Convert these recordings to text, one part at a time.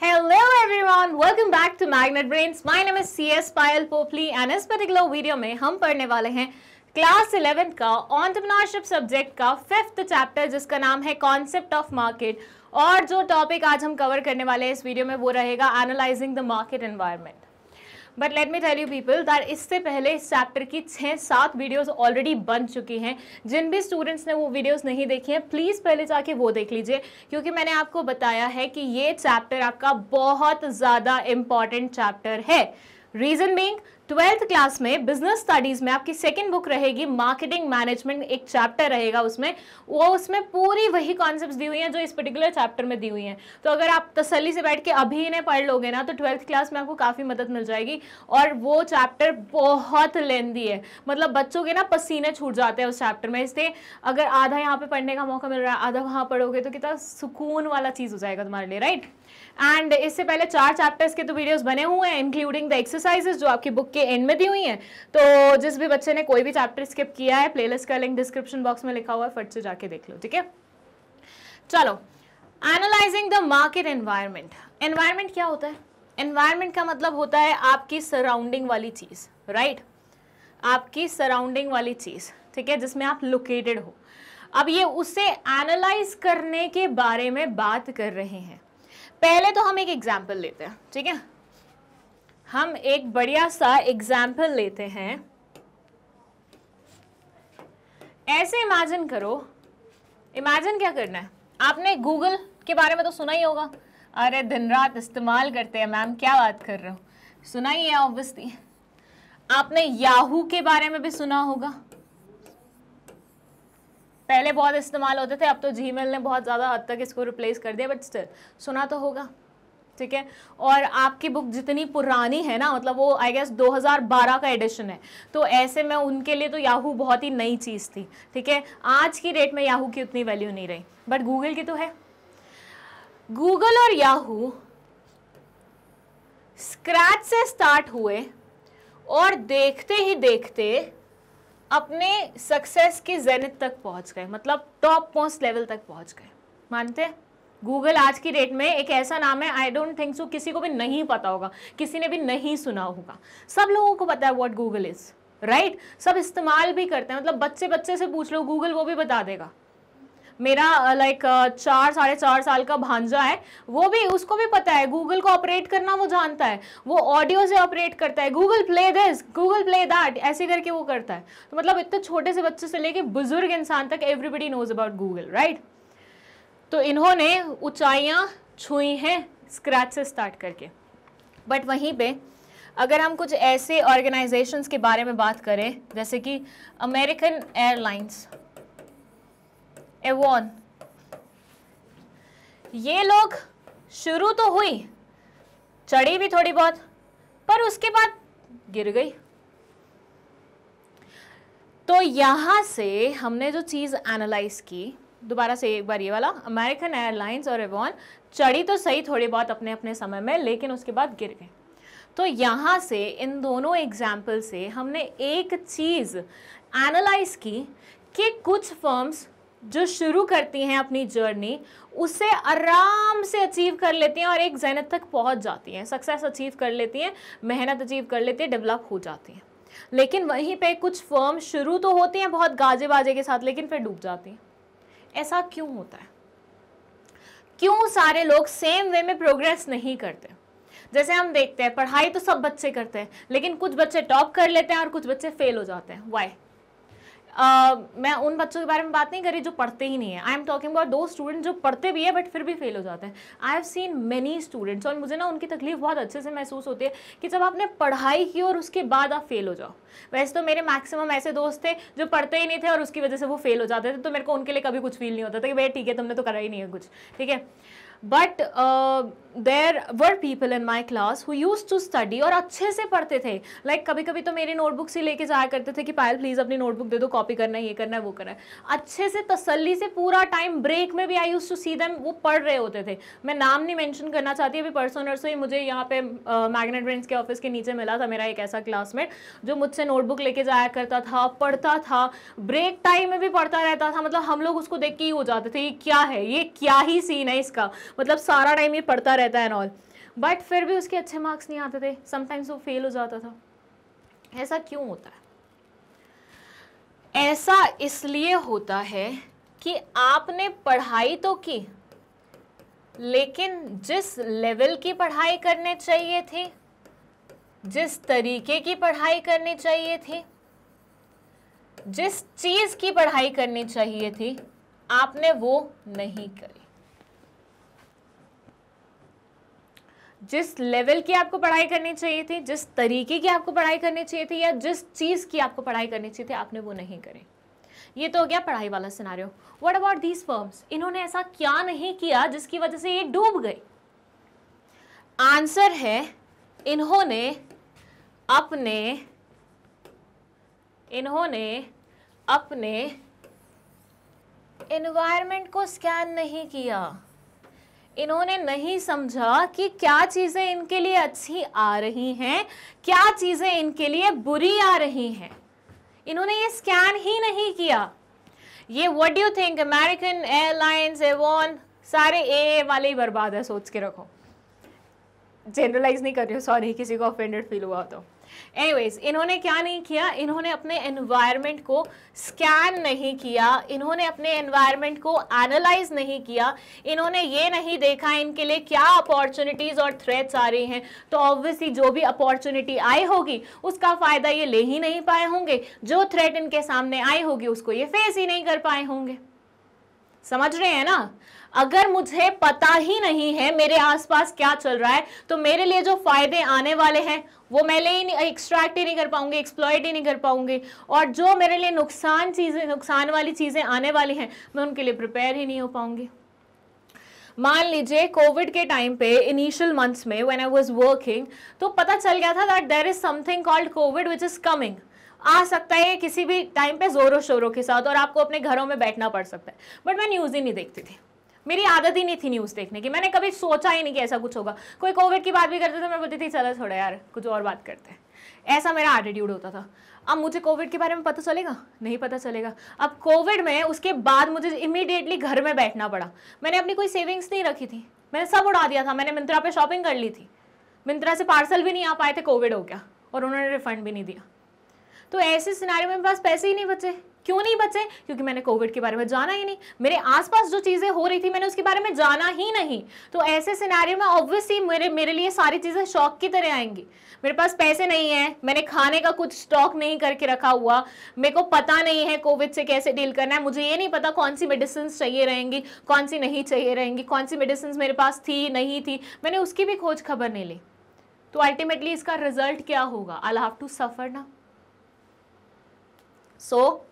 Hello everyone, welcome back to Magnet Brains. My name is CS Payal Popli and इस particular video में हम पढ़ने वाले हैं क्लास 11 का एंटरप्रेन्योरशिप सब्जेक्ट का 5th चैप्टर जिसका नाम है कॉन्सेप्ट ऑफ मार्केट। और जो टॉपिक आज हम कवर करने वाले हैं इस वीडियो में वो रहेगा analysing the market environment. But let me tell you people that इससे पहले इस चैप्टर की 6-7 वीडियोस ऑलरेडी बन चुकी हैं। जिन भी स्टूडेंट्स ने वो वीडियोस नहीं देखी हैं प्लीज़ पहले जाके वो देख लीजिए, क्योंकि मैंने आपको बताया है कि ये चैप्टर आपका बहुत ज़्यादा इम्पॉर्टेंट चैप्टर है। रीज़न बीइंग 12th क्लास में बिजनेस स्टडीज़ में आपकी सेकंड बुक रहेगी मार्केटिंग मैनेजमेंट, एक चैप्टर रहेगा उसमें पूरी वही कॉन्सेप्ट्स दी हुई हैं जो इस पर्टिकुलर चैप्टर में दी हुई हैं। तो अगर आप तसल्ली से बैठ के अभी इन्हें पढ़ लोगे ना तो 12th क्लास में आपको काफ़ी मदद मिल जाएगी। और वो चैप्टर बहुत लेंदी है, मतलब बच्चों के ना पसीने छूट जाते हैं उस चैप्टर में। इसलिए अगर आधा यहाँ पे पढ़ने का मौका मिल रहा है, आधा वहाँ पढ़ोगे तो कितना सुकून वाला चीज़ हो जाएगा तुम्हारे लिए, राइट। एंड इससे पहले 4 चैप्टर्स के तो वीडियोस बने हुए हैं इंक्लूडिंग द एक्सरसाइजेस जो आपकी बुक के एंड में दी हुई हैं। तो जिस भी बच्चे ने कोई भी चैप्टर स्किप किया है प्लेलिस्ट का लिंक डिस्क्रिप्शन बॉक्स में लिखा हुआ है, फट से जाके देख लो, ठीक है। चलो, analysing the market environment. Environment क्या होता है? एनवायरनमेंट का मतलब होता है आपकी सराउंडिंग वाली चीज़, राइट। आपकी सराउंडिंग वाली चीज़, ठीक है, जिसमें आप लोकेटेड हो। अब ये उसे एनालाइज करने के बारे में बात कर रहे हैं। पहले तो हम एक एग्जाम्पल लेते हैं, ठीक है। हम एक बढ़िया सा एग्जाम्पल लेते हैं। ऐसे इमेजिन करो, इमेजिन क्या करना है, आपने गूगल के बारे में तो सुना ही होगा। अरे दिन रात इस्तेमाल करते हैं मैम, क्या बात कर रहे हो, सुना ही है ऑब्वियसली। आपने याहू के बारे में भी सुना होगा, पहले बहुत इस्तेमाल होते थे, अब तो जीमेल ने बहुत ज़्यादा हद तक इसको रिप्लेस कर दिया, बट स्टिल सुना तो होगा, ठीक है। और आपकी बुक जितनी पुरानी है ना, मतलब वो आई गेस 2012 का एडिशन है, तो ऐसे में उनके लिए तो याहू बहुत ही नई चीज़ थी, ठीक है। आज की डेट में याहू की उतनी वैल्यू नहीं रही, बट गूगल की तो है। गूगल और याहू स्क्रैच से स्टार्ट हुए और देखते ही देखते अपने सक्सेस की जेनिथ तक पहुंच गए, मतलब टॉप मोस्ट लेवल तक पहुंच गए। मानते हैं? गूगल आज की डेट में एक ऐसा नाम है, आई डोंट थिंक सो किसी को भी नहीं पता होगा, किसी ने भी नहीं सुना होगा। सब लोगों को पता है व्हाट गूगल इज, राइट। सब इस्तेमाल भी करते हैं, मतलब बच्चे बच्चे से पूछ लो, गूगल वो भी बता देगा। मेरा 4-4.5 साल का भांजा है, वो भी, उसको भी पता है गूगल को ऑपरेट करना, वो जानता है। वो ऑडियो से ऑपरेट करता है, Google play this, Google play that, ऐसे करके वो करता है। तो मतलब इतने छोटे से बच्चे से लेके बुजुर्ग इंसान तक everybody knows about Google, right. तो इन्होंने ऊंचाइयां छुई हैं स्क्रैच से स्टार्ट करके। बट वहीं पे अगर हम कुछ ऐसे ऑर्गेनाइजेशंस के बारे में बात करें जैसे कि अमेरिकन एयरलाइंस, एवॉन, ये लोग शुरू तो हुई, चढ़ी भी थोड़ी बहुत, पर उसके बाद गिर गई। तो यहां से हमने जो चीज एनालाइज की, दोबारा से एक बार ये वाला, अमेरिकन एयरलाइंस और एवॉन चढ़ी तो सही थोड़ी बहुत अपने अपने समय में, लेकिन उसके बाद गिर गई। तो यहाँ से इन दोनों एग्जाम्पल से हमने एक चीज़ एनालाइज की कि कुछ फर्म्स जो शुरू करती हैं अपनी जर्नी उसे आराम से अचीव कर लेती हैं और एक ज़ेनिथ तक पहुँच जाती हैं, सक्सेस अचीव कर लेती हैं, मेहनत अचीव कर लेती हैं, डेवलप हो जाती हैं। लेकिन वहीं पे कुछ फर्म शुरू तो होती हैं बहुत गाजे बाजे के साथ, लेकिन फिर डूब जाती हैं। ऐसा क्यों होता है? क्यों सारे लोग सेम वे में प्रोग्रेस नहीं करते? जैसे हम देखते हैं पढ़ाई तो सब बच्चे करते हैं, लेकिन कुछ बच्चे टॉप कर लेते हैं और कुछ बच्चे फेल हो जाते हैं। व्हाई? मैं उन बच्चों के बारे में बात नहीं कर रही जो पढ़ते ही नहीं है। आई एम टॉकिंग अबाउट दो स्टूडेंट जो पढ़ते भी है बट फिर भी फेल हो जाते हैं। I have seen many students, और मुझे ना उनकी तकलीफ बहुत अच्छे से महसूस होती है कि जब आपने पढ़ाई की और उसके बाद आप फेल हो जाओ। वैसे तो मेरे मैक्सिमम ऐसे दोस्त थे जो पढ़ते ही नहीं थे और उसकी वजह से वो फेल हो जाते थे, तो मेरे को उनके लिए कभी कुछ फील नहीं होता था कि भाई ठीक है तुमने तो करा ही नहीं है कुछ, ठीक है। But there were people in my class who used to study और अच्छे से पढ़ते थे। लाइक कभी कभी तो मेरी नोटबुक्स ही लेके जाया करते थे कि पायल प्लीज़ अपनी नोटबुक दे दो, कॉपी करना है, ये करना है, वो करना है। अच्छे से तसल्ली से पूरा टाइम, ब्रेक में भी आई यूज टू सी देम, वो पढ़ रहे होते थे। मैं नाम नहीं मेंशन करना चाहती, अभी परसों नरसों ही मुझे यहाँ पे मैग्नेट ब्रेन्स के ऑफिस के नीचे मिला था मेरा एक ऐसा क्लासमेट जो मुझसे नोटबुक लेके जाया करता था, पढ़ता था, ब्रेक टाइम में भी पढ़ता रहता था। मतलब हम लोग उसको देख के ही हो जाते थे ये क्या है, ये क्या ही सीन है इसका, मतलब सारा टाइम ये पढ़ता रहता है एंड ऑल। बट फिर भी उसके अच्छे मार्क्स नहीं आते थे, समटाइम्स वो फेल हो जाता था। ऐसा क्यों होता है? ऐसा इसलिए होता है कि आपने पढ़ाई तो की, लेकिन जिस लेवल की पढ़ाई करने चाहिए थी, जिस तरीके की पढ़ाई करनी चाहिए थी, जिस चीज की पढ़ाई करनी चाहिए थी, आपने वो नहीं करी। जिस लेवल की आपको पढ़ाई करनी चाहिए थी, जिस तरीके की आपको पढ़ाई करनी चाहिए थी, या जिस चीज की आपको पढ़ाई करनी चाहिए थी, आपने वो नहीं करी। ये तो हो गया पढ़ाई वाला scenario. What about these firms? इन्होंने ऐसा क्या नहीं किया जिसकी वजह से ये डूब गई? आंसर है, इन्होंने अपने एनवायरनमेंट को स्कैन नहीं किया। इन्होंने नहीं समझा कि क्या चीजें इनके लिए अच्छी आ रही हैं, क्या चीजें इनके लिए बुरी आ रही हैं। इन्होंने ये स्कैन ही नहीं किया। ये what do you think, American airlines, Avon, सारे ए वाले ही बर्बाद है, सोच के रखो। जनरलाइज नहीं कर रही हूँ, सॉरी किसी को ऑफेंडेड फील हुआ तो। एनीवेज, इन्होंने क्या नहीं किया? इन्होंने अपने एनवायरनमेंट को स्कैन नहीं किया, इन्होंने अपने एनवायरनमेंट को एनालाइज नहीं किया, इन्होंने ये नहीं देखा इनके लिए क्या अपॉर्चुनिटीज और थ्रेट्स आ रही हैं। तो ऑब्वियसली जो भी अपॉर्चुनिटी आई होगी उसका फायदा ये ले ही नहीं पाए होंगे, जो थ्रेट इनके सामने आई होगी उसको ये फेस ही नहीं कर पाए होंगे। समझ रहे हैं ना? अगर मुझे पता ही नहीं है मेरे आसपास क्या चल रहा है, तो मेरे लिए जो फायदे आने वाले हैं वो मैं एक्सट्रैक्ट ही नहीं कर पाऊंगी, एक्सप्लॉइट ही नहीं कर पाऊंगी, और जो मेरे लिए नुकसान वाली चीजें आने वाली हैं, मैं उनके लिए प्रिपेयर ही नहीं हो पाऊंगी। मान लीजिए कोविड के टाइम पे इनिशियल मंथ्स में व्हेन आई वाज वर्किंग, तो पता चल गया था that there is something called Covid which is coming. आ सकता है किसी भी टाइम पे जोरों शोरों के साथ, और आपको अपने घरों में बैठना पड़ सकता है। बट मैं न्यूज़ ही नहीं देखती थी, मेरी आदत ही नहीं थी न्यूज़ देखने की। मैंने कभी सोचा ही नहीं कि ऐसा कुछ होगा। कोई कोविड की बात भी करते थे, मैं बोलती थी चलो छोड़ो यार, कुछ और बात करते हैं। ऐसा मेरा एटीट्यूड होता था। अब मुझे कोविड के बारे में पता चलेगा? नहीं पता चलेगा। अब कोविड में उसके बाद मुझे इमीडिएटली घर में बैठना पड़ा। मैंने अपनी कोई सेविंग्स नहीं रखी थी, मैंने सब उड़ा दिया था। मैंने मिंत्रा पे शॉपिंग कर ली थी, मिंत्रा से पार्सल भी नहीं आ पाए थे, कोविड हो गया और उन्होंने रिफंड भी नहीं दिया। तो ऐसे सिनेरियो में मेरे पास पैसे ही नहीं बचे। क्यों नहीं बचे? क्योंकि मैंने कोविड के बारे में जाना ही नहीं। मेरे आसपास जो चीजें हो रही थी मैंने उसके बारे में जाना ही नहीं। तो ऐसे सिनेरियो में ऑब्वियसली मेरे लिए सारी चीजें शॉक की तरह आएंगी। मेरे पास पैसे नहीं है, मैंने खाने का कुछ स्टॉक नहीं करके रखा हुआ, मेरे को पता नहीं है कोविड से कैसे डील करना है, मुझे ये नहीं पता कौन सी मेडिसिन चाहिए रहेंगी, कौन सी नहीं चाहिए रहेंगी, कौन सी मेडिसिन मेरे पास थी नहीं थी, मैंने उसकी भी खोज खबर नहीं ली। तो अल्टीमेटली इसका रिजल्ट क्या होगा? आई हैव टू सफर ना।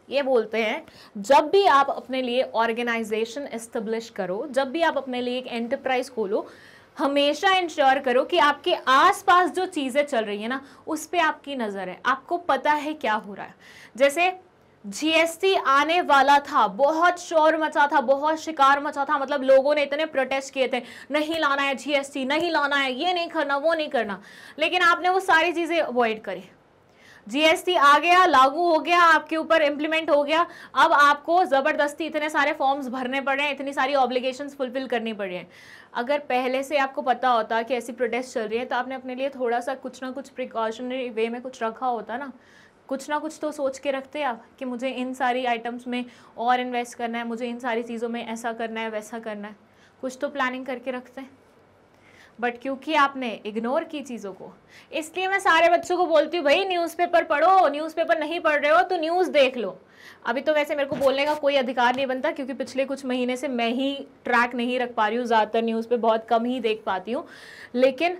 ये बोलते हैं, जब भी आप अपने लिए ऑर्गेनाइजेशन एस्टेब्लिश करो, जब भी आप अपने लिए एक एंटरप्राइज खोलो, हमेशा इंश्योर करो कि आपके आसपास जो चीजें चल रही है ना, उस पे आपकी नजर है, आपको पता है क्या हो रहा है। जैसे जीएसटी आने वाला था, बहुत शोर मचा था, बहुत शिकार मचा था, मतलब लोगों ने इतने प्रोटेस्ट किए थे, नहीं लाना है जीएसटी, नहीं लाना है, ये नहीं करना, वो नहीं करना, लेकिन आपने वो सारी चीजें अवॉइड करी। जीएसटी आ गया, लागू हो गया, आपके ऊपर इम्प्लीमेंट हो गया। अब आपको जबरदस्ती इतने सारे फॉर्म्स भरने पड़ रहे हैं, इतनी सारी ऑब्लिगेशंस फुलफिल करनी पड़ रही हैं। अगर पहले से आपको पता होता कि ऐसी प्रोटेस्ट चल रही है, तो आपने अपने लिए थोड़ा सा कुछ ना कुछ प्रिकॉशनरी वे में कुछ रखा होता ना कुछ तो सोच के रखते आप कि मुझे इन सारी आइटम्स में और इन्वेस्ट करना है, मुझे इन सारी चीज़ों में ऐसा करना है, वैसा करना है, कुछ तो प्लानिंग करके रखते हैं। बट क्योंकि आपने इग्नोर की चीज़ों को, इसलिए मैं सारे बच्चों को बोलती हूँ, भाई न्यूज़पेपर पढ़ो, न्यूज़पेपर नहीं पढ़ रहे हो तो न्यूज़ देख लो। अभी तो वैसे मेरे को बोलने का कोई अधिकार नहीं बनता, क्योंकि पिछले कुछ महीने से मैं ही ट्रैक नहीं रख पा रही हूँ, ज़्यादातर न्यूज़ पे बहुत कम ही देख पाती हूँ। लेकिन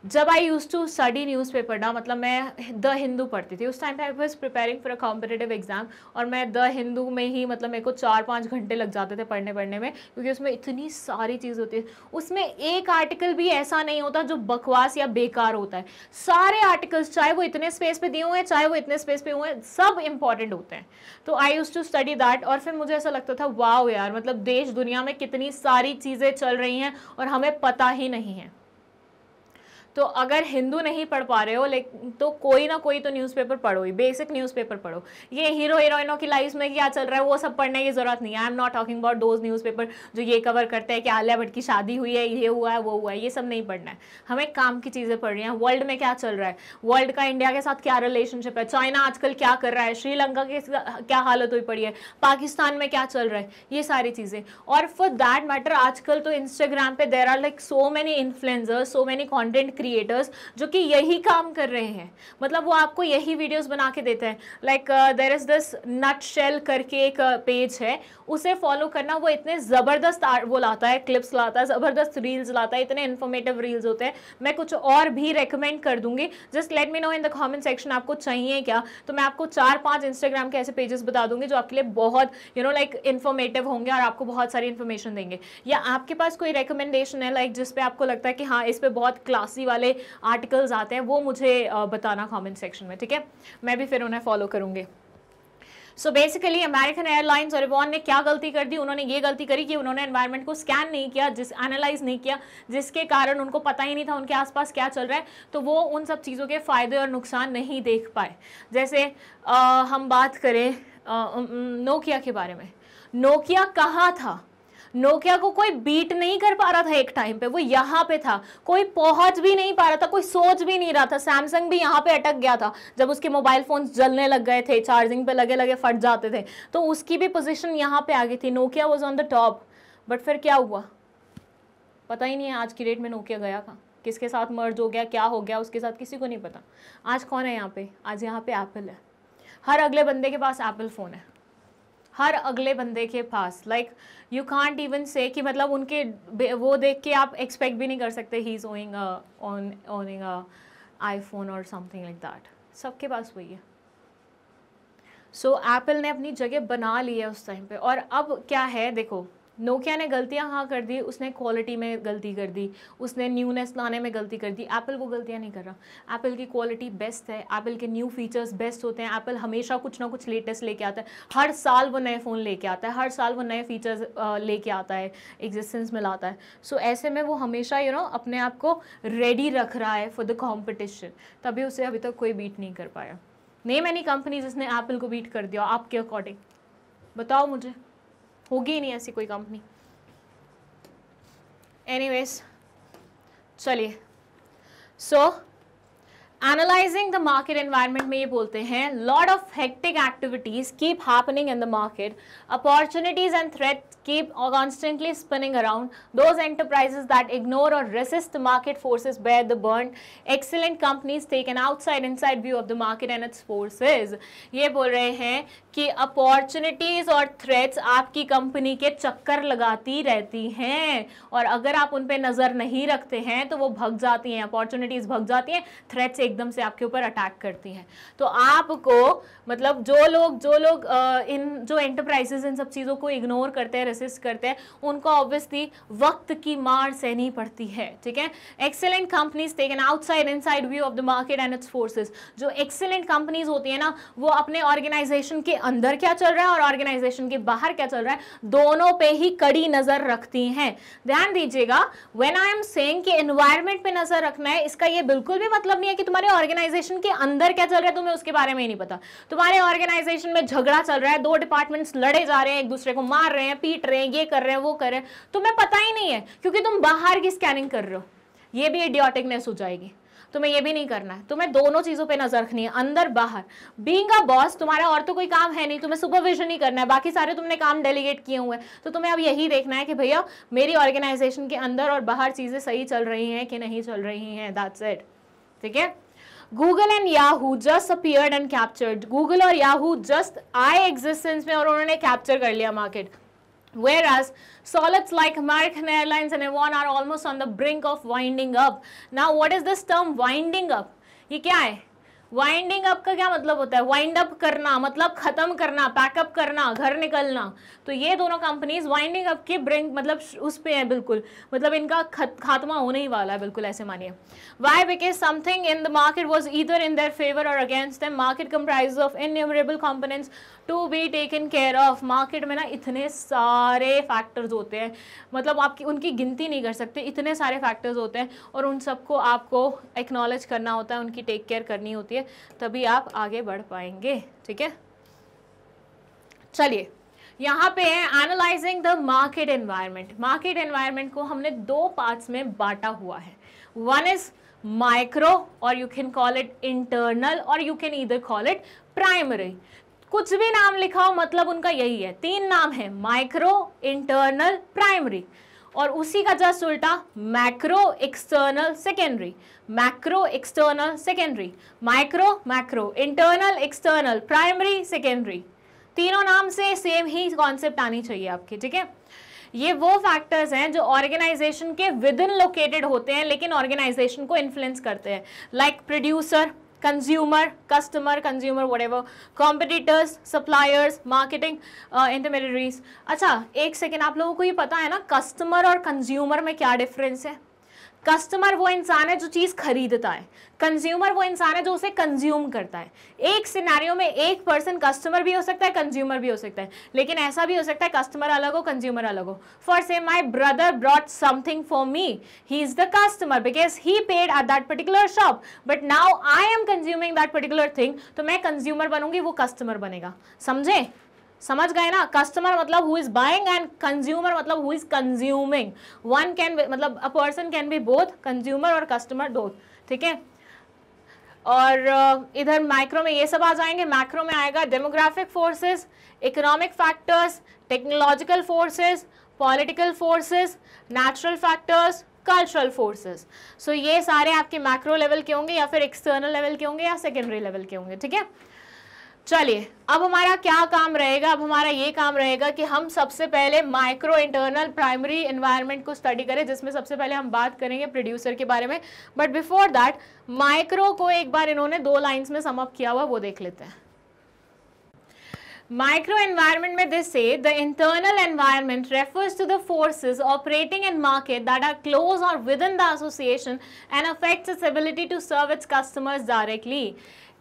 जब आई यूज टू स्टडी न्यूज़पेपर ना, मतलब मैं द हिंदू पढ़ती थी उस टाइम पे, I was preparing for a competitive exam, और मैं द हिंदू में ही मतलब मेरे को 4-5 घंटे लग जाते थे पढ़ने में, क्योंकि उसमें इतनी सारी चीज़ होती है। उसमें एक आर्टिकल भी ऐसा नहीं होता जो बकवास या बेकार होता है। सारे आर्टिकल्स, चाहे वो इतने स्पेस पे दिए हुए हैं, चाहे वो इतने स्पेस पे हुए हैं, सब इंपॉर्टेंट होते हैं। तो आई यूज टू स्टडी दैट, और फिर मुझे ऐसा लगता था वाओ यार, मतलब देश दुनिया में कितनी सारी चीज़ें चल रही हैं और हमें पता ही नहीं है। तो अगर हिंदू नहीं पढ़ पा रहे हो लेकिन तो कोई ना कोई तो न्यूज़पेपर पढ़ो ही, बेसिक न्यूज़पेपर पढ़ो। ये हीरो हीरोइनों की लाइफ में क्या चल रहा है वो सब पढ़ने की जरूरत नहीं है। आई am not talking about those newspaper जो ये कवर करते हैं कि आलिया भट्ट की शादी हुई है, ये हुआ है, वो हुआ है, ये सब नहीं पढ़ना है। हमें काम की चीज़ें पढ़नी है। वर्ल्ड में क्या चल रहा है, वर्ल्ड का इंडिया के साथ क्या रिलेशनशिप है, चाइना आजकल क्या कर रहा है, श्रीलंका की क्या हालत हुई पड़ी है, पाकिस्तान में क्या चल रहा है, ये सारी चीज़ें। और फॉर दैट मैटर आजकल तो इंस्टाग्राम पे there are like so many influencers, so many content creators जो कि यही काम कर रहे हैं। मतलब वो आपको यही वीडियोस बना के देते हैं। Like there is this nutshell करके एक पेज है, उसे फॉलो करना। वो इतने ज़बरदस्त वो लाता है, क्लिप्स लाता है, ज़बरदस्त रील्स लाता है, इतने इन्फॉर्मेटिव रील्स होते हैं। मैं कुछ और भी रेकमेंड कर दूंगी, just let me know in the comment section आपको चाहिए क्या। तो मैं आपको 4-5 इंस्टाग्राम के ऐसे पेजेस बता दूंगी जो आपके लिए बहुत लाइक इन्फॉर्मेटिव होंगे और आपको बहुत सारी इन्फॉर्मेशन देंगे। या आपके पास कोई रिकमेंडेशन है लाइक जिस पे आपको लगता है कि हाँ इस पे बहुत क्लासी वाले आर्टिकल्स आते हैं, वो मुझे बताना कमेंट सेक्शन में, ठीक है। मैं भी फिर उन्हें फॉलो करूंगी। सो बेसिकली अमेरिकन एयरलाइंस और एवॉन ने क्या गलती कर दी, उन्होंने ये गलती करी कि उन्होंने एनवायरनमेंट को स्कैन नहीं किया, एनालाइज नहीं किया, जिसके कारण उनको पता ही नहीं था उनके आसपास क्या चल रहा है। तो वो उन सब चीज़ों के फ़ायदे और नुकसान नहीं देख पाए। जैसे हम बात करें नोकिया के बारे में। नोकिया कहाँ था, नोकिया को कोई बीट नहीं कर पा रहा था एक टाइम पे, वो यहाँ पे था, कोई पहुंच भी नहीं पा रहा था, कोई सोच भी नहीं रहा था। सैमसंग भी यहाँ पे अटक गया था जब उसके मोबाइल फोन्स जलने लग गए थे, चार्जिंग पे लगे लगे फट जाते थे, तो उसकी भी पोजीशन यहाँ पे आ गई थी। Nokia was on the top, but फिर क्या हुआ पता ही नहीं है। आज की डेट में नोकिया गया कहाँ, किसके साथ मर्ज हो गया, क्या हो गया उसके साथ, किसी को नहीं पता। आज कौन है यहाँ पे, आज यहाँ पे एप्पल है। हर अगले बंदे के पास एप्पल फ़ोन है, हर अगले बंदे के पास। लाइक यू कांट इवन से कि मतलब उनके वो देख के आप एक्सपेक्ट भी नहीं कर सकते ही इज ओनिंग आईफोन और समथिंग लाइक दैट। सबके पास वही है। सो एप्पल ने अपनी जगह बना ली है उस टाइम पे। और अब क्या है देखो, नोकिया ने गलतियां हाँ कर दी, उसने क्वालिटी में गलती कर दी, उसने न्यूनेस लाने में गलती कर दी। एप्पल वो गलतियां नहीं कर रहा। एप्पल की क्वालिटी बेस्ट है, एप्पल के न्यू फीचर्स बेस्ट होते हैं। एप्पल हमेशा कुछ ना कुछ लेटेस्ट लेके आता है, हर साल वो नए फ़ोन लेके आता है, हर साल वो नए फीचर्स लेके आता है, एग्जिस्टेंस में लाता है। सो ऐसे में वो हमेशा अपने आप को रेडी रख रहा है फॉर द कॉम्पिटिशन, तभी उसे अभी तक कोई बीट नहीं कर पाया। नेम एनी कंपनी जिसने एप्पल को बीट कर दिया आपके अकॉर्डिंग, बताओ मुझे। होगी ही नहीं ऐसी कोई कंपनी। एनीवेज चलिए, सो एनालाइजिंग द मार्केट एनवायरनमेंट में ये बोलते हैं lot of hectic activities keep happening in the market, opportunities and threat keep constantly spinning around. Those enterprises that ignore or resist the market forces bear the burn. Excellent companies take an inside view of the market and its forces. ये बोल रहे हैं कि opportunities और threats आपकी company के चक्कर लगाती रहती हैं, और अगर आप उन पे नजर नहीं रखते हैं तो वो भग जाती हैं, अपॉर्चुनिटीज भग जाती हैं, थ्रेट्स एकदम से आपके ऊपर अटैक करती हैं। तो आपको मतलब जो लोग इन जो एंटरप्राइजेस इन सब चीज़ों को इग्नोर करते हैं, रेसिस्ट करते हैं, उनको ऑब्वियसली वक्त की मार सहनी पड़ती है, ठीक है। Excellent companies take an inside view of the market and its forces. जो एक्सेलेंट कंपनीज होती है ना, वो अपने ऑर्गेनाइजेशन के अंदर क्या चल रहा है और ऑर्गेनाइजेशन के बाहर क्या चल रहा है, दोनों पे ही कड़ी नजर रखती हैं। ध्यान दीजिएगा, व्हेन आई एम सेइंग कि एनवायरनमेंट पे नजर रखना है, इसका ये बिल्कुल भी मतलब नहीं है कि तुम्हारे ऑर्गेनाइजेशन के अंदर क्या चल रहा है तुम्हें उसके बारे में ही नहीं पता। तुम्हारे ऑर्गेनाइजेशन में झगड़ा चल रहा है, दो डिपार्टमेंट्स लड़े जा रहे हैं, एक दूसरे को मार रहे हैं, पीट रहे हैं, ये कर रहे हैं, वो कर रहे हैं, तुम्हें पता ही नहीं है क्योंकि तुम बाहर की स्कैनिंग कर रहे हो। ये भी इडियोटिकनेस हो जाएगी। तुम्हें ये भी नहीं करना है, तुम्हें दोनों चीजों पे नजर रखनी है, अंदर बाहर। बीइंग अ बॉस, तुम्हारा और तो कोई काम है नहीं, तुम्हें सुपरविजन ही करना है, बाकी सारे तुमने काम डेलीगेट किए हुए हैं। तो तुम्हें अब यही देखना है कि भैया मेरी ऑर्गेनाइजेशन के अंदर और बाहर चीजें सही चल रही हैं कि नहीं चल रही हैं। दैट्स इट, ठीक है। Google and Yahoo just appeared and captured. Google और Yahoo just आए existence में और उन्होंने कैप्चर कर लिया market. Whereas solids like American Airlines and Avon are almost on the brink of winding up. Now what is this term winding up? ये क्या है? वाइंडिंग अप का क्या मतलब होता है? वाइंड अप करना मतलब खत्म करना, पैकअप करना, घर निकलना। तो ये दोनों कंपनीज वाइंडिंग अप के ब्रिंक मतलब उस पे है बिल्कुल, मतलब इनका खात्मा होने ही वाला है बिल्कुल, ऐसे मानिए। Why? Because something in the market was either in their favour or against them. Market comprise of innumerable components to be taken care of. Market में ना इतने सारे फैक्टर्स होते हैं, मतलब आपकी उनकी गिनती नहीं कर सकते, इतने सारे फैक्टर्स होते हैं और उन सबको आपको एक्नॉलेज करना होता है, उनकी टेक केयर करनी होती है, तभी आप आगे बढ़ पाएंगे। ठीक है, चलिए यहाँ पे है analyzing the market environment. Market environment को हमने दो पार्ट्स में बांटा हुआ है। वन इज माइक्रो और you can call it internal और you can either call it primary. कुछ भी नाम लिखा हो मतलब उनका यही है, तीन नाम है, माइक्रो, इंटरनल, प्राइमरी। और उसी का जस्ट उल्टा macro, external, secondary. Macro, external, secondary, micro, macro, internal, external, primary, secondary. तीनों नाम से सेम ही कॉन्सेप्ट आनी चाहिए आपके। ठीक है, ये वो फैक्टर्स हैं जो ऑर्गेनाइजेशन के विद इन लोकेटेड होते हैं लेकिन ऑर्गेनाइजेशन को इन्फ्लुएंस करते हैं, like producer, consumer, customer, consumer whatever, competitors, suppliers, marketing intermediaries. अच्छा एक सेकेंड, आप लोगों को ये पता है ना कस्टमर और कंज्यूमर में क्या डिफरेंस है? कस्टमर वो इंसान है जो चीज खरीदता है, कंज्यूमर वो इंसान है जो उसे कंज्यूम करता है। एक सिनेरियो में एक पर्सन कस्टमर भी हो सकता है, कंज्यूमर भी हो सकता है, लेकिन ऐसा भी हो सकता है कस्टमर अलग हो, कंज्यूमर अलग हो। फॉर से my brother brought something for me, he is the customer because he paid at that particular shop, but now I am consuming that particular thing, तो मैं कंज्यूमर बनूंगी, वो कस्टमर बनेगा। समझे? समझ गए ना? कस्टमर मतलब who is buying and consumer मतलब who is consuming. One can मतलब a person can be both consumer और कस्टमर बोथ। ठीक है, और इधर माइक्रो में ये सब आ जाएंगे। मैक्रो में आएगा demographic forces, economic factors, technological forces, political forces, natural factors, cultural forces. So ये सारे आपके मैक्रो लेवल के होंगे या फिर एक्सटर्नल लेवल के होंगे या सेकेंडरी लेवल के होंगे। ठीक है, चलिए अब हमारा क्या काम रहेगा? अब हमारा ये काम रहेगा कि हम सबसे पहले माइक्रो, इंटरनल, प्राइमरी एनवायरनमेंट को स्टडी करें, जिसमें सबसे पहले हम बात करेंगे प्रोड्यूसर के बारे में। बट बिफोर दैट माइक्रो को एक बार इन्होंने दो लाइंस में सम अप किया हुआ, वो देख लेते हैं। Micro environment में they say the internal environment refers to the forces operating in market that are close or within the association and affects its ability to serve its customers directly.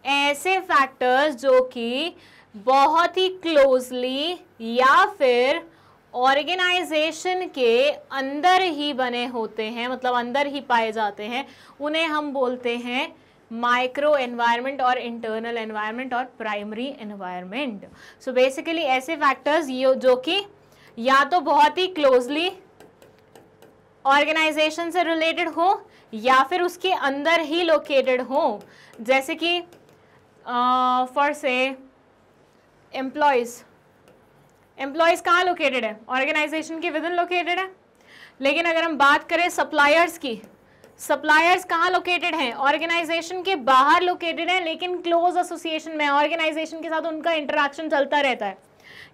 ऐसे factors जो कि बहुत ही closely या फिर organisation के अंदर ही बने होते हैं, मतलब अंदर ही पाए जाते हैं, उन्हें हम बोलते हैं माइक्रो एनवायरनमेंट और इंटरनल एनवायरनमेंट और प्राइमरी एनवायरनमेंट। सो बेसिकली ऐसे फैक्टर्स ये जो कि या तो बहुत ही क्लोजली ऑर्गेनाइजेशन से रिलेटेड हो या फिर उसके अंदर ही लोकेटेड हो, जैसे कि फॉर से एम्प्लॉयज कहाँ लोकेटेड है? ऑर्गेनाइजेशन के विद इन लोकेटेड है। लेकिन अगर हम बात करें सप्लायर्स की, सप्लायर्स कहाँ लोकेटेड हैं? ऑर्गेनाइजेशन के बाहर लोकेटेड हैं लेकिन क्लोज एसोसिएशन में, ऑर्गेनाइजेशन के साथ उनका इंटरेक्शन चलता रहता है।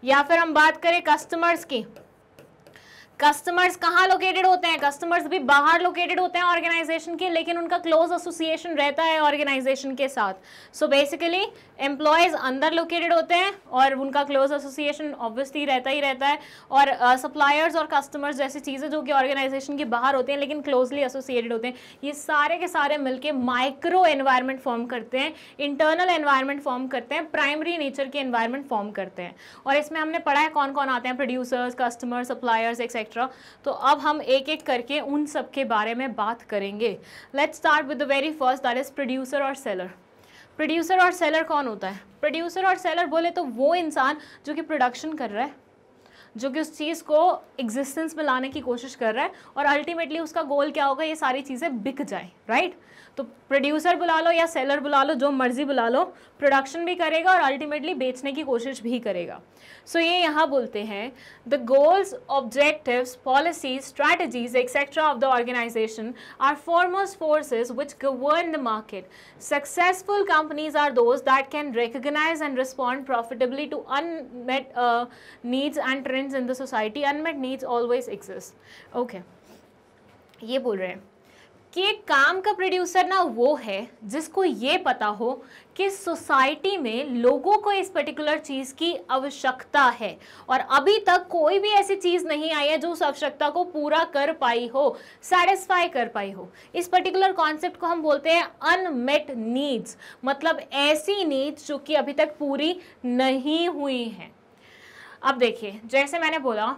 या फिर हम बात करें कस्टमर्स की, कस्टमर्स कहाँ लोकेटेड होते हैं? कस्टमर्स भी बाहर लोकेटेड होते हैं ऑर्गेनाइजेशन के, लेकिन उनका क्लोज एसोसिएशन रहता है ऑर्गेनाइजेशन के साथ। सो बेसिकली एम्प्लॉयज अंदर लोकेटेड होते हैं और उनका क्लोज एसोसिएशन ऑब्वियसली रहता ही रहता है, और सप्लायर्स और कस्टमर्स जैसी चीज़ें जो कि ऑर्गेनाइजेशन के बाहर होते हैं लेकिन क्लोजली एसोसिएटेड होते हैं, ये सारे के सारे मिलकर माइक्रो एनवायरनमेंट फॉर्म करते हैं, इंटरनल एनवायरनमेंट फॉर्म करते हैं, प्राइमरी नेचर के एनवायरनमेंट फॉर्म करते हैं। और इसमें हमने पढ़ा है कौन कौन आते हैं, प्रोड्यूसर्स, कस्टमर्स, सप्लायर्स एक्सेट्रा। तो अब हम एक एक करके उन सब के बारे में बात करेंगे। Let's start with the very first, that is producer और सेलर। प्रोड्यूसर और सेलर कौन होता है? प्रोड्यूसर और सेलर बोले तो वो इंसान जो कि प्रोडक्शन कर रहा है, जो कि उस चीज़ को एग्जिस्टेंस में लाने की कोशिश कर रहा है, और अल्टीमेटली उसका गोल क्या होगा? ये सारी चीज़ें बिक जाए, राइट? तो प्रोड्यूसर बुला लो या सेलर बुला लो, जो मर्जी बुला लो, प्रोडक्शन भी करेगा और अल्टीमेटली बेचने की कोशिश भी करेगा। सो ये यहाँ बोलते हैं the goals, objectives, policies, strategies etcetera of the organisation are foremost forces which govern the market. Successful companies are those that can recognize and respond profitably to unmet needs and trends in the society. Unmet needs always exist. Okay, ये बोल रहे हैं कि एक काम का producer ना वो है जिसको ये पता हो कि सोसाइटी में लोगों को इस पर्टिकुलर चीज़ की आवश्यकता है और अभी तक कोई भी ऐसी चीज़ नहीं आई है जो उस आवश्यकता को पूरा कर पाई हो, सेटिस्फाई कर पाई हो। इस पर्टिकुलर कॉन्सेप्ट को हम बोलते हैं अनमेट नीड्स, मतलब ऐसी नीड्स जो कि अभी तक पूरी नहीं हुई हैं। अब देखिए, जैसे मैंने बोला,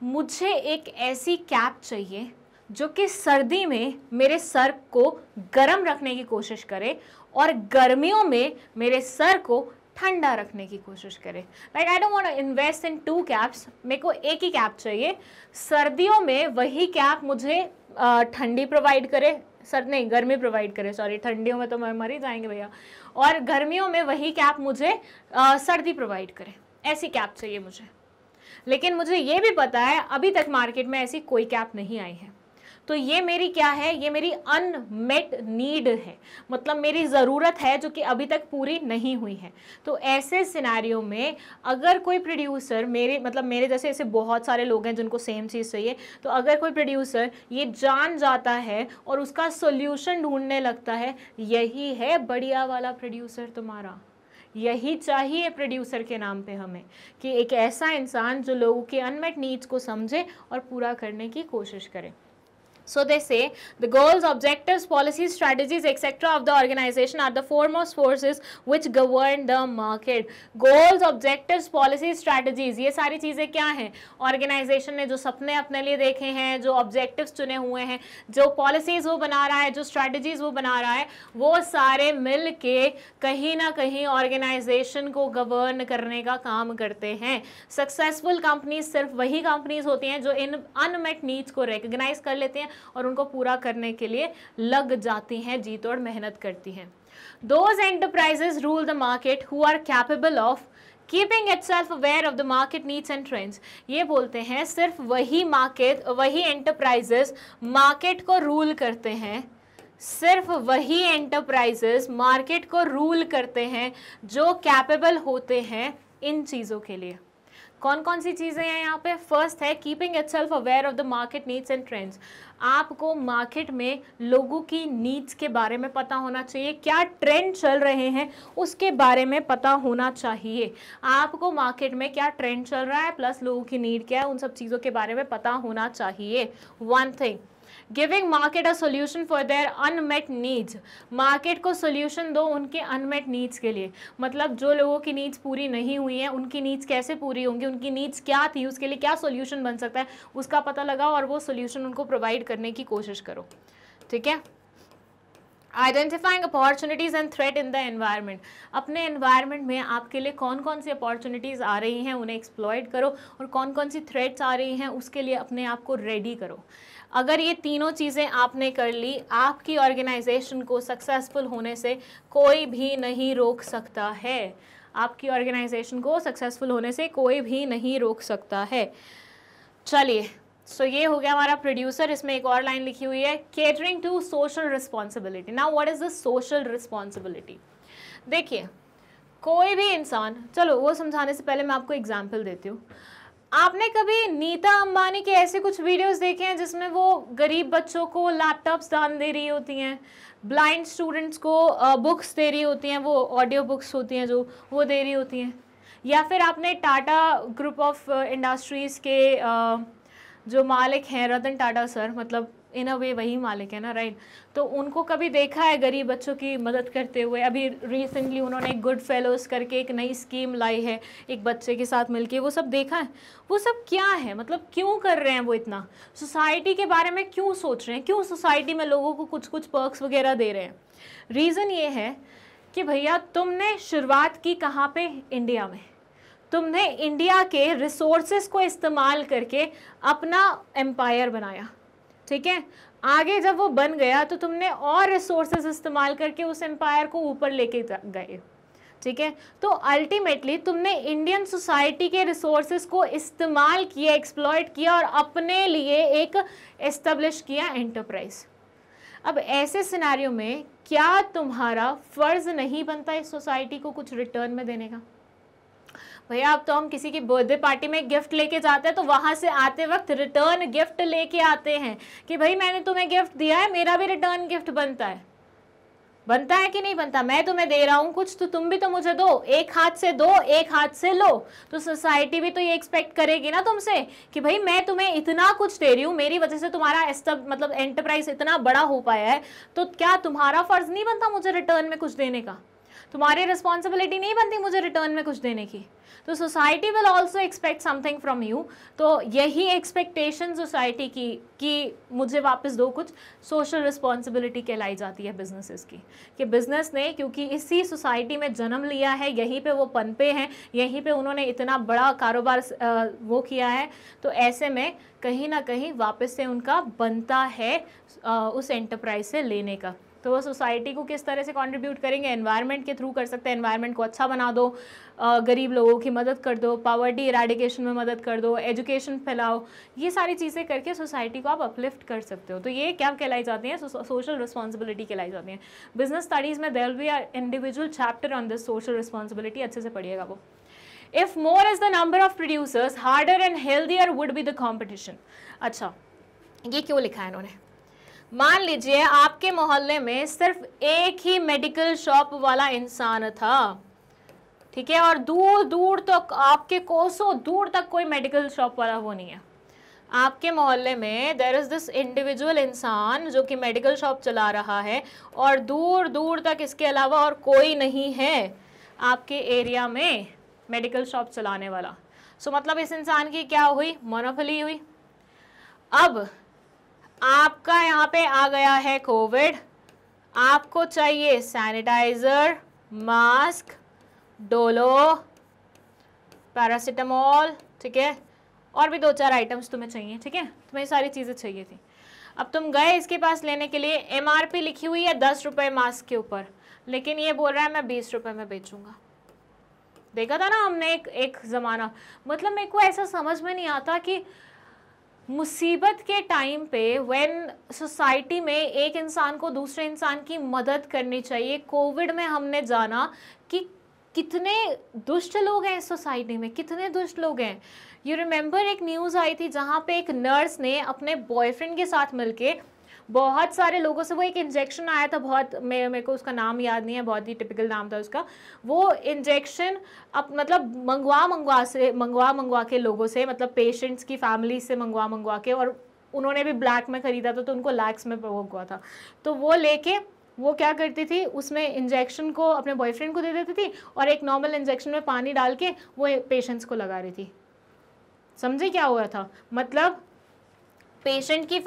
मुझे एक ऐसी कैप चाहिए जो कि सर्दी में मेरे सर को गर्म रखने की कोशिश करे और गर्मियों में मेरे सर को ठंडा रखने की कोशिश करे। Like I don't want to invest in 2 caps, मेरे को एक ही कैप चाहिए। सर्दियों में वही कैप मुझे ठंडी प्रोवाइड करे, गर्मी प्रोवाइड करे, सॉरी, ठंडियों में तो मर ही जाएंगे भैया, और गर्मियों में वही कैप मुझे सर्दी प्रोवाइड करे। ऐसी कैप चाहिए मुझे। लेकिन मुझे ये भी पता है अभी तक मार्केट में ऐसी कोई कैप नहीं आई है। तो ये मेरी क्या है? ये मेरी अनमेट नीड है, मतलब मेरी ज़रूरत है जो कि अभी तक पूरी नहीं हुई है। तो ऐसे सिनेरियो में अगर कोई प्रोड्यूसर, मेरे जैसे ऐसे बहुत सारे लोग हैं जिनको सेम चीज़ चाहिए, तो अगर कोई प्रोड्यूसर ये जान जाता है और उसका सोल्यूशन ढूंढने लगता है, यही है बढ़िया वाला प्रोड्यूसर तुम्हारा। यही चाहिए प्रोड्यूसर के नाम पे हमें, कि एक ऐसा इंसान जो लोगों के अनमेट नीड्स को समझे और पूरा करने की कोशिश करे। So they say the goals, objectives, policies, strategies, etc. of the organization are the foremost forces which govern the market. Goals, objectives, policies, strategies, ये सारी चीज़ें क्या हैं? ऑर्गेनाइजेशन ने जो सपने अपने लिए देखे हैं, जो ऑब्जेक्टिव्स चुने हुए हैं, जो पॉलिसीज़ वो बना रहा है, जो स्ट्रैटेजीज़ वो बना रहा है, वो सारे मिल के कहीं ना कहीं ऑर्गेनाइजेशन को गवर्न करने का काम करते हैं। सक्सेसफुल कंपनीज सिर्फ वही कंपनीज होती हैं जो इन अनमेट नीड्स को रिकग्नाइज कर लेते हैं और उनको पूरा करने के लिए लग जाती हैं, जी तोड़ मेहनत करती हैं। Those enterprises rule the market who are capable of keeping itself aware of the market needs and trends. ये बोलते हैं सिर्फ वही एंटरप्राइजेस मार्केट को रूल करते हैं, सिर्फ वही एंटरप्राइजेस मार्केट को रूल करते हैं जो कैपेबल होते हैं इन चीज़ों के लिए। कौन कौन सी चीज़ें हैं यहाँ पे? फर्स्ट है keeping itself aware of the market needs and trends. आपको मार्केट में लोगों की नीड्स के बारे में पता होना चाहिए, क्या ट्रेंड चल रहे हैं उसके बारे में पता होना चाहिए। आपको मार्केट में क्या ट्रेंड चल रहा है प्लस लोगों की नीड क्या है, उन सब चीज़ों के बारे में पता होना चाहिए। One thing, giving market a solution for their unmet needs. Market को सोल्यूशन दो उनके अनमेट नीड्स के लिए, मतलब जो लोगों की नीड्स पूरी नहीं हुई हैं उनकी नीड्स कैसे पूरी होंगी, उनकी नीड्स क्या थी, उसके लिए क्या सोल्यूशन बन सकता है, उसका पता लगाओ और वो सोल्यूशन उनको प्रोवाइड करने की कोशिश करो। ठीक है। Identifying opportunities and threat in the environment. अपने एनवायरनमेंट में आपके लिए कौन कौन सी अपॉर्चुनिटीज़ आ रही हैं उन्हें एक्सप्लॉइट करो, और कौन कौन सी थ्रेट्स आ रही हैं उसके लिए अपने आप को रेडी करो। अगर ये तीनों चीज़ें आपने कर ली, आपकी ऑर्गेनाइजेशन को सक्सेसफुल होने से कोई भी नहीं रोक सकता है। आपकी ऑर्गेनाइजेशन को सक्सेसफुल होने से कोई भी नहीं रोक सकता है। चलिए, सो ये हो गया हमारा प्रोड्यूसर। इसमें एक और लाइन लिखी हुई है, catering to social responsibility. Now what is the social responsibility? देखिए, कोई भी इंसान, चलो वो समझाने से पहले मैं आपको एग्जाम्पल देती हूँ। आपने कभी नीता अंबानी के ऐसे कुछ वीडियोस देखे हैं जिसमें वो गरीब बच्चों को लैपटॉप्स दान दे रही होती हैं, ब्लाइंड स्टूडेंट्स को बुक्स दे रही होती हैं, वो ऑडियो बुक्स होती हैं जो वो दे रही होती हैं, या फिर आपने टाटा ग्रुप ऑफ इंडस्ट्रीज़ के जो मालिक हैं रतन टाटा सर, मतलब इन अ वे वही मालिक है ना, राइट? तो उनको कभी देखा है गरीब बच्चों की मदद करते हुए? अभी रिसेंटली उन्होंने एक गुड फेलोज करके एक नई स्कीम लाई है एक बच्चे के साथ मिलके, वो सब देखा है? वो सब क्या है, मतलब क्यों कर रहे हैं वो इतना? सोसाइटी के बारे में क्यों सोच रहे हैं? क्यों सोसाइटी में लोगों को कुछ कुछ पर्क्स वगैरह दे रहे हैं? रीज़न ये है कि भैया तुमने शुरुआत की कहाँ पे? इंडिया में। तुमने इंडिया के रिसोर्सेज को इस्तेमाल करके अपना एम्पायर बनाया, ठीक है? आगे जब वो बन गया तो तुमने और रिसोर्सेज इस्तेमाल करके उस एम्पायर को ऊपर लेके गए, ठीक है? तो अल्टीमेटली तुमने इंडियन सोसाइटी के रिसोर्सेज को इस्तेमाल किया, एक्सप्लॉइट किया और अपने लिए एक एस्टेब्लिश किया एंटरप्राइज। अब ऐसे सिनेरियो में क्या तुम्हारा फ़र्ज़ नहीं बनता इस सोसाइटी को कुछ रिटर्न में देने का? भैया अब तो हम किसी की बर्थडे पार्टी में गिफ्ट लेके जाते हैं तो वहां से आते वक्त रिटर्न गिफ्ट लेके आते हैं कि भाई मैंने तुम्हें गिफ्ट दिया है, मेरा भी रिटर्न गिफ्ट बनता है। बनता है कि नहीं बनता? मैं तुम्हें दे रहा हूं कुछ तो तुम भी तो मुझे दो, एक हाथ से दो एक हाथ से लो। तो सोसाइटी भी तो ये एक्सपेक्ट करेगी ना तुमसे कि भाई मैं तुम्हें इतना कुछ दे रही हूँ, मेरी वजह से तुम्हारा मतलब एंटरप्राइज इतना बड़ा हो पाया है, तो क्या तुम्हारा फर्ज नहीं बनता मुझे रिटर्न में कुछ देने का? तुम्हारी रिस्पॉन्सिबिलिटी नहीं बनती मुझे रिटर्न में कुछ देने की? तो society will also expect something from you. तो यही एक्सपेक्टेशन सोसाइटी की कि मुझे वापस दो कुछ, सोशल रिस्पॉन्सिबिलिटी कहलाई जाती है बिजनेसेस की। कि बिजनेस ने क्योंकि इसी सोसाइटी में जन्म लिया है, यहीं पे वो पनपे हैं, यहीं पे उन्होंने इतना बड़ा कारोबार वो किया है, तो ऐसे में कहीं ना कहीं वापस से उनका बनता है उस एंटरप्राइज से लेने का। तो वो सोसाइटी को किस तरह से कंट्रीब्यूट करेंगे? एनवायरनमेंट के थ्रू कर सकते हैं। एनवायरनमेंट को अच्छा बना दो, गरीब लोगों की मदद कर दो, पॉवर्टी इराडिकेशन में मदद कर दो, एजुकेशन फैलाओ, ये सारी चीज़ें करके सोसाइटी को आप अपलिफ्ट कर सकते हो। तो ये क्या कहलाई जाती हैं? सोशल रिस्पॉन्सिबिलिटी कहलाई जाती है। बिजनेस स्टडीज़ में there will be a individual chapter on this social responsibility, अच्छे से पढ़िएगा वो। If more is the number of producers harder and healthier would be the competition. अच्छा, ये क्यों लिखा है इन्होंने? मान लीजिए आपके मोहल्ले में सिर्फ एक ही मेडिकल शॉप वाला इंसान था, ठीक है, और दूर दूर तक, आपके कोसों दूर तक कोई मेडिकल शॉप वाला वो नहीं है। आपके मोहल्ले में देयर इज दिस इंडिविजुअल इंसान जो कि मेडिकल शॉप चला रहा है, और दूर दूर तक इसके अलावा और कोई नहीं है आपके एरिया में मेडिकल शॉप चलाने वाला। सो मतलब इस इंसान की क्या हुई? मोनोपोली हुई। अब आपका यहाँ पे आ गया है कोविड, आपको चाहिए सैनिटाइजर, मास्क, डोलो, पैरासीटामोल, ठीक है, और भी 2-4 आइटम्स तुम्हें चाहिए, ठीक है, तुम्हें सारी चीज़ें चाहिए थी। अब तुम गए इसके पास लेने के लिए, MRP लिखी हुई है 10 रुपये मास्क के ऊपर, लेकिन ये बोल रहा है मैं 20 रुपये में बेचूंगा। देखा था ना हमने एक ज़माना। मतलब मेरे को ऐसा समझ में नहीं आता कि मुसीबत के टाइम पे व्हेन सोसाइटी में एक इंसान को दूसरे इंसान की मदद करनी चाहिए, कोविड में हमने जाना कि कितने दुष्ट लोग हैं इस सोसाइटी में, कितने दुष्ट लोग हैं। यू रिमेंबर एक न्यूज़ आई थी जहाँ पे एक नर्स ने अपने बॉयफ्रेंड के साथ मिलके बहुत सारे लोगों से, वो एक इंजेक्शन आया था, बहुत मेरे को उसका नाम याद नहीं है, बहुत ही टिपिकल नाम था उसका, वो इंजेक्शन अब मतलब मंगवा के लोगों से, मतलब पेशेंट्स की फैमिली से मंगवा के, और उन्होंने भी ब्लैक में ख़रीदा था तो उनको लैक्स में वो हुआ था। तो वो लेके वो क्या करती थी, उसमें इंजेक्शन को अपने बॉयफ्रेंड को दे देती थी और एक नॉर्मल इंजेक्शन में पानी डाल के वो पेशेंट्स को लगा रही थी। समझे क्या हुआ था? मतलब पेशेंट की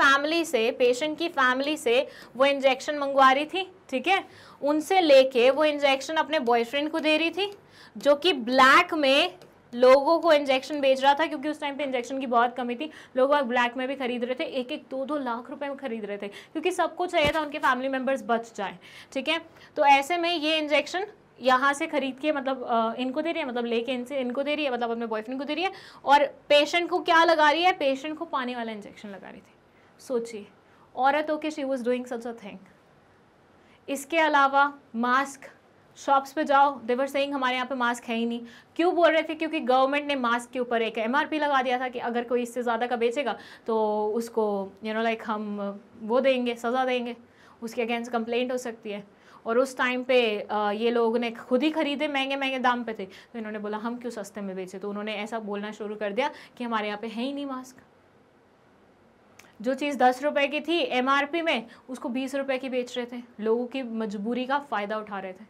फैमिली से वो इंजेक्शन मंगवा रही थी, ठीक है, उनसे लेके वो इंजेक्शन अपने बॉयफ्रेंड को दे रही थी, जो कि ब्लैक में लोगों को इंजेक्शन बेच रहा था, क्योंकि उस टाइम पे इंजेक्शन की बहुत कमी थी, लोग ब्लैक में भी खरीद रहे थे, 1-2 लाख रुपए में खरीद रहे थे, क्योंकि सबको चाहिए था उनके फैमिली मेम्बर्स बच जाए, ठीक है। तो ऐसे में ये इंजेक्शन यहाँ से खरीद के मतलब इनको दे रही है, मतलब लेके इनसे इनको दे रही है, मतलब अपने बॉयफ्रेंड को दे रही है, और पेशेंट को क्या लगा रही है? पेशेंट को पानी वाला इंजेक्शन लगा रही थी। सोचिए, औरत होके she was doing such a thing. इसके अलावा मास्क, शॉप्स पे जाओ, दे वर सेइंग हमारे यहाँ पे मास्क है ही नहीं। क्यों बोल रहे थे? क्योंकि गवर्नमेंट ने मास्क के ऊपर एक MRP लगा दिया था कि अगर कोई इससे ज़्यादा का बेचेगा तो उसको लाइक हम वो देंगे, सज़ा देंगे, उसके अगेंस्ट कंप्लेंट हो सकती है। और उस टाइम पे ये लोगों ने खुद ही खरीदे, महंगे दाम पे थे, तो इन्होंने बोला हम क्यों सस्ते में बेचे, तो उन्होंने ऐसा बोलना शुरू कर दिया कि हमारे यहाँ पे है ही नहीं मास्क। जो चीज़ 10 रुपए की थी MRP में, उसको 20 रुपए की बेच रहे थे, लोगों की मजबूरी का फ़ायदा उठा रहे थे।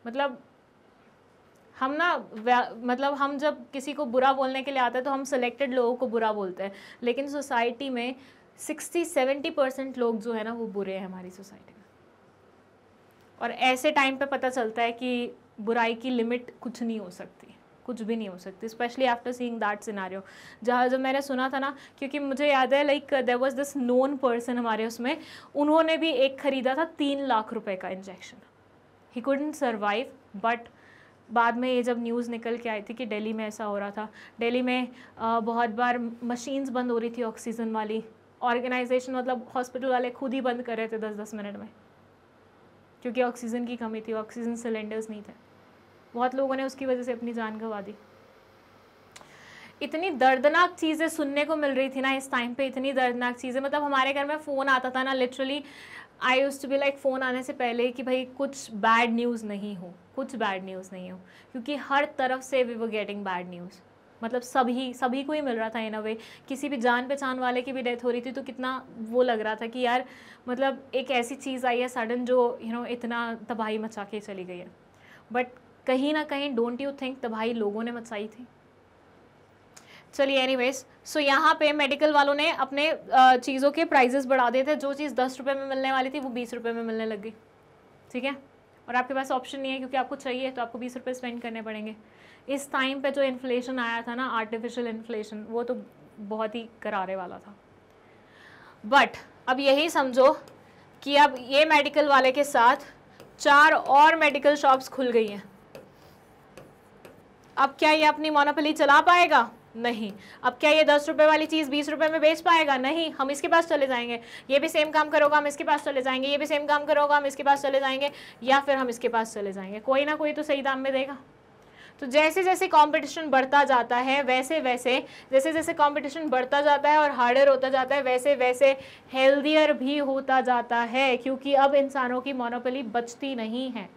मतलब हम जब किसी को बुरा बोलने के लिए आते हैं तो हम सिलेक्टेड लोगों को बुरा बोलते हैं, लेकिन सोसाइटी में 60-70% लोग जो है ना वो बुरे हैं हमारी सोसाइटी में। और ऐसे टाइम पे पता चलता है कि बुराई की लिमिट कुछ नहीं हो सकती, कुछ भी नहीं हो सकती, specially after seeing that scenario. जब मैंने सुना था ना, क्योंकि मुझे याद है like there was this known person हमारे उसमें, उन्होंने भी एक खरीदा था 3 लाख रुपए का injection. He couldn't survive, but बाद में ये जब न्यूज़ निकल के आई थी कि दिल्ली में ऐसा हो रहा था, दिल्ली में बहुत बार मशीन्स बंद हो रही थी ऑक्सीजन वाली, ऑर्गेनाइजेशन मतलब हॉस्पिटल वाले खुद ही बंद कर रहे थे 10-10 मिनट में, क्योंकि ऑक्सीजन की कमी थी, ऑक्सीजन सिलेंडर्स नहीं थे। बहुत लोगों ने उसकी वजह से अपनी जान गंवा दी। इतनी दर्दनाक चीज़ें सुनने को मिल रही थी ना इस टाइम पे, इतनी दर्दनाक चीज़ें, मतलब हमारे घर में फ़ोन आता था ना, literally I used to be like phone आने से पहले कि भाई कुछ बैड न्यूज़ नहीं हो, कुछ बैड न्यूज़ नहीं हो, क्योंकि हर तरफ से we were getting bad news. मतलब सभी को ही मिल रहा था इन अ वे। किसी भी जान पहचान वाले की भी डेथ हो रही थी तो कितना वो लग रहा था कि यार मतलब एक ऐसी चीज़ आई है सडन जो इतना तबाही मचा के चली गई है। बट कहीं ना कहीं डोंट यू थिंक तबाही लोगों ने मचाई थी? चलिए एनीवेज, सो यहाँ पे मेडिकल वालों ने अपने चीज़ों के प्राइजेस बढ़ा दिए थे। जो चीज़ 10 रुपये में मिलने वाली थी वो 20 रुपये में मिलने लग गई, ठीक है। और आपके पास ऑप्शन नहीं है, क्योंकि आपको चाहिए तो आपको 20 रुपये स्पेंड करने पड़ेंगे। इस टाइम पे जो इन्फ्लेशन आया था ना, आर्टिफिशियल इन्फ्लेशन, वो तो बहुत ही करारे वाला था। बट अब यही समझो कि अब ये मेडिकल वाले के साथ 4 और मेडिकल शॉप्स खुल गई हैं। अब क्या ये अपनी मोनोपोली चला पाएगा? नहीं। अब क्या ये 10 रुपये वाली चीज़ 20 रुपये में बेच पाएगा? नहीं। हम इसके पास चले जाएंगे, ये भी सेम काम करोगा, हम इसके पास चले जाएंगे, ये भी सेम काम करोगा, हम इसके पास चले जाएंगे, या फिर हम इसके पास चले जाएंगे। कोई ना कोई तो सही दाम में देगा। तो जैसे जैसे कंपटीशन बढ़ता जाता है, वैसे वैसे जैसे जैसे कंपटीशन बढ़ता जाता है और हार्डर होता जाता है, वैसे वैसे हेल्दियर भी होता जाता है, क्योंकि अब इंसानों की मोनोपोली बचती नहीं है,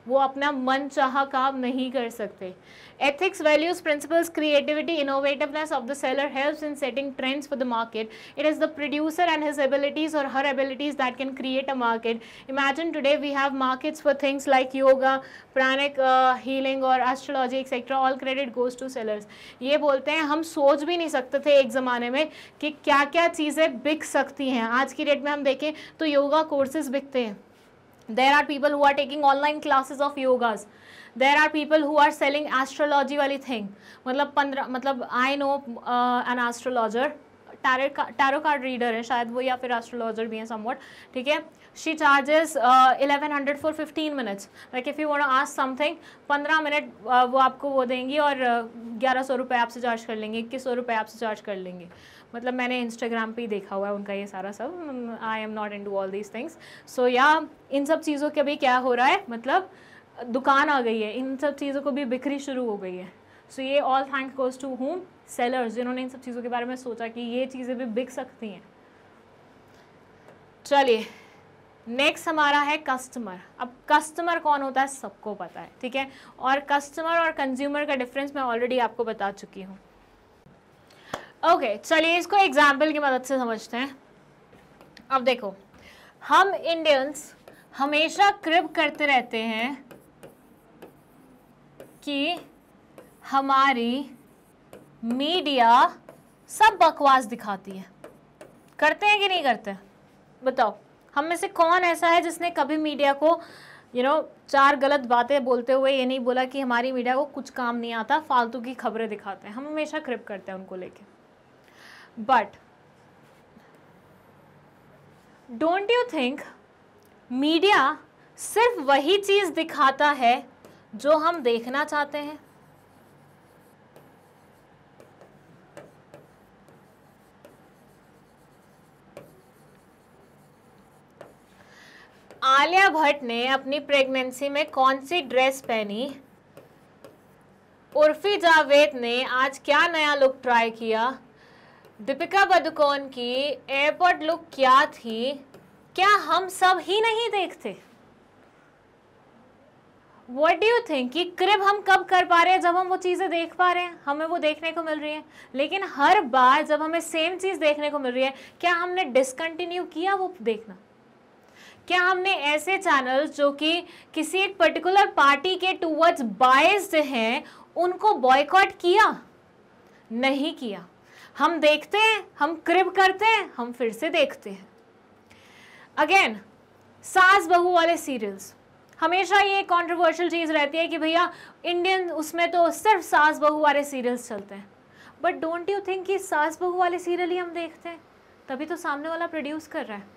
वो अपना मन चाहा काम नहीं कर सकते। Ethics, values, principles, creativity, innovativeness of the seller helps in setting trends for the market. It is the producer and his abilities or her abilities that can create a market. Imagine today we have markets for things like yoga, pranic healing और astrology etc. All credit goes to sellers. ये बोलते हैं, हम सोच भी नहीं सकते थे एक ज़माने में कि क्या क्या चीज़ें बिक सकती हैं। आज की डेट में हम देखें तो योगा कोर्सेज बिकते हैं। There are people who are taking online classes of yogas. There are people who are selling astrology वाली thing. मतलब I know an astrologer, tarot card reader है शायद वो, या फिर astrologer भी है somewhat, ठीक है। She charges 1100 for 15 minutes. Like if you want to ask something, 15 minute वो आपको वो देंगी और 1100 रुपये आपसे चार्ज कर लेंगे, 2100 रुपये आपसे चार्ज कर लेंगे। मतलब मैंने इंस्टाग्राम पे ही देखा हुआ है उनका ये सारा सब। I am not into all these things. So या इन सब चीज़ों के भी क्या हो रहा है, मतलब दुकान आ गई है, इन सब चीज़ों को भी बिक्री शुरू हो गई है। सो ये all thanks goes to home? Sellers, जिन्होंने इन सब चीज़ों के बारे में सोचा कि ये चीज़ें भी बिक सकती हैं। चलिए नेक्स्ट हमारा है कस्टमर। अब कस्टमर कौन होता है सबको पता है, ठीक है। और कस्टमर और कंज्यूमर का डिफरेंस मैं ऑलरेडी आपको बता चुकी हूँ। ओके, चलिए इसको एग्जाम्पल की मदद से समझते हैं। अब देखो, हम इंडियंस हमेशा क्रिप करते रहते हैं कि हमारी मीडिया सब बकवास दिखाती है। करते हैं कि नहीं करते? बताओ, हम में से कौन ऐसा है जिसने कभी मीडिया को 4 गलत बातें बोलते हुए ये नहीं बोला कि हमारी मीडिया को कुछ काम नहीं आता, फालतू की खबरें दिखाते हैं। हम हमेशा क्रिप करते हैं उनको लेके। But don't you think media सिर्फ वही चीज दिखाता है जो हम देखना चाहते हैं? आलिया भट्ट ने अपनी प्रेगनेंसी में कौन सी ड्रेस पहनी? उर्फी जावेद ने आज क्या नया लुक ट्राई किया? दीपिका पादुकोण की एयरपोर्ट लुक क्या थी? क्या हम सब ही नहीं देखते? What do you think कि क्रिप हम कब कर पा रहे हैं? जब हम वो चीज़ें देख पा रहे हैं, हमें वो देखने को मिल रही है। लेकिन हर बार जब हमें सेम चीज़ देखने को मिल रही है, क्या हमने डिसकंटिन्यू किया वो देखना? क्या हमने ऐसे चैनल्स जो कि किसी एक पर्टिकुलर पार्टी के टूवर्ड्स बायस्ड हैं उनको बॉयकॉट किया? नहीं किया। हम देखते हैं, हम क्रिप करते हैं, हम फिर से देखते हैं। अगेन, सास बहू वाले सीरियल्स, हमेशा ये कंट्रोवर्शियल चीज़ रहती है कि भैया इंडियन उसमें तो सिर्फ सास बहू वाले सीरियल्स चलते हैं। बट डोंट यू थिंक कि सास बहू वाले सीरियल ही हम देखते हैं? तभी तो सामने वाला प्रोड्यूस कर रहा है।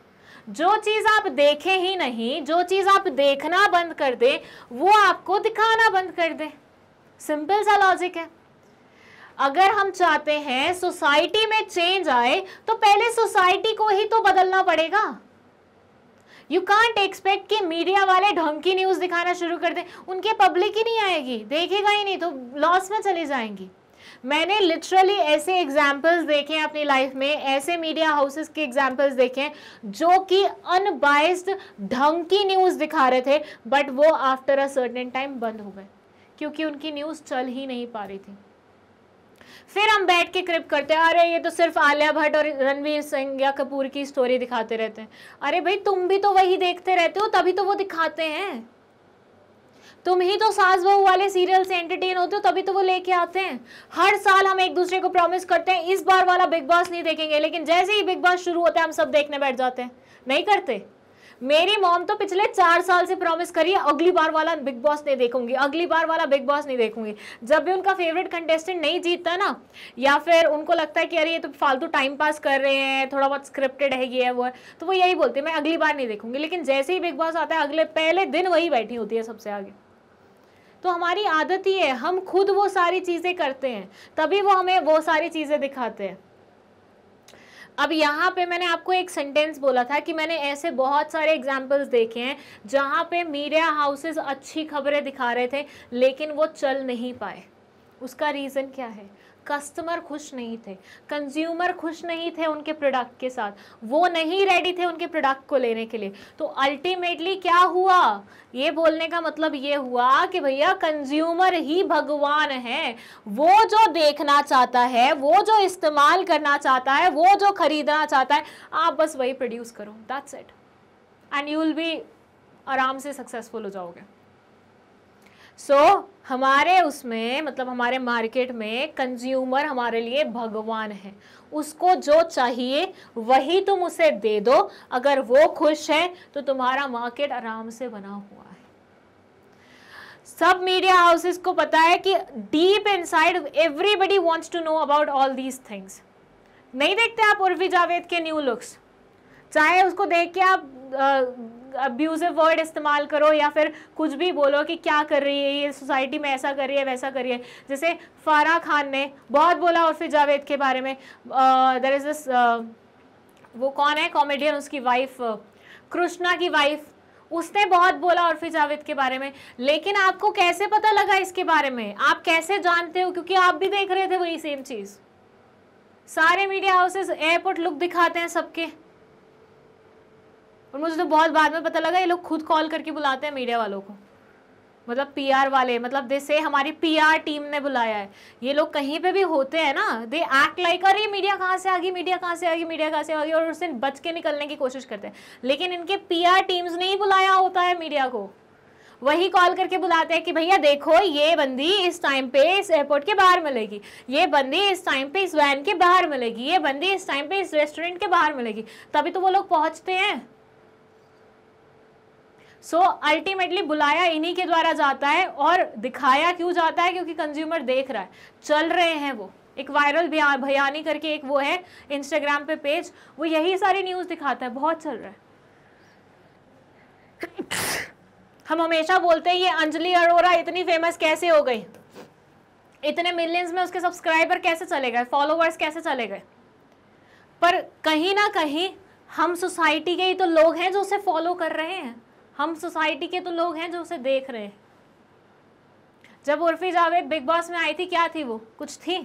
जो चीज़ आप देखें ही नहीं, जो चीज़ आप देखना बंद कर दे, वो आपको दिखाना बंद कर दे। सिंपल सा लॉजिक है। अगर हम चाहते हैं सोसाइटी में चेंज आए तो पहले सोसाइटी को ही तो बदलना पड़ेगा। यू कांट एक्सपेक्ट कि मीडिया वाले ढंग की न्यूज़ दिखाना शुरू कर दें, उनके पब्लिक ही नहीं आएगी, देखेगा ही नहीं, तो लॉस में चली जाएंगी। मैंने लिटरली ऐसे एग्जाम्पल्स देखे हैं अपनी लाइफ में, ऐसे मीडिया हाउसेस के एग्जाम्पल्स देखे हैं जो कि अनबाइस्ड ढंग की न्यूज़ दिखा रहे थे, बट वो आफ्टर अ सर्टेन टाइम बंद हो गए क्योंकि उनकी न्यूज़ चल ही नहीं पा रही थी। फिर हम बैठ के क्रिप करते हैं, अरे ये तो सिर्फ आलिया भट्ट और रणवीर सिंह या कपूर की स्टोरी दिखाते रहते हैं। अरे भाई तुम भी तो वही देखते रहते हो, तभी तो वो दिखाते हैं। तुम ही तो सास बहू वाले सीरियल से एंटरटेन होते हो, तभी तो वो लेके आते हैं। हर साल हम एक दूसरे को प्रॉमिस करते हैं इस बार वाला बिग बॉस नहीं देखेंगे, लेकिन जैसे ही बिग बॉस शुरू होता है हम सब देखने बैठ जाते हैं। नहीं करते? मेरी मॉम तो पिछले 4 साल से प्रॉमिस करी है अगली बार वाला बिग बॉस नहीं देखूंगी, अगली बार वाला बिग बॉस नहीं देखूंगी। जब भी उनका फेवरेट कंटेस्टेंट नहीं जीतता ना, या फिर उनको लगता है कि अरे ये तो फालतू टाइम पास कर रहे हैं, थोड़ा बहुत स्क्रिप्टेड है, ये है वो है, तो वो यही बोलते हैं मैं अगली बार नहीं देखूंगी। लेकिन जैसे ही बिग बॉस आता है अगले पहले दिन वही बैठी होती है सबसे आगे। तो हमारी आदत ही है, हम खुद वो सारी चीज़ें करते हैं, तभी वो हमें वो सारी चीज़ें दिखाते हैं। अब यहाँ पे मैंने आपको एक सेंटेंस बोला था कि मैंने ऐसे बहुत सारे एग्जाम्पल्स देखे हैं जहाँ पे मीडिया हाउसेस अच्छी खबरें दिखा रहे थे लेकिन वो चल नहीं पाए। उसका रीज़न क्या है? कस्टमर खुश नहीं थे, कंज्यूमर खुश नहीं थे उनके प्रोडक्ट के साथ, वो नहीं रेडी थे उनके प्रोडक्ट को लेने के लिए। तो अल्टीमेटली क्या हुआ? ये बोलने का मतलब ये हुआ कि भैया कंज्यूमर ही भगवान है। वो जो देखना चाहता है, वो जो इस्तेमाल करना चाहता है, वो जो खरीदना चाहता है, आप बस वही प्रोड्यूस करो, that's it, and you will be आराम से सक्सेसफुल हो जाओगे। हमारे उसमें मतलब हमारे मार्केट में कंज्यूमर हमारे लिए भगवान है। उसको जो चाहिए वही तुम उसे दे दो, अगर वो खुश है तो तुम्हारा मार्केट आराम से बना हुआ है। सब मीडिया हाउसेस को पता है कि deep inside everybody wants to know about all these things. नहीं देखते आप उर्वी जावेद के न्यू लुक्स? चाहे उसको देख के आप अब्यूजिव वर्ड इस्तेमाल करो या फिर कुछ भी बोलो कि क्या कर रही है ये, सोसाइटी में ऐसा कर रही है वैसा कर रही है। जैसे फारा खान ने बहुत बोला उर्फी जावेद के बारे में। देयर इज दिस, वो कौन है कॉमेडियन, उसकी वाइफ, कृष्णा की वाइफ, उसने बहुत बोला उर्फी जावेद के बारे में। लेकिन आपको कैसे पता लगा इसके बारे में? आप कैसे जानते हो? क्योंकि आप भी देख रहे थे वही सेम चीज़। सारे मीडिया हाउसेस एयरपोर्ट लुक दिखाते हैं सबके, और मुझे तो बहुत बाद में पता लगा ये लोग खुद कॉल करके बुलाते हैं मीडिया वालों को, मतलब पीआर वाले, मतलब जैसे हमारी पीआर टीम ने बुलाया है। ये लोग कहीं पे भी होते हैं ना, दे एक्ट लाइक अरे मीडिया कहाँ से आ गई, मीडिया कहाँ से आ गई, मीडिया कहाँ से आ गई, और उससे बच के निकलने की कोशिश करते हैं। लेकिन इनके पीआर टीम्स ने ही बुलाया होता है मीडिया को, वही कॉल करके बुलाते हैं कि भैया देखो ये बंदी इस टाइम पे इस एयरपोर्ट के बाहर मिलेगी, ये बंदी इस टाइम पे इस वैन के बाहर मिलेगी, ये बंदी इस टाइम पे इस रेस्टोरेंट के बाहर मिलेगी, तभी तो वो लोग पहुंचते हैं। अल्टीमेटली बुलाया इन्हीं के द्वारा जाता है, और दिखाया क्यों जाता है? क्योंकि कंज्यूमर देख रहा है, चल रहे हैं। वो एक वायरल भयानी करके एक वो है इंस्टाग्राम पे पेज, वो यही सारी न्यूज दिखाता है, बहुत चल रहा है। हम हमेशा बोलते हैं ये अंजलि अरोरा इतनी फेमस कैसे हो गई, इतने मिलियंस में उसके सब्सक्राइबर कैसे चले गए, फॉलोवर्स कैसे चले गए? पर कहीं ना कहीं हम सोसाइटी के ही तो लोग हैं जो उसे फॉलो कर रहे हैं, हम सोसाइटी के तो लोग हैं जो उसे देख रहे हैं। जब उर्फी जावेद बिग बॉस में आई थी, क्या थी वो? कुछ थी,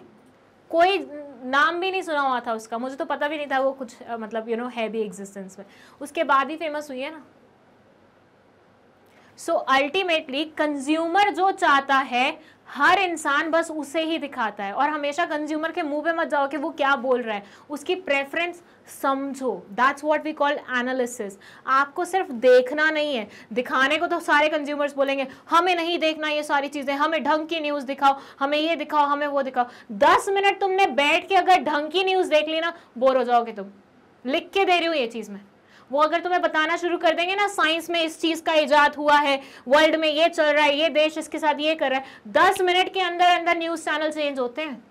कोई नाम भी नहीं सुना हुआ था उसका, मुझे तो पता भी नहीं था वो कुछ मतलब है भी एग्जिस्टेंस में, उसके बाद ही फेमस हुई है ना। अल्टीमेटली कंज्यूमर जो चाहता है हर इंसान बस उसे ही दिखाता है, और हमेशा कंज्यूमर के मुंह पे मत जाओ कि वो क्या बोल रहा है, उसकी प्रेफरेंस समझो। That's what we call analysis. आपको सिर्फ देखना नहीं है, दिखाने को तो सारे कंज्यूमर्स बोलेंगे हमें नहीं देखना ये सारी चीजें, हमें ढंग की न्यूज दिखाओ, हमें ये दिखाओ, हमें वो दिखाओ। 10 मिनट तुमने बैठ के अगर ढंग की न्यूज देख ली ना, बोर हो जाओगे तुम। लिख के दे रही हूँ ये चीज मैं। वो अगर तुम्हें बताना शुरू कर देंगे ना साइंस में इस चीज का इजाद हुआ है, वर्ल्ड में ये चल रहा है, ये देश इसके साथ ये कर रहा है, 10 मिनट के अंदर अंदर न्यूज चैनल चेंज होते हैं।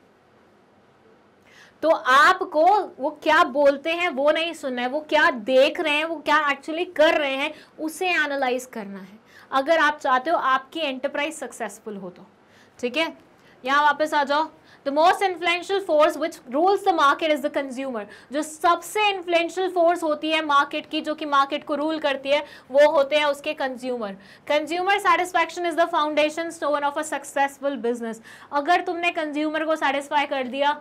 तो आपको वो क्या बोलते हैं वो नहीं सुनना है, वो क्या देख रहे हैं, वो क्या एक्चुअली कर रहे हैं, उसे एनालाइज करना है, अगर आप चाहते हो आपकी एंटरप्राइज सक्सेसफुल हो तो। ठीक है, यहाँ वापस आ जाओ। The most influential force which rules the market is the consumer. जो सबसे इन्फ्लुएंशियल फोर्स होती है मार्केट की, जो कि मार्केट को रूल करती है, वो होते हैं उसके consumer. Consumer satisfaction is the foundation stone of a successful business. अगर तुमने कंज्यूमर को सेटिस्फाई कर दिया,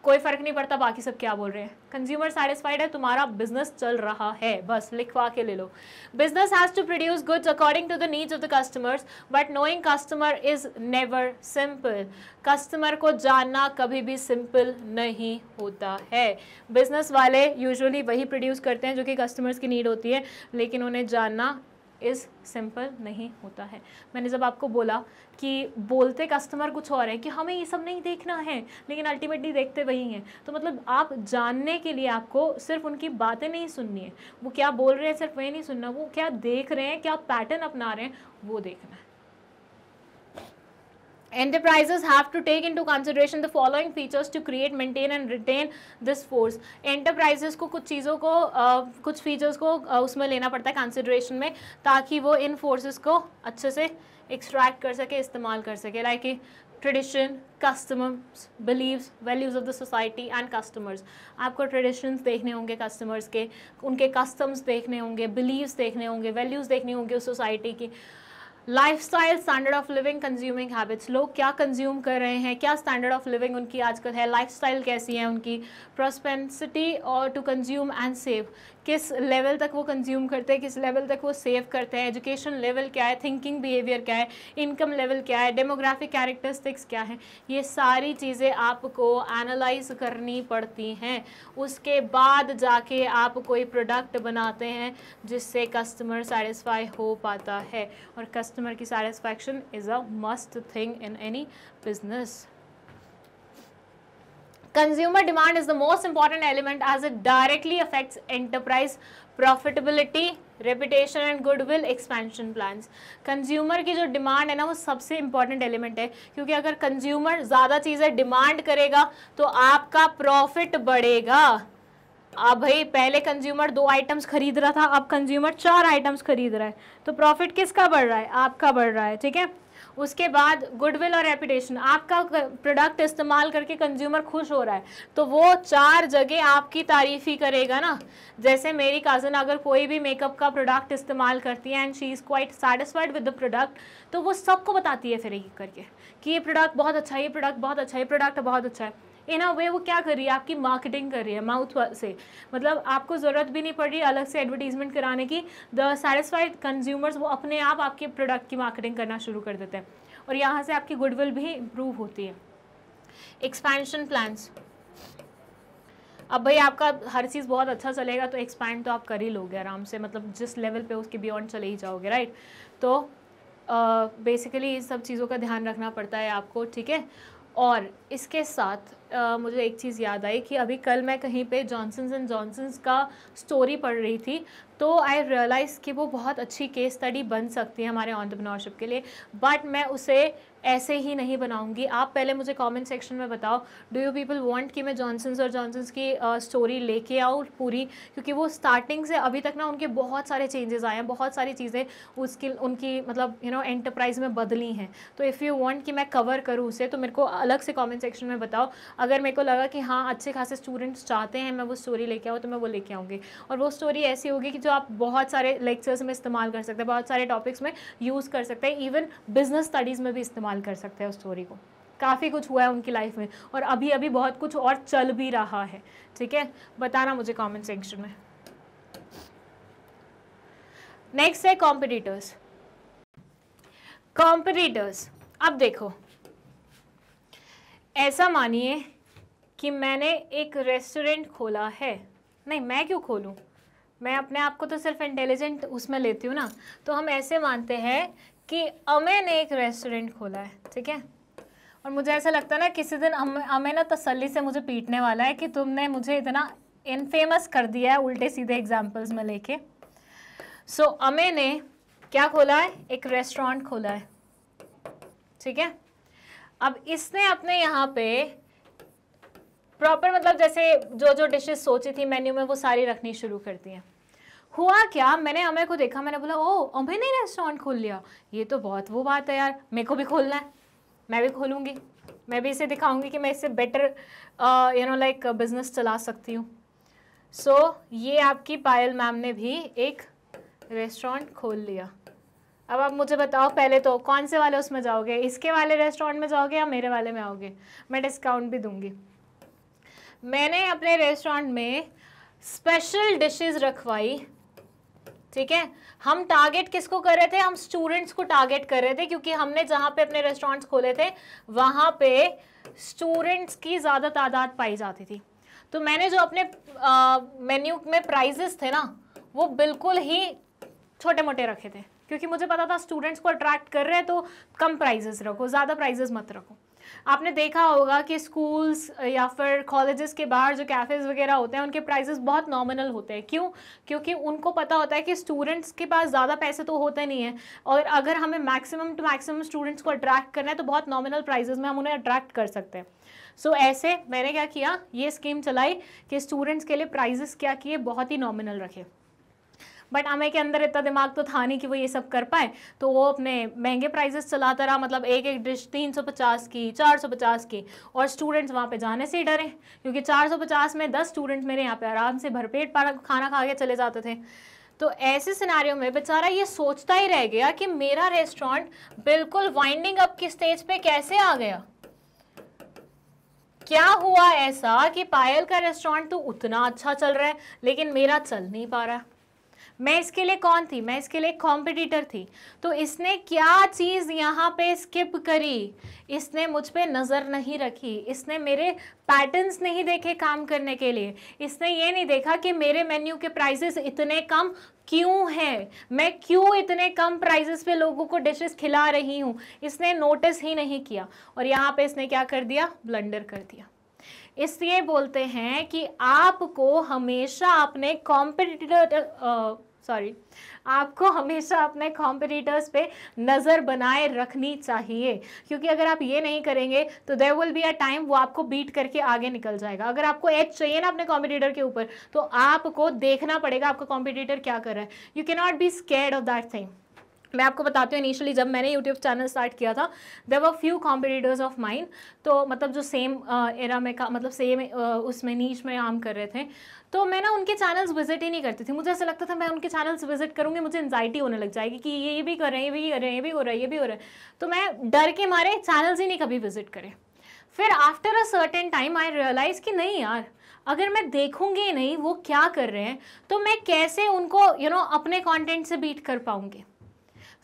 कोई फर्क नहीं पड़ता बाकी सब क्या बोल रहे हैं, कंज्यूमर सेटिस्फाइड है, तुम्हारा बिजनेस चल रहा है, बस लिखवा के ले लो। Business has to produce goods according to the needs of the customers, but knowing customer is never simple. Customer को जानना कभी भी सिंपल नहीं होता है। बिजनेस वाले यूजुअली वही प्रोड्यूस करते हैं जो कि कस्टमर्स की नीड होती है, लेकिन उन्हें जानना इज़ सिंपल नहीं होता है। मैंने जब आपको बोला कि बोलते कस्टमर कुछ और है कि हमें ये सब नहीं देखना है, लेकिन अल्टीमेटली देखते वही हैं, तो मतलब आप जानने के लिए आपको सिर्फ उनकी बातें नहीं सुननी है, वो क्या बोल रहे हैं सिर्फ वही नहीं सुनना, वो क्या देख रहे हैं, क्या पैटर्न अपना रहे हैं, वो देखना है। Enterprises have to take into consideration the following features to create, maintain and retain this force. Enterprises को कुछ चीज़ों को कुछ features को उसमें लेना पड़ता है consideration में, ताकि वो इन forces को अच्छे से extract कर सके, इस्तेमाल कर सके, like tradition, customs, beliefs, values of the society and customers. आपको traditions देखने होंगे customers के, उनके customs देखने होंगे, beliefs देखने होंगे, values देखने होंगे उस society की, lifestyle, standard of living, consuming habits, लोग क्या कंज्यूम कर रहे हैं, क्या स्टैंडर्ड ऑफ लिविंग उनकी आजकल है, लाइफस्टाइल कैसी है उनकी, प्रोस्पेंसिटी और टू कंज्यूम एंड सेव, किस लेवल तक वो कंज्यूम करते हैं, किस लेवल तक वो सेव करते हैं, एजुकेशन लेवल क्या है, थिंकिंग बिहेवियर क्या है, इनकम लेवल क्या है, डेमोग्राफिक कैरेक्टरिस्टिक्स क्या है, ये सारी चीज़ें आपको एनालाइज करनी पड़ती हैं। उसके बाद जाके आप कोई प्रोडक्ट बनाते हैं जिससे कस्टमर सेटिस्फाई हो पाता है, और कस्टमर की satisfaction is a must thing in any business. Consumer demand is the most important element as it directly affects enterprise profitability, reputation and goodwill expansion plans. Consumer की जो डिमांड है ना, वो सबसे important element है, क्योंकि अगर consumer ज़्यादा चीज़ें डिमांड करेगा तो आपका प्रॉफिट बढ़ेगा। अब भाई पहले कंज्यूमर 2 आइटम्स खरीद रहा था, अब कंज्यूमर 4 आइटम्स खरीद रहा है, तो प्रॉफिट किसका बढ़ रहा है, आपका बढ़ रहा है, ठीक है। उसके बाद गुडविल और रेपुटेशन, आपका प्रोडक्ट इस्तेमाल करके कंज्यूमर खुश हो रहा है तो वो 4 जगह आपकी तारीफ ही करेगा ना। जैसे मेरी कज़न अगर कोई भी मेकअप का प्रोडक्ट इस्तेमाल करती है and she is quite satisfied with the product, तो वो सबको बताती है फिर एक करके कि ये प्रोडक्ट बहुत अच्छा है, ये प्रोडक्ट बहुत अच्छा है, ये प्रोडक्ट बहुत अच्छा है। इन अ वे वो क्या कर रही है, आपकी मार्केटिंग कर रही है माउथ से, मतलब आपको ज़रूरत भी नहीं पड़ रही अलग से एडवर्टीजमेंट कराने की। द सेटिस्फाइड कंज्यूमर्स वो अपने आप आपके प्रोडक्ट की मार्केटिंग करना शुरू कर देते हैं, और यहाँ से आपकी गुडविल भी इम्प्रूव होती है। एक्सपेंशन प्लान्स, अब भाई आपका हर चीज़ बहुत अच्छा चलेगा तो एक्सपैंड तो आप कर ही लोगे आराम से, मतलब जिस लेवल पे उसके बियॉन्ड चले ही जाओगे, राइट। तो बेसिकली इन सब चीज़ों का ध्यान रखना पड़ता है आपको, ठीक है। और इसके साथ मुझे एक चीज़ याद आई कि अभी कल मैं कहीं पे जॉनसन्स एंड जॉनसन्स का स्टोरी पढ़ रही थी, तो आई रियलाइज़ कि वो बहुत अच्छी केस स्टडी बन सकती है हमारे एंटरप्रेन्योरशिप के लिए, बट मैं उसे ऐसे ही नहीं बनाऊंगी। आप पहले मुझे कमेंट सेक्शन में बताओ, डू यू पीपल वांट कि मैं जॉनसन्स और जॉनसन्स की स्टोरी लेके आऊँ पूरी, क्योंकि वो स्टार्टिंग से अभी तक ना उनके बहुत सारे चेंजेस आए हैं, बहुत सारी चीज़ें उनकी मतलब एंटरप्राइज में बदली हैं। तो इफ़ यू वांट कि मैं कवर करूँ उसे, तो मेरे को अलग से कॉमेंट सेक्शन में बताओ। अगर मेरे को लगा कि हाँ अच्छे खासे स्टूडेंट्स चाहते हैं मैं वो स्टोरी लेके आऊँ, तो मैं वो लेके आऊँगी, और वो स्टोरी ऐसी होगी कि जो आप बहुत सारे लेक्चर्स में इस्तेमाल कर सकते हैं, बहुत सारे टॉपिक्स में यूज़ कर सकते हैं, इवन बिजनेस स्टडीज़ में भी इस्तेमाल कर सकते हैं उस स्टोरी को। काफ़ी कुछ हुआ है उनकी लाइफ में, और अभी अभी बहुत कुछ और चल भी रहा है, ठीक है। बताना मुझे कमेंट सेक्शन में। नेक्स्ट है कॉम्पिटिटर्स। कॉम्पिटिटर्स, अब देखो, ऐसा मानिए कि मैंने एक रेस्टोरेंट खोला है, नहीं मैं क्यों खोलूं, मैं अपने आप को तो सिर्फ इंटेलिजेंट उसमें लेती हूँ ना। तो हम ऐसे मानते हैं कि अमे ने एक रेस्टोरेंट खोला है, ठीक है, और मुझे ऐसा लगता है ना किसी दिन अमे ना तसल्ली से मुझे पीटने वाला है कि तुमने मुझे इतना इनफेमस कर दिया है उल्टे सीधे एग्जाम्पल्स में लेके। सो अमे ने क्या खोला है, एक रेस्टोरेंट खोला है, ठीक है। अब इसने अपने यहाँ पे प्रॉपर मतलब जैसे जो जो डिशेस सोची थी मेन्यू में वो सारी रखनी शुरू कर दी हैं। हुआ क्या, मैंने अमे को देखा, मैंने बोला ओ अमे ने रेस्टोरेंट खोल लिया, ये तो बहुत वो बात है यार, मेरे को भी खोलना है, मैं भी खोलूँगी। मैं भी इसे दिखाऊंगी कि मैं इससे बेटर लाइक बिजनेस चला सकती हूँ। सो ये आपकी पायल मैम ने भी एक रेस्टोरेंट खोल लिया। अब आप मुझे बताओ पहले तो कौन से वाले उसमें जाओगे, इसके वाले रेस्टोरेंट में जाओगे या मेरे वाले में आओगे? मैं डिस्काउंट भी दूंगी। मैंने अपने रेस्टोरेंट में स्पेशल डिशेस रखवाई, ठीक है। हम टारगेट किसको कर रहे थे? हम स्टूडेंट्स को टारगेट कर रहे थे, क्योंकि हमने जहाँ पे अपने रेस्टोरेंट्स खोले थे वहाँ पे स्टूडेंट्स की ज़्यादा तादाद पाई जाती थी। तो मैंने जो अपने मेन्यू में प्राइजेस थे ना वो बिल्कुल ही छोटे मोटे रखे थे, क्योंकि मुझे पता था स्टूडेंट्स को अट्रैक्ट कर रहे हैं तो कम प्राइजेस रखो, ज़्यादा प्राइजेस मत रखो। आपने देखा होगा कि स्कूल्स या फिर कॉलेजेस के बाहर जो कैफ़ेज़ वगैरह होते हैं उनके प्राइजेस बहुत नॉमिनल होते हैं। क्यों? क्योंकि उनको पता होता है कि स्टूडेंट्स के पास ज़्यादा पैसे तो होते नहीं हैं, और अगर हमें मैक्सिमम टू मैक्सिमम स्टूडेंट्स को अट्रैक्ट करना है तो बहुत नॉमिनल प्राइजेस में हम उन्हें अट्रैक्ट कर सकते हैं। सो ऐसे मैंने क्या किया, ये स्कीम चलाई कि स्टूडेंट्स के लिए प्राइजेस क्या किए, बहुत ही नॉमिनल रखे। बट हमें के अंदर इतना दिमाग तो था नहीं कि वो ये सब कर पाए, तो वो अपने महंगे प्राइजेस चलाता रहा। मतलब एक एक डिश 350 की, 450 की, और स्टूडेंट्स वहाँ पे जाने से ही डरे, क्योंकि 450 में 10 स्टूडेंट्स मेरे यहाँ पे आराम से भरपेट खाना खा के चले जाते थे। तो ऐसे सिनेरियो में बेचारा ये सोचता ही रह गया कि मेरा रेस्टोरेंट बिल्कुल वाइंडिंग अप की स्टेज पे कैसे आ गया। क्या हुआ ऐसा कि पायल का रेस्टोरेंट तो उतना अच्छा चल रहा है लेकिन मेरा चल नहीं पा रहा। मैं इसके लिए कौन थी? मैं इसके लिए कॉम्पिटिटर थी। तो इसने क्या चीज़ यहाँ पे स्किप करी? इसने मुझ पे नज़र नहीं रखी, इसने मेरे पैटर्न्स नहीं देखे काम करने के लिए, इसने ये नहीं देखा कि मेरे मेन्यू के प्राइसेस इतने कम क्यों हैं, मैं क्यों इतने कम प्राइसेस पे लोगों को डिशेस खिला रही हूँ। इसने नोटिस ही नहीं किया, और यहाँ पे इसने क्या कर दिया? ब्लंडर कर दिया। इसलिए बोलते हैं कि आपको हमेशा अपने आपको हमेशा अपने कॉम्पिटिटर्स पे नज़र बनाए रखनी चाहिए, क्योंकि अगर आप ये नहीं करेंगे तो there will be a time वो आपको बीट करके आगे निकल जाएगा। अगर आपको एज चाहिए ना अपने कॉम्पिटिटर के ऊपर, तो आपको देखना पड़ेगा आपका कॉम्पिटिटर क्या कर रहा है। You can not be scared of that thing. मैं आपको बताती हूँ, इनिशियली जब मैंने यूट्यूब चैनल स्टार्ट किया था there were few competitors of mine, तो मतलब जो सेम एरा में का मतलब सेम उसमें नीच में काम कर रहे थे, तो मैं ना उनके चैनल्स विजिट ही नहीं करती थी। मुझे ऐसा लगता था मैं उनके चैनल्स विजिट करूँगी मुझे एंजाइटी होने लग जाएगी कि ये भी कर रहे हैं, ये भी कर रहे हैं, ये भी हो रहा है, ये भी हो रहा है, तो मैं डर के मारे चैनल्स ही नहीं कभी विजिट करे। फिर after a certain time I realise कि नहीं यार, अगर मैं देखूंगी नहीं वो क्या कर रहे हैं तो मैं कैसे उनको अपने कंटेंट से बीट कर पाऊंगी।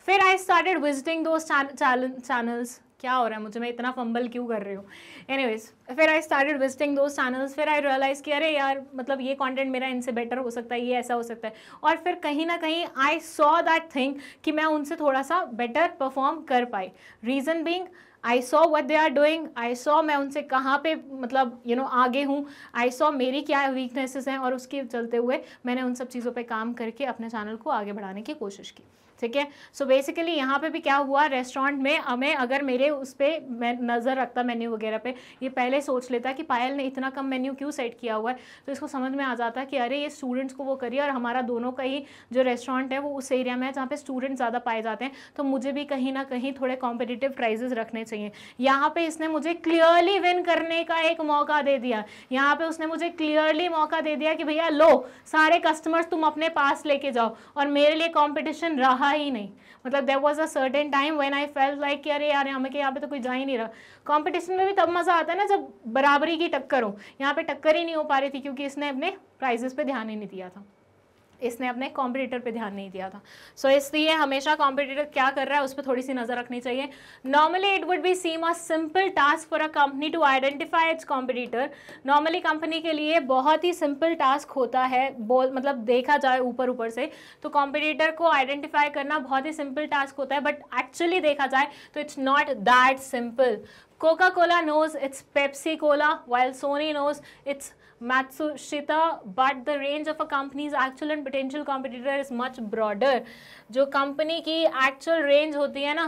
फिर I started visiting those channels. क्या हो रहा है मुझे, मैं इतना फंबल क्यों कर रही हूँ? एनीवेज, फिर I started visiting those channels. फिर आई रियलाइज़ कि अरे यार, मतलब ये कंटेंट मेरा इनसे बेटर हो सकता है, ये ऐसा हो सकता है। और फिर कहीं ना कहीं आई सॉ दैट थिंग कि मैं उनसे थोड़ा सा बेटर परफॉर्म कर पाई। Reason being I saw what they are doing, I saw मैं उनसे कहाँ पे मतलब आगे हूँ, आई सॉ मेरी क्या वीकनेसेस हैं, और उसके चलते हुए मैंने उन सब चीज़ों पे काम करके अपने चैनल को आगे बढ़ाने की कोशिश की। ठीक है। सो बेसिकली यहाँ पे भी क्या हुआ, रेस्टोरेंट में हमें अगर मेरे उस पर मैं नज़र रखता मेन्यू वगैरह पे, ये पहले सोच लेता कि पायल ने इतना कम मेन्यू क्यों सेट किया हुआ है, तो इसको समझ में आ जाता कि अरे ये स्टूडेंट्स को वो करिए, और हमारा दोनों का ही जो रेस्टोरेंट है वो उस एरिया में है जहाँ पे स्टूडेंट ज़्यादा पाए जाते हैं, तो मुझे भी कहीं ना कहीं थोड़े कॉम्पिटिटिव प्राइजेस रखने चाहिए। यहाँ पे इसने मुझे क्लियरली विन करने का एक मौका दे दिया। यहाँ पे उसने मुझे क्लियरली मौका दे दिया कि भैया लो, सारे कस्टमर्स तुम अपने पास लेके जाओ, और मेरे लिए कॉम्पिटिशन रहा ही नहीं। मतलब there was a certain time when I felt like कि अरे यार हमें यहाँ पे तो कोई जा ही नहीं रहा। कंपटीशन में भी तब मज़ा आता है ना जब बराबरी की टक्कर हो। यहाँ पे टक्कर ही नहीं हो पा रही थी क्योंकि इसने अपने प्राइजेस पे ध्यान ही नहीं दिया था, इसने अपने कॉम्पिटिटर पे ध्यान नहीं दिया था। सो इसलिए हमेशा कॉम्पिटिटर क्या कर रहा है उस पर थोड़ी सी नज़र रखनी चाहिए। Normally it would be seem a simple task for a company to identify its competitor. Normally company के लिए बहुत ही सिंपल टास्क होता है, मतलब देखा जाए ऊपर ऊपर से तो कॉम्पिटिटर को आइडेंटिफाई करना बहुत ही सिंपल टास्क होता है, बट एक्चुअली देखा जाए तो it's not that simple. Coca-Cola knows it's Pepsi-Cola, while Sony knows it's Matsushita, but the range of a company's actual and potential competitor is much broader. जो company की actual range होती है ना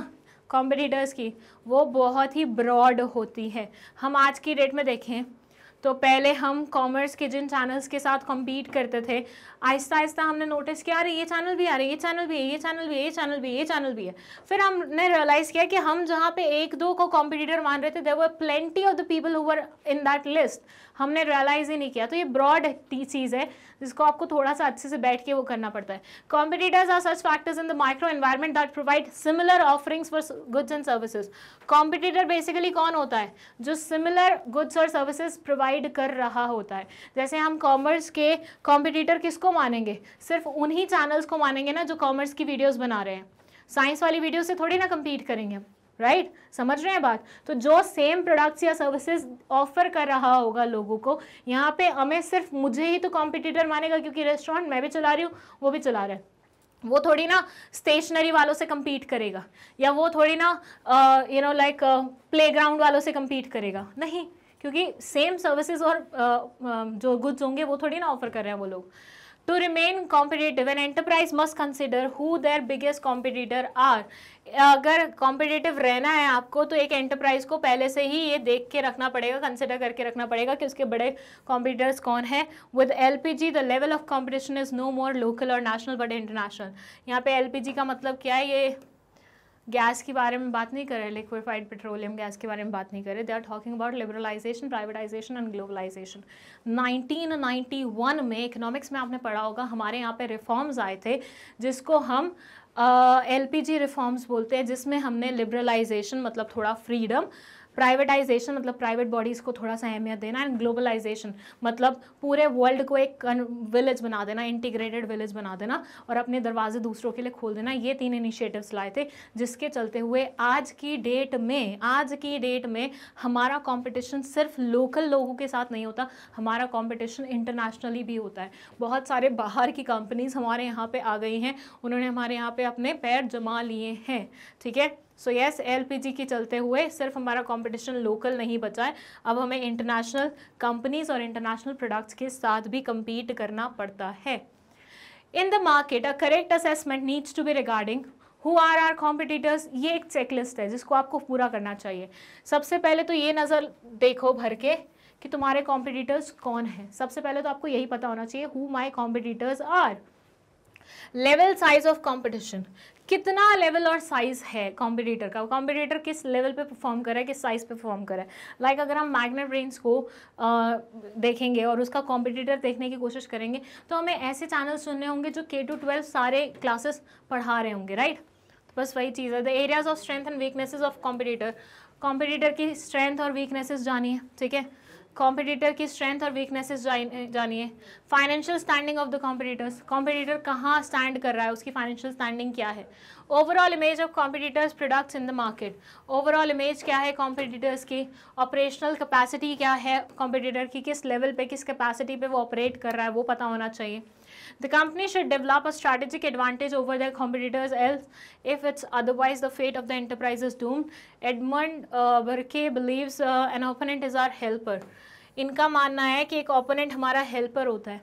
competitors की, वो बहुत ही ब्रॉड होती है। हम आज की डेट में देखें तो पहले हम कॉमर्स के जिन चैनल्स के साथ कम्पीट करते थे, आहिस्ता आहिस्ता हमने नोटिस किया, अरे ये चैनल भी आ रहे, ये चैनल भी है, ये चैनल भी है, ये चैनल भी है, ये चैनल भी है। फिर हमने रियलाइज़ किया कि हम जहाँ पे एक दो को कॉम्पिटिटर मान रहे थे, there were plenty of the people who were in that list, हमने रियलाइज़ ही नहीं किया। तो ये ब्रॉड चीज़ है जिसको आपको थोड़ा सा अच्छे से बैठ के वो करना पड़ता है। Competitors are such factors in the micro environment that provide similar offerings for goods and services. Competitor basically कौन होता है? जो सिमिलर गुड्स और सर्विसेज प्रोवाइड कर रहा होता है। जैसे हम कॉमर्स के कॉम्पिटिटर किसको मानेंगे? सिर्फ उन्हीं चैनल्स को मानेंगे ना जो कॉमर्स की वीडियोज़ बना रहे हैं। साइंस वाली वीडियो से थोड़ी ना कम्पीट करेंगे, राइट? समझ रहे हैं बात? तो जो सेम प्रोडक्ट्स या सर्विसेज ऑफर कर रहा होगा लोगों को, यहाँ पे हमें सिर्फ मुझे ही तो कॉम्पिटिटर मानेगा, क्योंकि रेस्टोरेंट मैं भी चला रही हूँ, वो भी चला रहा है। वो थोड़ी ना स्टेशनरी वालों से कम्पीट करेगा, या वो थोड़ी ना लाइक प्लेग्राउंड वालों से कम्पीट करेगा, नहीं, क्योंकि सेम सर्विसेज और जो गुड्स होंगे वो थोड़ी ना ऑफर कर रहे हैं वो लोग। To remain competitive, an enterprise must consider who their biggest competitor are. अगर competitive रहना है आपको, तो एक enterprise को पहले से ही ये देख के रखना पड़ेगा, consider करके रखना पड़ेगा कि उसके बड़े competitors कौन है। With LPG, the level of competition is no more local or national but international. यहाँ पे LPG का मतलब क्या है? ये गैस के बारे में बात नहीं कर रहे, लिक्विफाइड पेट्रोलियम गैस के बारे में बात नहीं कर रहे। They are talking about liberalisation, privatisation and globalisation. 1991 में इकोनॉमिक्स में आपने पढ़ा होगा, हमारे यहाँ पे रिफॉर्म्स आए थे जिसको हम LPG रिफॉर्म्स बोलते हैं, जिसमें हमने लिबरलाइजेशन मतलब थोड़ा फ्रीडम, प्राइवेटाइजेशन मतलब प्राइवेट बॉडीज़ को थोड़ा सा अहमियत देना, एंड ग्लोबलाइजेशन मतलब पूरे वर्ल्ड को एक विलेज बना देना, इंटीग्रेटेड विलेज बना देना और अपने दरवाजे दूसरों के लिए खोल देना। ये 3 इनिशिएटिव्स लाए थे, जिसके चलते हुए आज की डेट में हमारा कंपटीशन सिर्फ लोकल लोगों के साथ नहीं होता, हमारा कंपटीशन इंटरनेशनली भी होता है। बहुत सारे बाहर की कंपनीज हमारे यहाँ पे आ गई हैं, उन्होंने हमारे यहाँ पे अपने पैर जमा लिए हैं, ठीक है। सो यस, LPG के चलते हुए सिर्फ हमारा कंपटीशन लोकल नहीं बचा है, अब हमें इंटरनेशनल कंपनीज और इंटरनेशनल प्रोडक्ट्स के साथ भी compete करना पड़ता है। In the market a correct assessment needs to be regarding who are our competitors. ये एक चेकलिस्ट है जिसको आपको पूरा करना चाहिए। सबसे पहले तो ये नज़र देखो भर के कि तुम्हारे कॉम्पिटिटर्स कौन हैं। सबसे पहले तो आपको यही पता होना चाहिए who my competitors are. Level size of competition, कितना लेवल और साइज है कॉम्पिटिटर का, कॉम्पिटिटर किस लेवल पे परफॉर्म कर रहा है, किस साइज पे परफॉर्म कर रहा है। लाइक अगर हम मैग्नेट ब्रेन्स को देखेंगे और उसका कॉम्पिटिटर देखने की कोशिश करेंगे, तो हमें ऐसे चैनल्स चुनने होंगे जो K to 12 सारे क्लासेस पढ़ा रहे होंगे, राइट। तो बस वही चीज़ है। The areas of strength and weaknesses of competitor, competitor की स्ट्रेंथ और वीकनेसेस जानिए, ठीक है। कॉम्पिटिटर की स्ट्रेंथ और वीकनेसेस जानिए। Financial standing of the competitors, competitor कहाँ स्टैंड कर रहा है, उसकी फाइनेंशियल स्टैंडिंग क्या है। Overall image of competitors products in the market, overall image क्या है कॉम्पिटिटर्स की। ऑपरेशनल कैपेसिटी क्या है कॉम्पिटिटर की, किस लेवल पे, किस कैपेसिटी पे वो ऑपरेट कर रहा है, वो पता होना चाहिए। The company should develop a strategic advantage over their competitors, else if it's otherwise the fate of the enterprise is doomed. Edmund Burke believes an opponent is our helper. इनका मानना है कि एक ओपोनेंट हमारा हेल्पर होता है।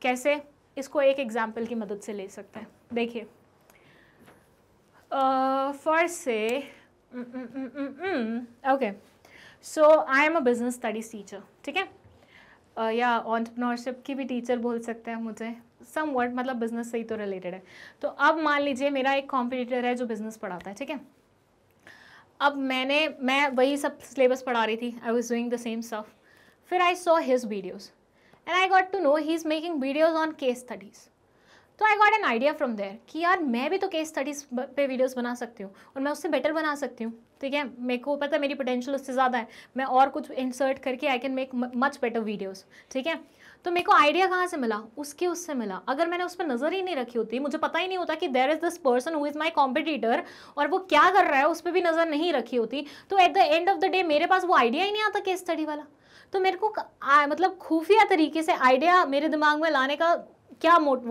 कैसे? इसको एक एग्जाम्पल की मदद से ले सकते हैं। देखिए, फर्स्ट से okay, so I am a business studies teacher, ठीक है, या एंटरप्रेन्योरशिप की भी टीचर बोल सकते हैं मुझे, समवट मतलब बिजनेस से ही तो रिलेटेड है। तो अब मान लीजिए मेरा एक कॉम्पिटिटर है जो बिजनेस पढ़ाता है, ठीक है। अब मैं वही सब सिलेबस पढ़ा रही थी, I was doing the same stuff. फिर I saw his videos and I got to know he is making videos on case studies. तो I got an idea from there कि यार मैं भी तो केस स्टडीज़ पे वीडियोस बना सकती हूँ और मैं उससे बेटर बना सकती हूँ, ठीक है। मेरे को पता है मेरी पोटेंशियल उससे ज़्यादा है, मैं और कुछ इंसर्ट करके I can make much better videos, ठीक है। तो मेरे को आइडिया कहाँ से मिला? उससे मिला। अगर मैंने उस पर नज़र ही नहीं रखी होती, मुझे पता ही नहीं होता कि there is this person who is my competitor और वो क्या कर रहा है, उस पर भी नज़र नहीं रखी होती, तो at the end of the day मेरे पास वो आइडिया ही नहीं आता केस स्टडी वाला। तो मेरे को मतलब खुफिया तरीके से आइडिया मेरे दिमाग में लाने का क्या मोड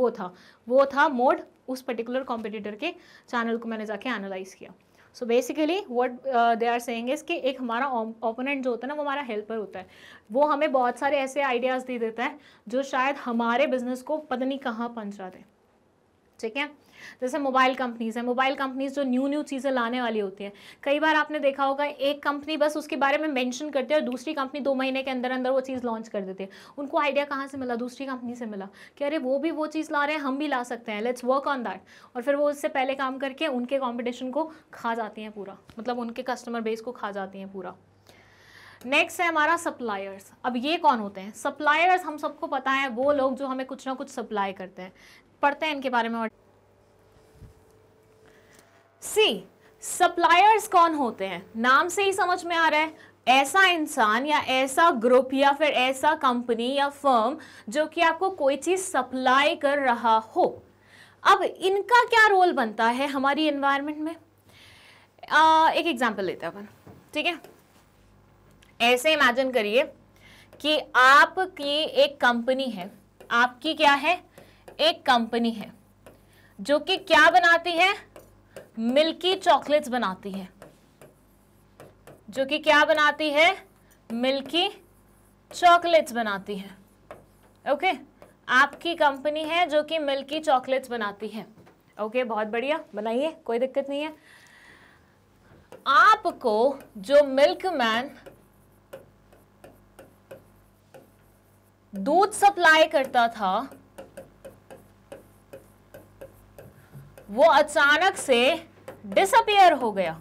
वो था मोड उस पर्टिकुलर कॉम्पिटिटर के चैनल को मैंने जाके एनालाइज किया। So basically what they are saying is कि एक हमारा ओपोनेंट जो होता है ना, वो हमारा हेल्पर होता है। वो हमें बहुत सारे ऐसे आइडियाज़ दे देता है जो शायद हमारे बिजनेस को पता नहीं कहाँ पहुँचा दे। ठीक है। जैसे मोबाइल कंपनीज है, मोबाइल कंपनीज जो न्यू चीज़ें लाने वाली होती हैं, कई बार आपने देखा होगा एक कंपनी बस उसके बारे में मेंशन करती है और दूसरी कंपनी 2 महीने के अंदर अंदर वो चीज़ लॉन्च कर देती है। उनको आइडिया कहाँ से मिला? दूसरी कंपनी से मिला कि अरे वो भी वो चीज़ ला रहे हैं, हम भी ला सकते हैं, लेट्स वर्क ऑन दैट। और फिर वो उससे पहले काम करके उनके कॉम्पिटिशन को खा जाती हैं पूरा, मतलब उनके कस्टमर बेस को खा जाती हैं पूरा। नेक्स्ट है हमारा सप्लायर्स। अब ये कौन होते हैं सप्लायर्स? हम सबको पता है, वो लोग जो हमें कुछ ना कुछ सप्लाई करते हैं। पढ़ते हैं इनके बारे में। और सी सप्लायर्स कौन होते हैं? नाम से ही समझ में आ रहा है, ऐसा इंसान या ऐसा ग्रुप या फिर ऐसा कंपनी या फर्म जो कि आपको कोई चीज सप्लाई कर रहा हो। अब इनका क्या रोल बनता है हमारी एनवायरनमेंट में? एक एग्जांपल लेते हैं अपन, ठीक है। ऐसे इमेजिन करिए कि आपकी एक कंपनी है, आपकी क्या है? एक कंपनी है जो कि क्या बनाती है? मिल्की चॉकलेट्स बनाती है, जो कि क्या बनाती है? मिल्की चॉकलेट्स बनाती है। ओके, आपकी कंपनी है जो कि मिल्की चॉकलेट्स बनाती है। ओके, बहुत बढ़िया, बनाइए, कोई दिक्कत नहीं है। आपको जो मिल्कमैन दूध सप्लाई करता था वो अचानक से डिसअपियर हो गया।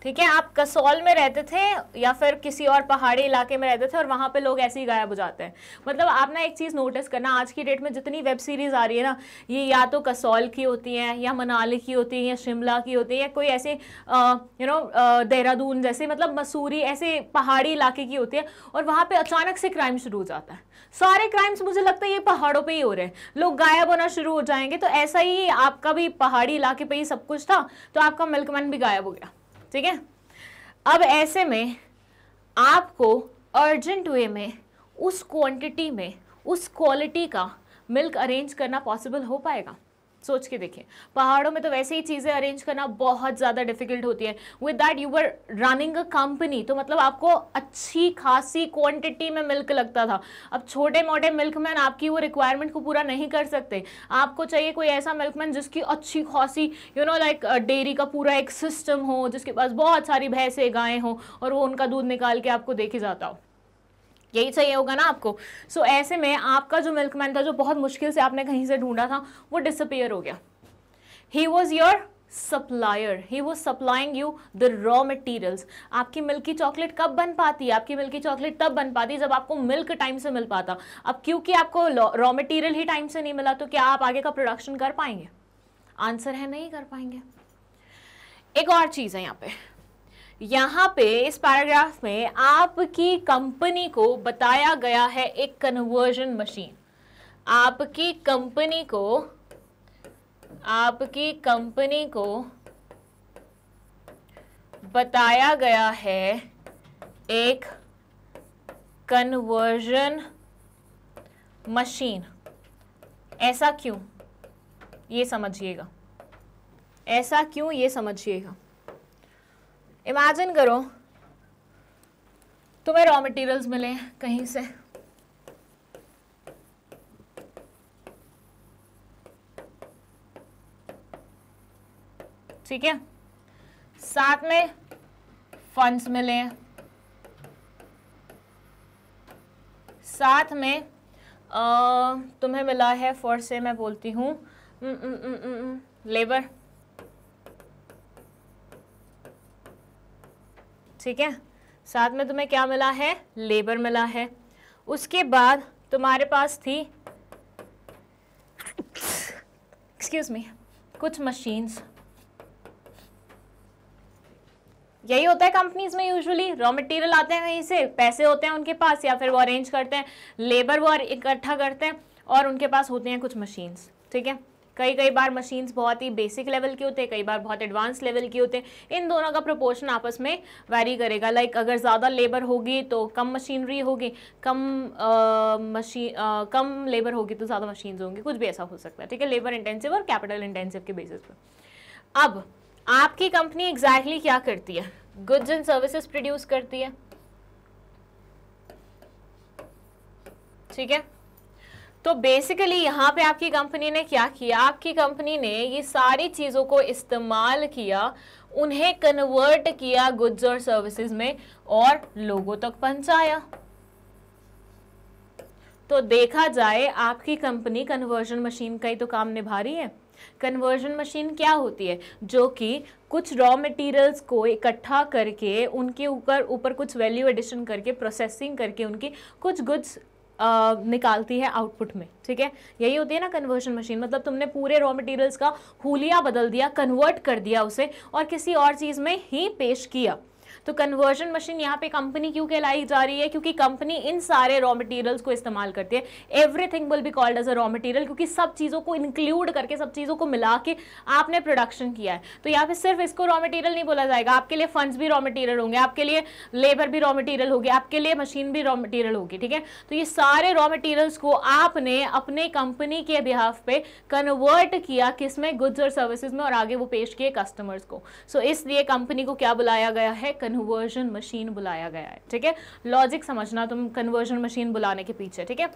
ठीक है, आप कसौल में रहते थे या फिर किसी और पहाड़ी इलाके में रहते थे और वहां पे लोग ऐसे ही गायब हो जाते हैं। मतलब आप ना एक चीज नोटिस करना, आज की डेट में जितनी वेब सीरीज आ रही है ना, ये या तो कसौल की होती हैं या मनाली की होती हैं या शिमला की होती है या कोई ऐसे देहरादून जैसे, मतलब मसूरी ऐसे पहाड़ी इलाके की होती है, और वहां पे अचानक से क्राइम शुरू हो जाता है। सारे क्राइम्स मुझे लगता है ये पहाड़ों पे ही हो रहे हैं, लोग गायब होना शुरू हो जाएंगे। तो ऐसा ही आपका भी पहाड़ी इलाके पे ही सब कुछ था, तो आपका मिल्कमैन भी गायब हो गया। ठीक है, अब ऐसे में आपको अर्जेंट वे में उस क्वांटिटी में उस क्वालिटी का मिल्क अरेंज करना पॉसिबल हो पाएगा? सोच के देखिए, पहाड़ों में तो वैसे ही चीजें अरेंज करना बहुत ज्यादा डिफिकल्ट होती है। With that you were running a company, तो मतलब आपको अच्छी खासी क्वांटिटी में मिल्क लगता था। अब छोटे मोटे मिल्कमैन आपकी वो रिक्वायरमेंट को पूरा नहीं कर सकते। आपको चाहिए कोई ऐसा मिल्कमैन जिसकी अच्छी खासी लाइक डेयरी का पूरा एक सिस्टम हो, जिसके पास बहुत सारी भैंसें गायें हो और वो उनका दूध निकाल के आपको देके जाता हो। यही चाहिए होगा ना आपको। सो ऐसे में आपका जो मिल्कमैन था, जो बहुत मुश्किल से आपने कहीं से ढूंढा था, वो डिसअपियर हो गया। He was your supplier, he was supplying you the raw materials. आपकी मिल्की चॉकलेट कब बन पाती है? आपकी मिल्की चॉकलेट तब बन पाती है जब आपको मिल्क टाइम से मिल पाता। अब क्योंकि आपको रॉ मटेरियल ही टाइम से नहीं मिला, तो क्या आप आगे का प्रोडक्शन कर पाएंगे? आंसर है नहीं कर पाएंगे। एक और चीज है यहाँ पे इस पैराग्राफ में आपकी कंपनी को बताया गया है एक कन्वर्जन मशीन। आपकी कंपनी को बताया गया है एक कन्वर्जन मशीन। ऐसा क्यों? ये समझिएगा। ऐसा क्यों, ये समझिएगा। इमेजिन करो तुम्हें रॉ मटेरियल्स मिले कहीं से, ठीक है, साथ में फंड्स मिले हैं, साथ में तुम्हें मिला है, फॉर से मैं बोलती हूं लेबर, ठीक है, साथ में तुम्हें क्या मिला है? लेबर मिला है। उसके बाद तुम्हारे पास थी एक्सक्यूज मी कुछ मशीन्स। यही होता है कंपनीज में, यूजुअली रॉ मटेरियल आते हैं कहीं से, पैसे होते हैं उनके पास, या फिर वो अरेंज करते हैं, लेबर वो इकट्ठा करते हैं और उनके पास होते हैं कुछ मशीन्स। ठीक है, कई बार मशीन्स बहुत ही बेसिक लेवल की होते हैं, कई बार बहुत एडवांस लेवल की होते हैं। इन दोनों का प्रोपोर्शन आपस में वैरी करेगा। लाइक अगर ज़्यादा लेबर होगी तो कम मशीनरी होगी, कम लेबर होगी तो ज़्यादा मशीन्स होंगी, कुछ भी ऐसा हो सकता है। ठीक है, लेबर इंटेंसिव और कैपिटल इंटेंसिव के बेसिस पर। अब आपकी कंपनी एग्जैक्टली क्या करती है? गुड्स एंड सर्विसेज प्रोड्यूस करती है। ठीक है, तो बेसिकली यहाँ पे आपकी कंपनी ने क्या किया, आपकी कंपनी ने ये सारी चीज़ों को इस्तेमाल किया, उन्हें कन्वर्ट किया गुड्स और सर्विसेज में और लोगों तक पहुंचाया। तो देखा जाए आपकी कंपनी कन्वर्जन मशीन का ही तो काम निभा रही है। कन्वर्जन मशीन क्या होती है, जो कि कुछ रॉ मटेरियल्स को इकट्ठा करके उनके ऊपर कुछ वैल्यू एडिशन करके प्रोसेसिंग करके उनकी कुछ गुड्स निकालती है आउटपुट में। ठीक है, यही होती है ना कन्वर्जन मशीन। मतलब तुमने पूरे रॉ मटेरियल्स का हुलिया बदल दिया, कन्वर्ट कर दिया उसे और किसी और चीज़ में ही पेश किया। तो कन्वर्जन मशीन यहाँ पे कंपनी क्यों कहलाई जा रही है, क्योंकि कंपनी इन सारे रॉ मटेरियल्स को इस्तेमाल करती है। Everything will be called as a raw material, क्योंकि सब चीज़ों को इंक्लूड करके, सब चीज़ों को मिला के आपने प्रोडक्शन किया है। तो यहाँ पे सिर्फ इसको रॉ मटेरियल नहीं बोला जाएगा, आपके लिए फंड्स भी रॉ मटेरियल होंगे, आपके लिए लेबर भी रॉ मटेरियल होगी, आपके लिए मशीन भी रॉ मटेरियल होगी। ठीक है, तो ये सारे रॉ मटेरियल्स को आपने अपने कंपनी के बिहाफ पे कन्वर्ट किया, किसमें, गुड्स और सर्विसेज में, और आगे वो पेश किए कस्टमर्स को। सो इसलिए कंपनी को क्या बुलाया गया है, कन्वर्जन मशीन बुलाया गया है। ठीक है, लॉजिक समझना तुम कन्वर्जन मशीन बुलाने के पीछे। ठीक है,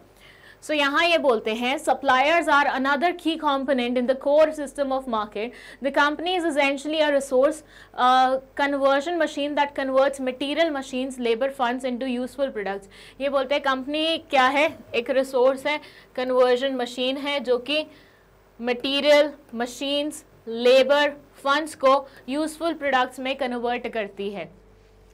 सो यहाँ ये बोलते हैं suppliers are another key component in the core system of market. The company is essentially a resource conversion machine that converts material, machines, labor, funds into useful products. ये बोलते हैं कंपनी क्या है, एक रिसोर्स है, कन्वर्जन मशीन है जो कि मटीरियल, मशीन्स, लेबर, फंड्स को यूजफुल प्रोडक्ट्स में कन्वर्ट करती है।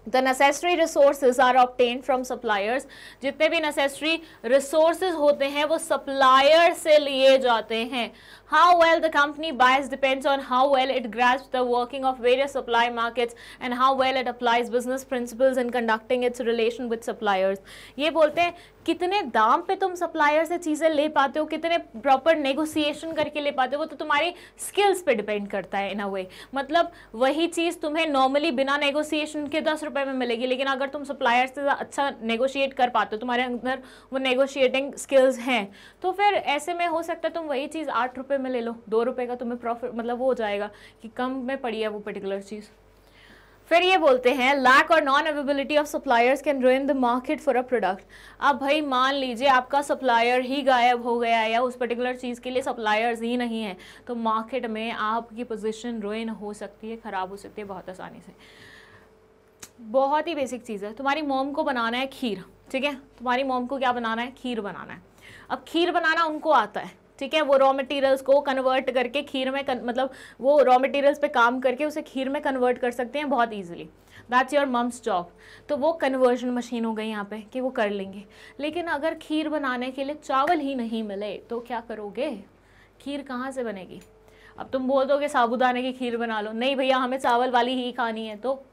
The necessary resources are obtained from suppliers. जितने भी necessary resources होते हैं वो supplier से लिए जाते हैं। How well the company buys depends on how well it grasps the working of various supply markets and how well it applies business principles in conducting its relation with suppliers. ये बोलते हैं कितने दाम पे तुम सप्लायर से चीज़ें ले पाते हो, कितने प्रॉपर नेगोशिएशन करके ले पाते हो, वो तो तुम्हारी स्किल्स पे डिपेंड करता है इन अ वे। मतलब वही चीज़ तुम्हें नॉर्मली बिना नेगोशिएशन के 10 रुपये में मिलेगी, लेकिन अगर तुम सप्लायर से अच्छा नेगोशिएट कर पाते हो, तुम्हारे अंदर वो नेगोशिएटिंग स्किल्स हैं, तो फिर ऐसे में हो सकता है तुम वही चीज़ 8 रुपये में ले लो, 2 रुपये का तुम्हें प्रॉफिट, मतलब वो हो जाएगा कि कम में पड़ी है वो पर्टिकुलर चीज़। फिर ये बोलते हैं लैक और non availability of suppliers can ruin the market for a product. अब भाई मान लीजिए आपका सप्लायर ही गायब हो गया है या उस पर्टिकुलर चीज़ के लिए सप्लायर्स ही नहीं है, तो मार्केट में आपकी पोजीशन रुइन हो सकती है, ख़राब हो सकती है बहुत आसानी से। बहुत ही बेसिक चीज़ है, तुम्हारी मोम को बनाना है खीर, ठीक है, तुम्हारी मोम को क्या बनाना है, खीर बनाना है। अब खीर बनाना उनको आता है, ठीक है, वो रॉ मटेरियल्स को कन्वर्ट करके खीर में मतलब वो रॉ मटेरियल्स पे काम करके उसे खीर में कन्वर्ट कर सकते हैं बहुत easily. That's your mum's job. तो वो कन्वर्जन मशीन हो गई यहाँ पे कि वो कर लेंगे। लेकिन अगर खीर बनाने के लिए चावल ही नहीं मिले तो क्या करोगे, खीर कहाँ से बनेगी। अब तुम बोल दोगे साबूदाने की खीर बना लो, नहीं भैया हमें चावल वाली ही खानी है, तो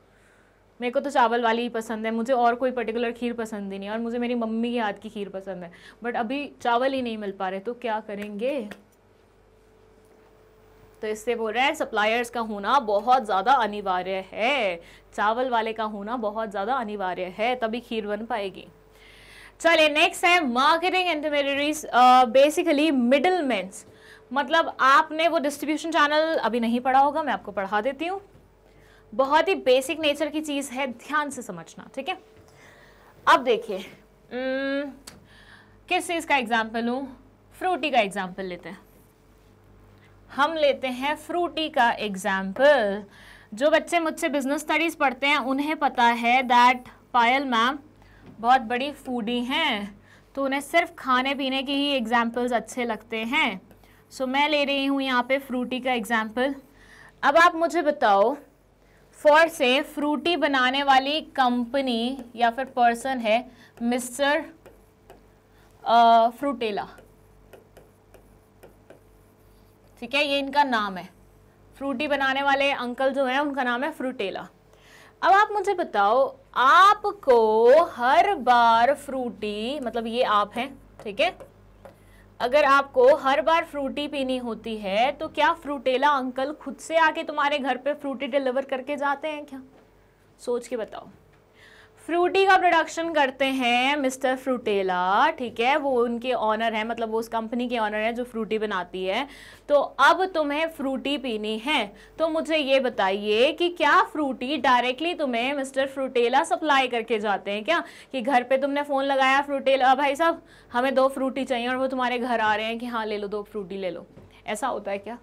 मेरे को तो चावल वाली ही पसंद है, मुझे और कोई पर्टिकुलर खीर पसंद ही नहीं, और मुझे मेरी मम्मी के हाथ की खीर पसंद है, बट अभी चावल ही नहीं मिल पा रहे, तो क्या करेंगे। तो इससे बोल रहे हैं सप्लायर्स का होना बहुत ज़्यादा अनिवार्य है, चावल वाले का होना बहुत ज़्यादा अनिवार्य है, तभी खीर बन पाएगी। चलिए नेक्स्ट है मार्केटिंग इंटरमीडियरीज, बेसिकली मिडलमैन्स। मतलब आपने वो डिस्ट्रीब्यूशन चैनल अभी नहीं पढ़ा होगा, मैं आपको पढ़ा देती हूँ, बहुत ही बेसिक नेचर की चीज़ है, ध्यान से समझना, ठीक है। अब देखिए किस चीज़ का एग्जाम्पल लूँ, फ्रूटी का एग्जाम्पल लेते हैं। हम लेते हैं फ्रूटी का एग्जाम्पल। जो बच्चे मुझसे बिजनेस स्टडीज़ पढ़ते हैं उन्हें पता है दैट पायल मैम बहुत बड़ी फूडी हैं, तो उन्हें सिर्फ खाने पीने के ही एग्जाम्पल्स अच्छे लगते हैं। सो मैं ले रही हूँ यहाँ पे फ्रूटी का एग्जाम्पल। अब आप मुझे बताओ, फॉर से फ्रूटी बनाने वाली कंपनी या फिर पर्सन है मिस्टर फ्रूटेला, ठीक है, ये इनका नाम है। फ्रूटी बनाने वाले अंकल जो हैं उनका नाम है फ्रूटेला। अब आप मुझे बताओ, आपको हर बार फ्रूटी, मतलब ये आप हैं, ठीक है, अगर आपको हर बार फ्रूटी पीनी होती है तो क्या फ्रूटेला अंकल खुद से आके तुम्हारे घर पे फ्रूटी डिलीवर करके जाते हैं क्या? सोच के बताओ। फ्रूटी का प्रोडक्शन करते हैं मिस्टर फ्रूटेला, ठीक है, वो उनके ऑनर है, मतलब वो उस कंपनी के ऑनर है जो फ्रूटी बनाती है। तो अब तुम्हें फ्रूटी पीनी है, तो मुझे ये बताइए कि क्या फ्रूटी डायरेक्टली तुम्हें मिस्टर फ्रूटेला सप्लाई करके जाते हैं क्या, कि घर पे तुमने फ़ोन लगाया, फ्रूटेला भाई साहब हमें 2 फ्रूटी चाहिए, और वो तुम्हारे घर आ रहे हैं कि हाँ ले लो 2 फ्रूटी ले लो, ऐसा होता है क्या?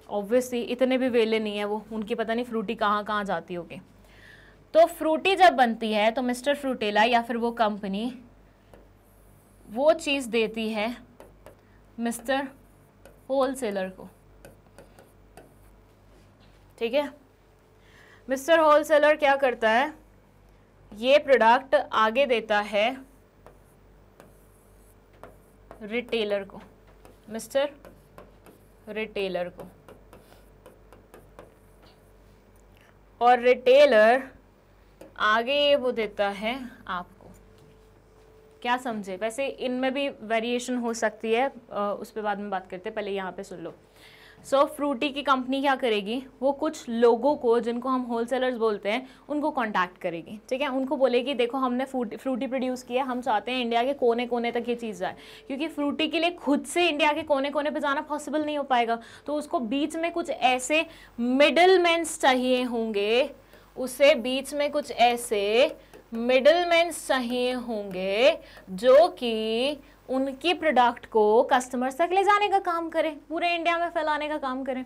ऑब्वियसली इतने भी वेले नहीं है वो, उनकी पता नहीं फ्रूटी कहाँ कहाँ जाती होगी। तो फ्रूटी जब बनती है तो मिस्टर फ्रूटेला या फिर वो कंपनी वो चीज़ देती है मिस्टर होलसेलर को, ठीक है। मिस्टर होलसेलर क्या करता है, ये प्रोडक्ट आगे देता है रिटेलर को, मिस्टर रिटेलर को, और रिटेलर आगे वो देता है आपको। क्या समझे? वैसे इनमें भी वेरिएशन हो सकती है, उस पर बाद में बात करते हैं, पहले यहाँ पे सुन लो। सो फ्रूटी की कंपनी क्या करेगी, वो कुछ लोगों को जिनको हम होलसेलर्स बोलते हैं उनको कांटेक्ट करेगी, ठीक है। उनको बोलेगी देखो हमने फ्रूटी प्रोड्यूस किया, हम चाहते हैं इंडिया के कोने कोने तक ये चीज़ जाए, क्योंकि फ्रूटी के लिए खुद से इंडिया के कोने कोने पे जाना पॉसिबल नहीं हो पाएगा, तो उसको बीच में कुछ ऐसे मिडलमैन्स चाहिए होंगे, उसे बीच में कुछ ऐसे मिडलमैन्स चाहिए होंगे जो कि उनकी प्रोडक्ट को कस्टमर्स तक ले जाने का काम करें, पूरे इंडिया में फैलाने का काम करें।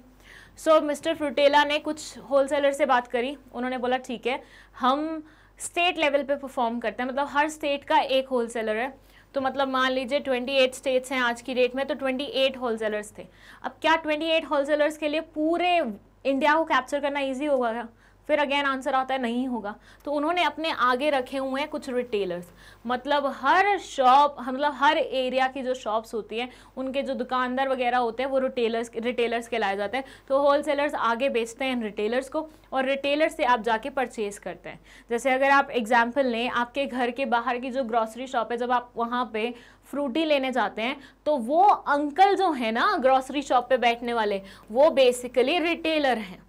सो मिस्टर फ्रूटेला ने कुछ होलसेलर से बात करी, उन्होंने बोला ठीक है हम स्टेट लेवल पे परफॉर्म करते हैं, मतलब हर स्टेट का एक होलसेलर है, तो मतलब मान लीजिए 28 स्टेट्स हैं आज की डेट में, तो 28 होलसेलर्स थे। अब क्या 28 होलसेलर्स के लिए पूरे इंडिया को कैप्चर करना ईजी होगा क्या? फिर अगेन आंसर आता है नहीं होगा। तो उन्होंने अपने आगे रखे हुए हैं कुछ रिटेलर्स, मतलब हर शॉप, मतलब हर एरिया की जो शॉप्स होती हैं उनके जो दुकानदार वगैरह होते हैं वो रिटेलर्स कहलाए जाते हैं। तो होलसेलर्स आगे बेचते हैं रिटेलर्स को, और रिटेलर्स से आप जाके परचेज करते हैं। जैसे अगर आप एग्जाम्पल लें, आपके घर के बाहर की जो ग्रॉसरी शॉप है, जब आप वहाँ पे फ्रूटी लेने जाते हैं तो वो अंकल जो है ना ग्रॉसरी शॉप पे बैठने वाले, वो बेसिकली रिटेलर हैं,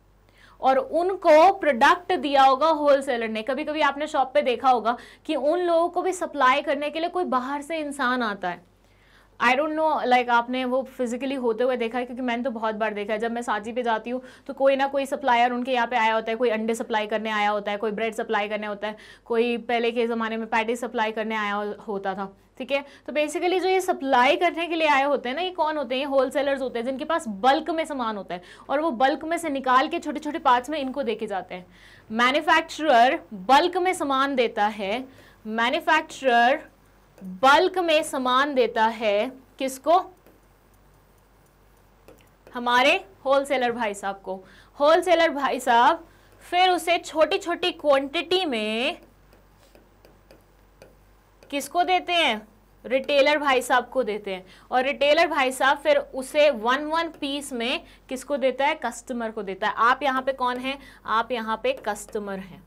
और उनको प्रोडक्ट दिया होगा होलसेलर ने। कभी कभी आपने शॉप पे देखा होगा कि उन लोगों को भी सप्लाई करने के लिए कोई बाहर से इंसान आता है। आई डोंट नो लाइक आपने वो फिजिकली होते हुए देखा है, क्योंकि मैंने तो बहुत बार देखा है। जब मैं सांची पे जाती हूँ तो कोई ना कोई सप्लायर उनके यहाँ पे आया होता है, कोई अंडे सप्लाई करने आया होता है, कोई ब्रेड सप्लाई करने होता है, कोई पहले के ज़माने में पैटी सप्लाई करने आया होता था, ठीक है। तो बेसिकली जो ये सप्लाई करने के लिए आए होते हैं ना, ये कौन होते हैं? ये होलसेलर्स होते हैं, जिनके पास बल्क में सामान होता है, और वो बल्क में से निकाल के छोटे छोटे पार्ट्स में इनको देके जाते हैं। मैन्युफैक्चरर बल्क में सामान देता है, मैन्युफैक्चरर बल्क में सामान देता है किसको? हमारे होलसेलर भाई साहब को। होलसेलर भाई साहब फिर उसे छोटी छोटी क्वांटिटी में किसको देते हैं? रिटेलर भाई साहब को देते हैं, और रिटेलर भाई साहब फिर उसे 1 पीस में किसको देता है? कस्टमर को देता है। आप यहाँ पे कौन है? आप यहाँ पे कस्टमर हैं।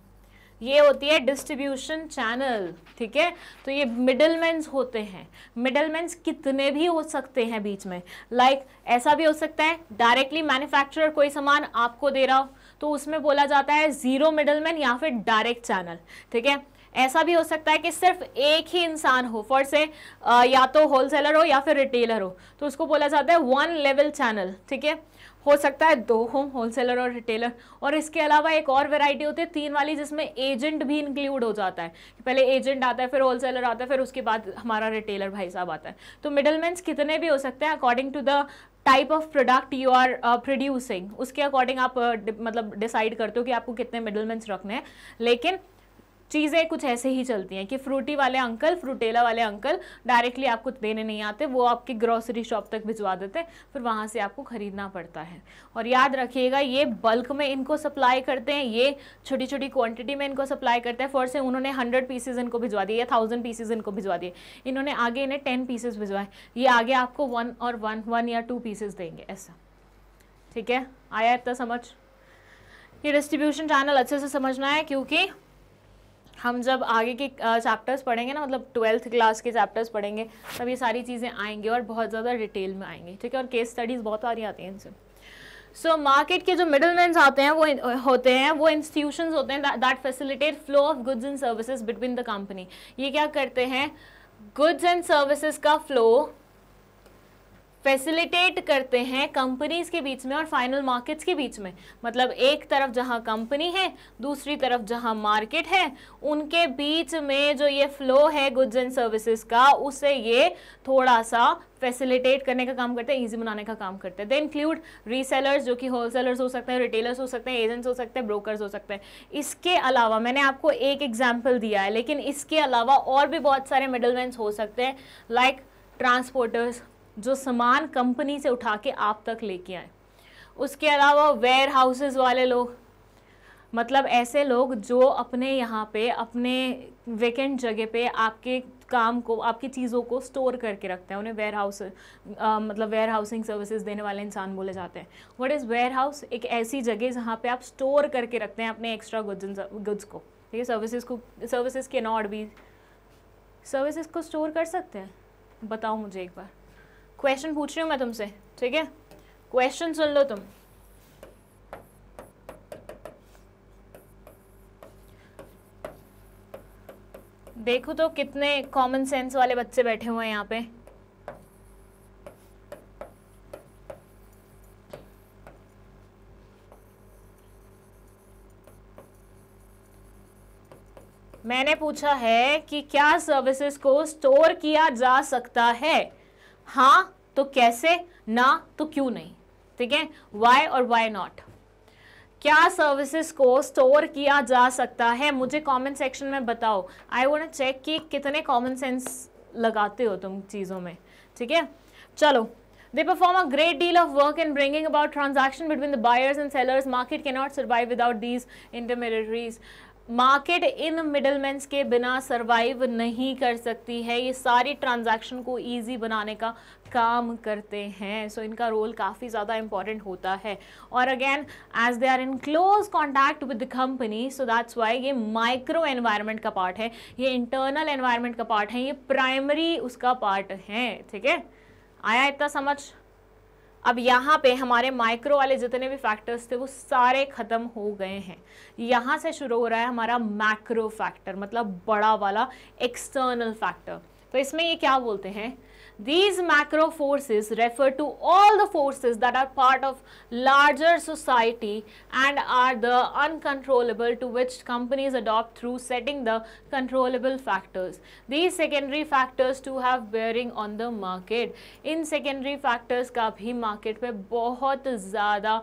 ये होती है डिस्ट्रीब्यूशन चैनल, ठीक है। तो ये मिडलमैन्स होते हैं। मिडलमैन्स कितने भी हो सकते हैं बीच में, लाइक ऐसा भी हो सकता है डायरेक्टली मैन्युफैक्चरर कोई सामान आपको दे रहा हो तो उसमें बोला जाता है जीरो मिडलमैन या फिर डायरेक्ट चैनल, ठीक है। ऐसा भी हो सकता है कि सिर्फ एक ही इंसान हो, फॉर से या तो होलसेलर हो या फिर रिटेलर हो, तो उसको बोला जाता है 1 लेवल चैनल, ठीक है। हो सकता है 2 हो, होलसेलर और रिटेलर। और इसके अलावा एक और वैरायटी होती है 3 वाली, जिसमें एजेंट भी इंक्लूड हो जाता है। पहले एजेंट आता है, फिर होलसेलर आता है, फिर उसके बाद हमारा रिटेलर भाई साहब आता है। तो मिडलमैन्स कितने भी हो सकते हैं according to the type of product you are producing, उसके अकॉर्डिंग आप मतलब डिसाइड करते हो कि आपको कितने मिडलमैन्स रखने हैं। लेकिन चीज़ें कुछ ऐसे ही चलती हैं कि फ्रूटी वाले अंकल, फ्रूटेला वाले अंकल डायरेक्टली आपको देने नहीं आते, वो आपकी ग्रोसरी शॉप तक भिजवा देते हैं, फिर वहाँ से आपको ख़रीदना पड़ता है। और याद रखिएगा ये बल्क में इनको सप्लाई करते हैं, ये छोटी छोटी क्वांटिटी में इनको सप्लाई करते हैं। फॉर से उन्होंने 100 पीसेज इनको भिजवा दिए या 1000 पीसेज इनको भिजवा दिए, इन्होंने आगे इन्हें 10 पीसेज भिजवाए, ये आगे आपको 1 या 2 पीसेज देंगे, ऐसा, ठीक है। आया इतना समझ? ये डिस्ट्रीब्यूशन चैनल अच्छे से समझना है, क्योंकि हम जब आगे के चैप्टर्स पढ़ेंगे ना, मतलब 12th क्लास के चैप्टर्स पढ़ेंगे, तब ये सारी चीज़ें आएंगी और बहुत ज़्यादा डिटेल में आएंगी, ठीक है। और केस स्टडीज़ बहुत सारी आती हैं इनसे। सो मार्केट के जो मिडलमैन आते हैं वो इंस्टीट्यूशंस होते हैं that facilitate flow of goods and services between the company. ये क्या करते हैं, गुड्स एंड सर्विसेज का फ्लो फैसिलिटेट करते हैं कंपनीज के बीच में और फाइनल मार्केट्स के बीच में। मतलब एक तरफ जहां कंपनी है, दूसरी तरफ जहां मार्केट है, उनके बीच में जो ये फ्लो है गुड्स एंड सर्विसेज का, उसे ये थोड़ा सा फैसिलिटेट करने का काम करते हैं, इजी बनाने का काम करते हैं। दे इंक्लूड रीसेलर्स, जो कि होलसेलर्स हो सकते हैं, रिटेलर्स हो सकते हैं, एजेंट्स हो सकते हैं, ब्रोकर्स हो सकते हैं। इसके अलावा मैंने आपको एक एग्जाम्पल दिया है, लेकिन इसके अलावा और भी बहुत सारे मिडलमैन हो सकते हैं, लाइक ट्रांसपोर्टर्स, जो सामान कंपनी से उठा के आप तक लेके आए। उसके अलावा वेयर हाउसेज वाले लोग, मतलब ऐसे लोग जो अपने यहाँ पे अपने वेकेंट जगह पे आपके काम को, आपकी चीज़ों को स्टोर करके रखते हैं, उन्हें वेयर हाउस मतलब वेयर हाउसिंग सर्विसेज देने वाले इंसान बोले जाते हैं। What is warehouse? एक ऐसी जगह जहाँ पे आप स्टोर करके रखते हैं अपने एक्स्ट्रा गुड्स को, ठीक है। सर्विसेज के नॉट भी, सर्विसेज को स्टोर कर सकते हैं? बताओ मुझे एक बार, क्वेश्चन पूछ रही हूँ मैं तुमसे, ठीक है, क्वेश्चन सुन लो तुम। देखो तो कितने कॉमन सेंस वाले बच्चे बैठे हुए हैं यहाँ पे। मैंने पूछा है कि क्या सर्विसेज को स्टोर किया जा सकता है? हाँ तो कैसे, ना तो क्यों नहीं, ठीक है। वाई और वाई नॉट? क्या सर्विसेज को स्टोर किया जा सकता है? मुझे कमेंट सेक्शन में बताओ। आई वांट टू चेक कि कितने कॉमन सेंस लगाते हो तुम चीज़ों में, ठीक है। चलो, they perform a great deal of work in bringing about transaction between the buyers and sellers. Market cannot survive without these intermediaries. Market इन मिडलमैन्स के बिना सरवाइव नहीं कर सकती है। ये सारी ट्रांजैक्शन को इजी बनाने का काम करते हैं। सो इनका रोल काफ़ी ज़्यादा इंपॉर्टेंट होता है। और again as they are in close contact with the company, so that's why ये माइक्रो एनवायरनमेंट का पार्ट है, ये इंटरनल एनवायरनमेंट का पार्ट है, ये प्राइमरी उसका पार्ट है, ठीक है। आया इतना समझ? अब यहाँ पे हमारे माइक्रो वाले जितने भी फैक्टर्स थे वो सारे खत्म हो गए हैं। यहाँ से शुरू हो रहा है हमारा मैक्रो फैक्टर, मतलब बड़ा वाला एक्सटर्नल फैक्टर। तो इसमें ये क्या बोलते हैं, these macro forces refer to all the forces that are part of larger society and are the uncontrollable to which companies adopt through setting the controllable factors. These secondary factors to have bearing on the market. In secondary factors का भी market पे बहुत ज़्यादा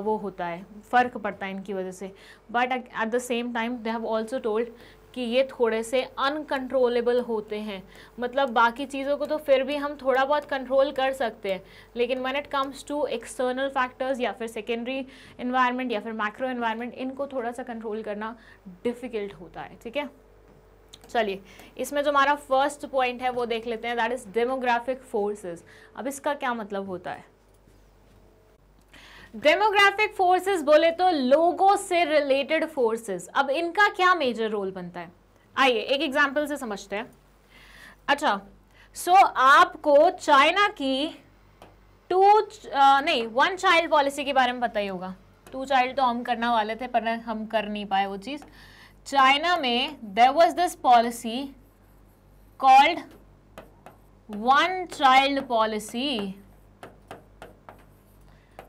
वो होता है, फ़र्क पड़ता है इनकी वजह से। But at the same time they have also told कि ये थोड़े से अनकंट्रोलेबल होते हैं। मतलब बाकी चीज़ों को तो फिर भी हम थोड़ा बहुत कंट्रोल कर सकते हैं, लेकिन when it comes to external factors या फिर सेकेंडरी एनवायरनमेंट या फिर मैक्रो एनवायरनमेंट, इनको थोड़ा सा कंट्रोल करना डिफ़िकल्ट होता है, ठीक है। चलिए, इसमें जो हमारा फर्स्ट पॉइंट है वो देख लेते हैं, दैट इज़ डेमोग्राफिक फोर्सेस। अब इसका क्या मतलब होता है? डेमोग्राफिक फोर्सेस बोले तो लोगों से रिलेटेड फोर्सेस। अब इनका क्या मेजर रोल बनता है, आइए एक एग्जांपल से समझते हैं। अच्छा, सो आपको चाइना की वन चाइल्ड पॉलिसी के बारे में पता ही होगा। 2 चाइल्ड तो हम करने वाले थे पर हम कर नहीं पाए वो चीज। चाइना में there was this policy called one child policy,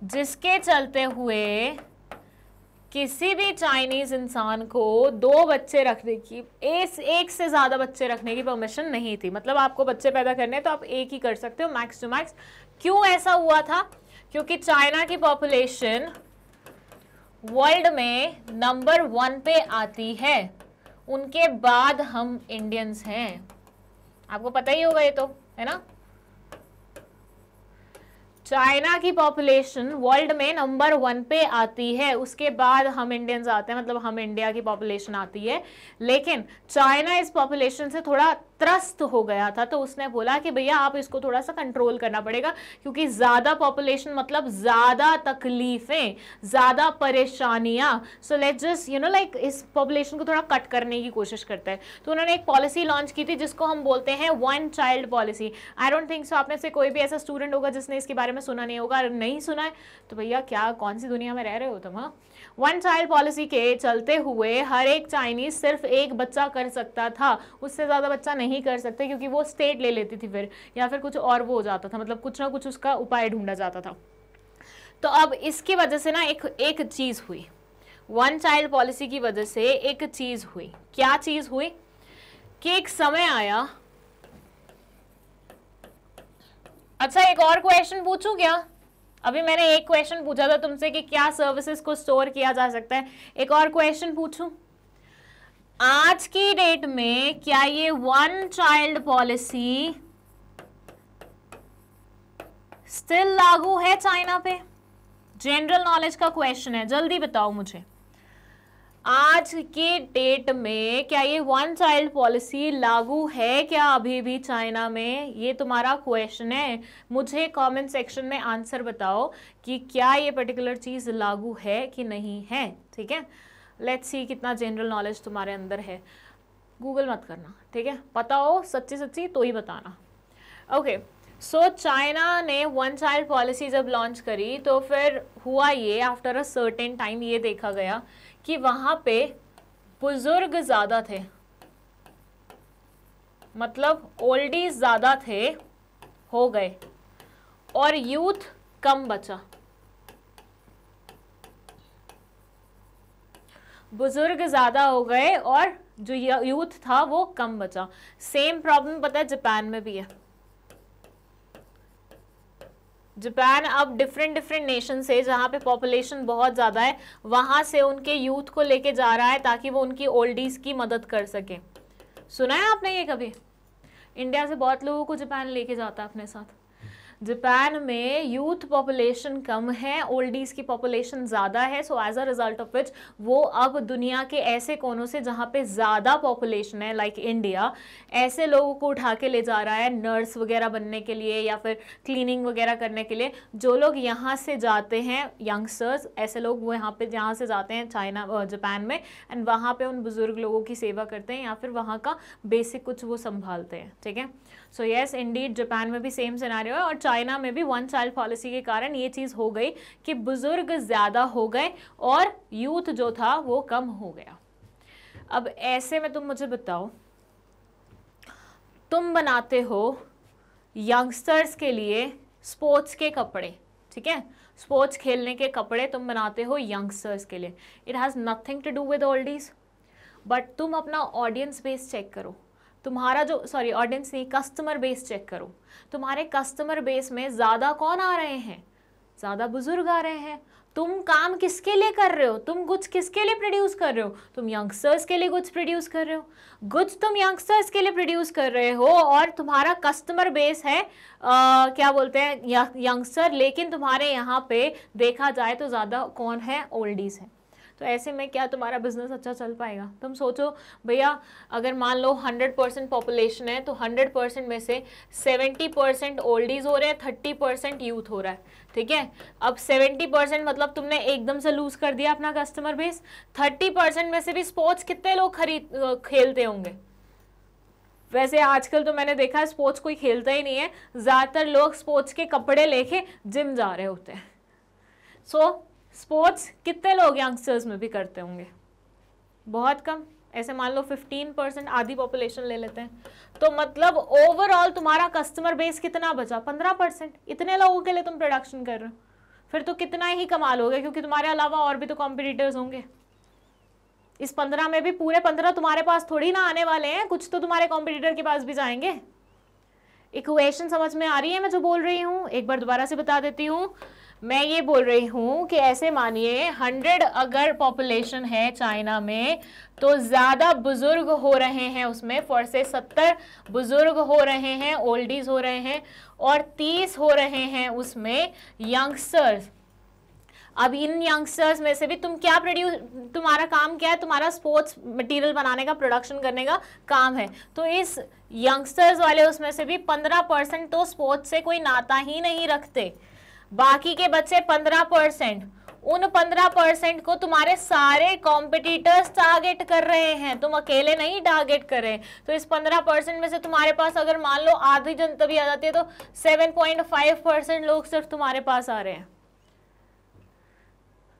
जिसके चलते हुए किसी भी चाइनीज इंसान को 2 बच्चे रखने की, एक से ज़्यादा बच्चे रखने की परमिशन नहीं थी। मतलब आपको बच्चे पैदा करने तो आप एक ही कर सकते हो, मैक्स टू मैक्स। क्यों ऐसा हुआ था? क्योंकि चाइना की पॉपुलेशन वर्ल्ड में नंबर 1 पे आती है, उनके बाद हम इंडियंस हैं। आपको पता ही होगा ये तो, है ना। चाइना की पॉपुलेशन वर्ल्ड में नंबर 1 पे आती है, उसके बाद हम इंडियंस आते हैं, मतलब हम इंडिया की पॉपुलेशन आती है। लेकिन चाइना इस पॉपुलेशन से थोड़ा त्रस्त हो गया था, तो उसने बोला कि भैया आप इसको थोड़ा सा कंट्रोल करना पड़ेगा, क्योंकि ज़्यादा पॉपुलेशन मतलब ज़्यादा तकलीफ़ें, ज़्यादा परेशानियां, सो लेट्स जस्ट लाइक इस पॉपुलेशन को थोड़ा कट करने की कोशिश करते हैं। तो उन्होंने एक पॉलिसी लॉन्च की थी जिसको हम बोलते हैं one child policy. I don't think so आप में से कोई भी ऐसा स्टूडेंट होगा जिसने इसके बारे में सुना नहीं होगा। अगर नहीं सुना है तो भैया क्या कौन सी दुनिया में रह रहे हो तुम। हाँ, वन चाइल्ड पॉलिसी के चलते हुए हर एक चाइनीज सिर्फ एक बच्चा कर सकता था, उससे ज़्यादा बच्चा नहीं कर सकते, क्योंकि वो स्टेट ले लेती थी फिर, या फिर कुछ और वो हो जाता था, मतलब कुछ ना कुछ उसका उपाय ढूंढा जाता था। तो अब इसकी वजह से ना एक चीज़ हुई, वन चाइल्ड पॉलिसी की वजह से एक चीज़ हुई। क्या चीज़ हुई कि एक समय आया। अच्छा, एक और क्वेश्चन पूछूं क्या? अभी मैंने एक क्वेश्चन पूछा था तुमसे कि क्या सर्विसेज को स्टोर किया जा सकता है। एक और क्वेश्चन पूछूं, आज की डेट में क्या ये वन चाइल्ड पॉलिसी स्टिल लागू है चाइना पे? जनरल नॉलेज का क्वेश्चन है, जल्दी बताओ मुझे। आज की डेट में क्या ये वन चाइल्ड पॉलिसी लागू है क्या अभी भी चाइना में? ये तुम्हारा क्वेश्चन है। मुझे कमेंट सेक्शन में आंसर बताओ कि क्या ये पर्टिकुलर चीज़ लागू है कि नहीं है। ठीक है, लेट्स सी कितना जनरल नॉलेज तुम्हारे अंदर है। गूगल मत करना, ठीक है, पता हो सच्ची सच्ची तो ही बताना। ओके, सो चाइना ने वन चाइल्ड पॉलिसी जब लॉन्च करी तो फिर हुआ ये, आफ्टर अ सर्टेन टाइम ये देखा गया कि वहाँ पे बुजुर्ग ज़्यादा थे, मतलब ओल्डीज ज़्यादा थे, हो गए, और यूथ कम बचा। बुजुर्ग ज़्यादा हो गए और जो यूथ था वो कम बचा। सेम प्रॉब्लम पता है जापान में भी है। जापान अब डिफरेंट नेशन से जहाँ पे पॉपुलेशन बहुत ज़्यादा है वहाँ से उनके यूथ को लेके जा रहा है ताकि वो उनकी ओल्डीज की मदद कर सके। सुना है आपने ये कभी? इंडिया से बहुत लोगों को जापान लेके जाता है अपने साथ। जापान में यूथ पॉपुलेशन कम है, ओल्डीज की पॉपुलेशन ज़्यादा है, so as a result of which वो अब दुनिया के ऐसे कोनों से जहाँ पे ज़्यादा पॉपुलेशन है लाइक इंडिया, ऐसे लोगों को उठा के ले जा रहा है नर्स वगैरह बनने के लिए या फिर क्लीनिंग वगैरह करने के लिए। जो लोग यहाँ से जाते हैं यंगस्टर्स, ऐसे लोग वो यहाँ से जाते हैं जापान में, एंड वहाँ पे उन बुज़ुर्ग लोगों की सेवा करते हैं या फिर वहाँ का बेसिक कुछ वो संभालते हैं। ठीक है, सो यस इंडीड जापान में भी सेम सिनेरियो है, और चाइना में भी वन चाइल्ड पॉलिसी के कारण ये चीज़ हो गई कि बुजुर्ग ज़्यादा हो गए और यूथ जो था वो कम हो गया। अब ऐसे में तुम मुझे बताओ, तुम बनाते हो यंगस्टर्स के लिए स्पोर्ट्स के कपड़े, ठीक है, स्पोर्ट्स खेलने के कपड़े तुम बनाते हो यंगस्टर्स के लिए। It has nothing to do with oldies, but तुम अपना ऑडियंस बेस चेक करो, तुम्हारा जो ऑडियंस नहीं, कस्टमर बेस चेक करो। तुम्हारे कस्टमर बेस में ज़्यादा कौन आ रहे हैं? ज़्यादा बुजुर्ग आ रहे हैं। तुम काम किसके लिए कर रहे हो? तुम गुड्स किसके लिए प्रोड्यूस कर रहे हो? तुम यंगस्टर्स के लिए गुड्स प्रोड्यूस कर रहे हो। गुड्स तुम यंगस्टर्स के लिए प्रोड्यूस कर रहे हो और तुम्हारा कस्टमर बेस है क्या बोलते हैं यंगस्टर, लेकिन तुम्हारे यहाँ पे देखा जाए तो ज़्यादा कौन है? ओल्डीज है। तो ऐसे में क्या तुम्हारा बिजनेस अच्छा चल पाएगा? तुम सोचो भैया, अगर मान लो 100% पॉपुलेशन है तो 100% में से 70% ओल्डीज हो रहे हैं, 30% यूथ हो रहा है। ठीक है, अब 70% मतलब तुमने एकदम से लूज कर दिया अपना कस्टमर बेस। 30% में से भी स्पोर्ट्स कितने लोग खेलते होंगे? वैसे आजकल तो मैंने देखा है स्पोर्ट्स कोई खेलता ही नहीं है, ज़्यादातर लोग स्पोर्ट्स के कपड़े लेके जिम जा रहे होते हैं। सो स्पोर्ट्स कितने लोग यंगस्टर्स में भी करते होंगे? बहुत कम। ऐसे मान लो 15%, आधी पॉपुलेशन ले लेते हैं, तो मतलब ओवरऑल तुम्हारा कस्टमर बेस कितना बचा? 15%। इतने लोगों के लिए तुम प्रोडक्शन कर रहे हो, फिर तो कितना ही कमाल हो गया, क्योंकि तुम्हारे अलावा और भी तो कॉम्पिटिटर्स होंगे। इस 15 में भी पूरे 15 तुम्हारे पास थोड़ी ना आने वाले हैं, कुछ तो तुम्हारे कॉम्पिटिटर के पास भी जाएंगे। इक्वेशन समझ में आ रही है मैं जो बोल रही हूँ? एक बार दोबारा से बता देती हूँ। मैं ये बोल रही हूँ कि ऐसे मानिए 100 अगर पॉपुलेशन है चाइना में, तो ज़्यादा बुजुर्ग हो रहे हैं उसमें, फॉर से 70 बुजुर्ग हो रहे हैं, ओल्डीज हो रहे हैं, और 30 हो रहे हैं उसमें यंगस्टर्स। अब इन यंगस्टर्स में से भी तुम्हारा काम क्या है, तुम्हारा स्पोर्ट्स मटेरियल बनाने का, प्रोडक्शन करने का काम है। तो इस यंगस्टर्स वाले उसमें से भी 15% तो स्पोर्ट्स से कोई नाता ही नहीं रखते। बाकी के बच्चे 15%, उन 15% को तुम्हारे सारे कॉम्पिटिटर्स टारगेट कर रहे हैं, तुम अकेले नहीं टारगेट कर रहे। तो इस 15% में से तुम्हारे पास अगर मान लो आधी जनता भी आ जाती है तो 7.5% लोग सिर्फ तुम्हारे पास आ रहे हैं।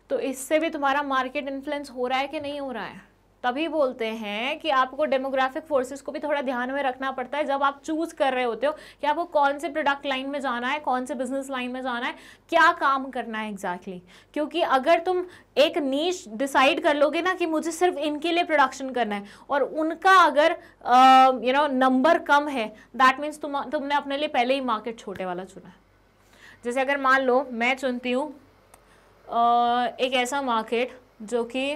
तो इससे भी तुम्हारा मार्केट इन्फ्लुएंस हो रहा है कि नहीं हो रहा है। तभी बोलते हैं कि आपको डेमोग्राफिक फोर्सेस को भी थोड़ा ध्यान में रखना पड़ता है जब आप चूज कर रहे होते हो कि आपको कौन से प्रोडक्ट लाइन में जाना है, कौन से बिजनेस लाइन में जाना है, क्या काम करना है एग्जैक्टली। क्योंकि अगर तुम एक नीश डिसाइड कर लोगे ना कि मुझे सिर्फ इनके लिए प्रोडक्शन करना है और उनका अगर नंबर कम है, दैट मीन्स तुमने अपने लिए पहले ही मार्केट छोटे वाला चुना है। जैसे अगर मान लो मैं चुनती हूँ एक ऐसा मार्केट जो कि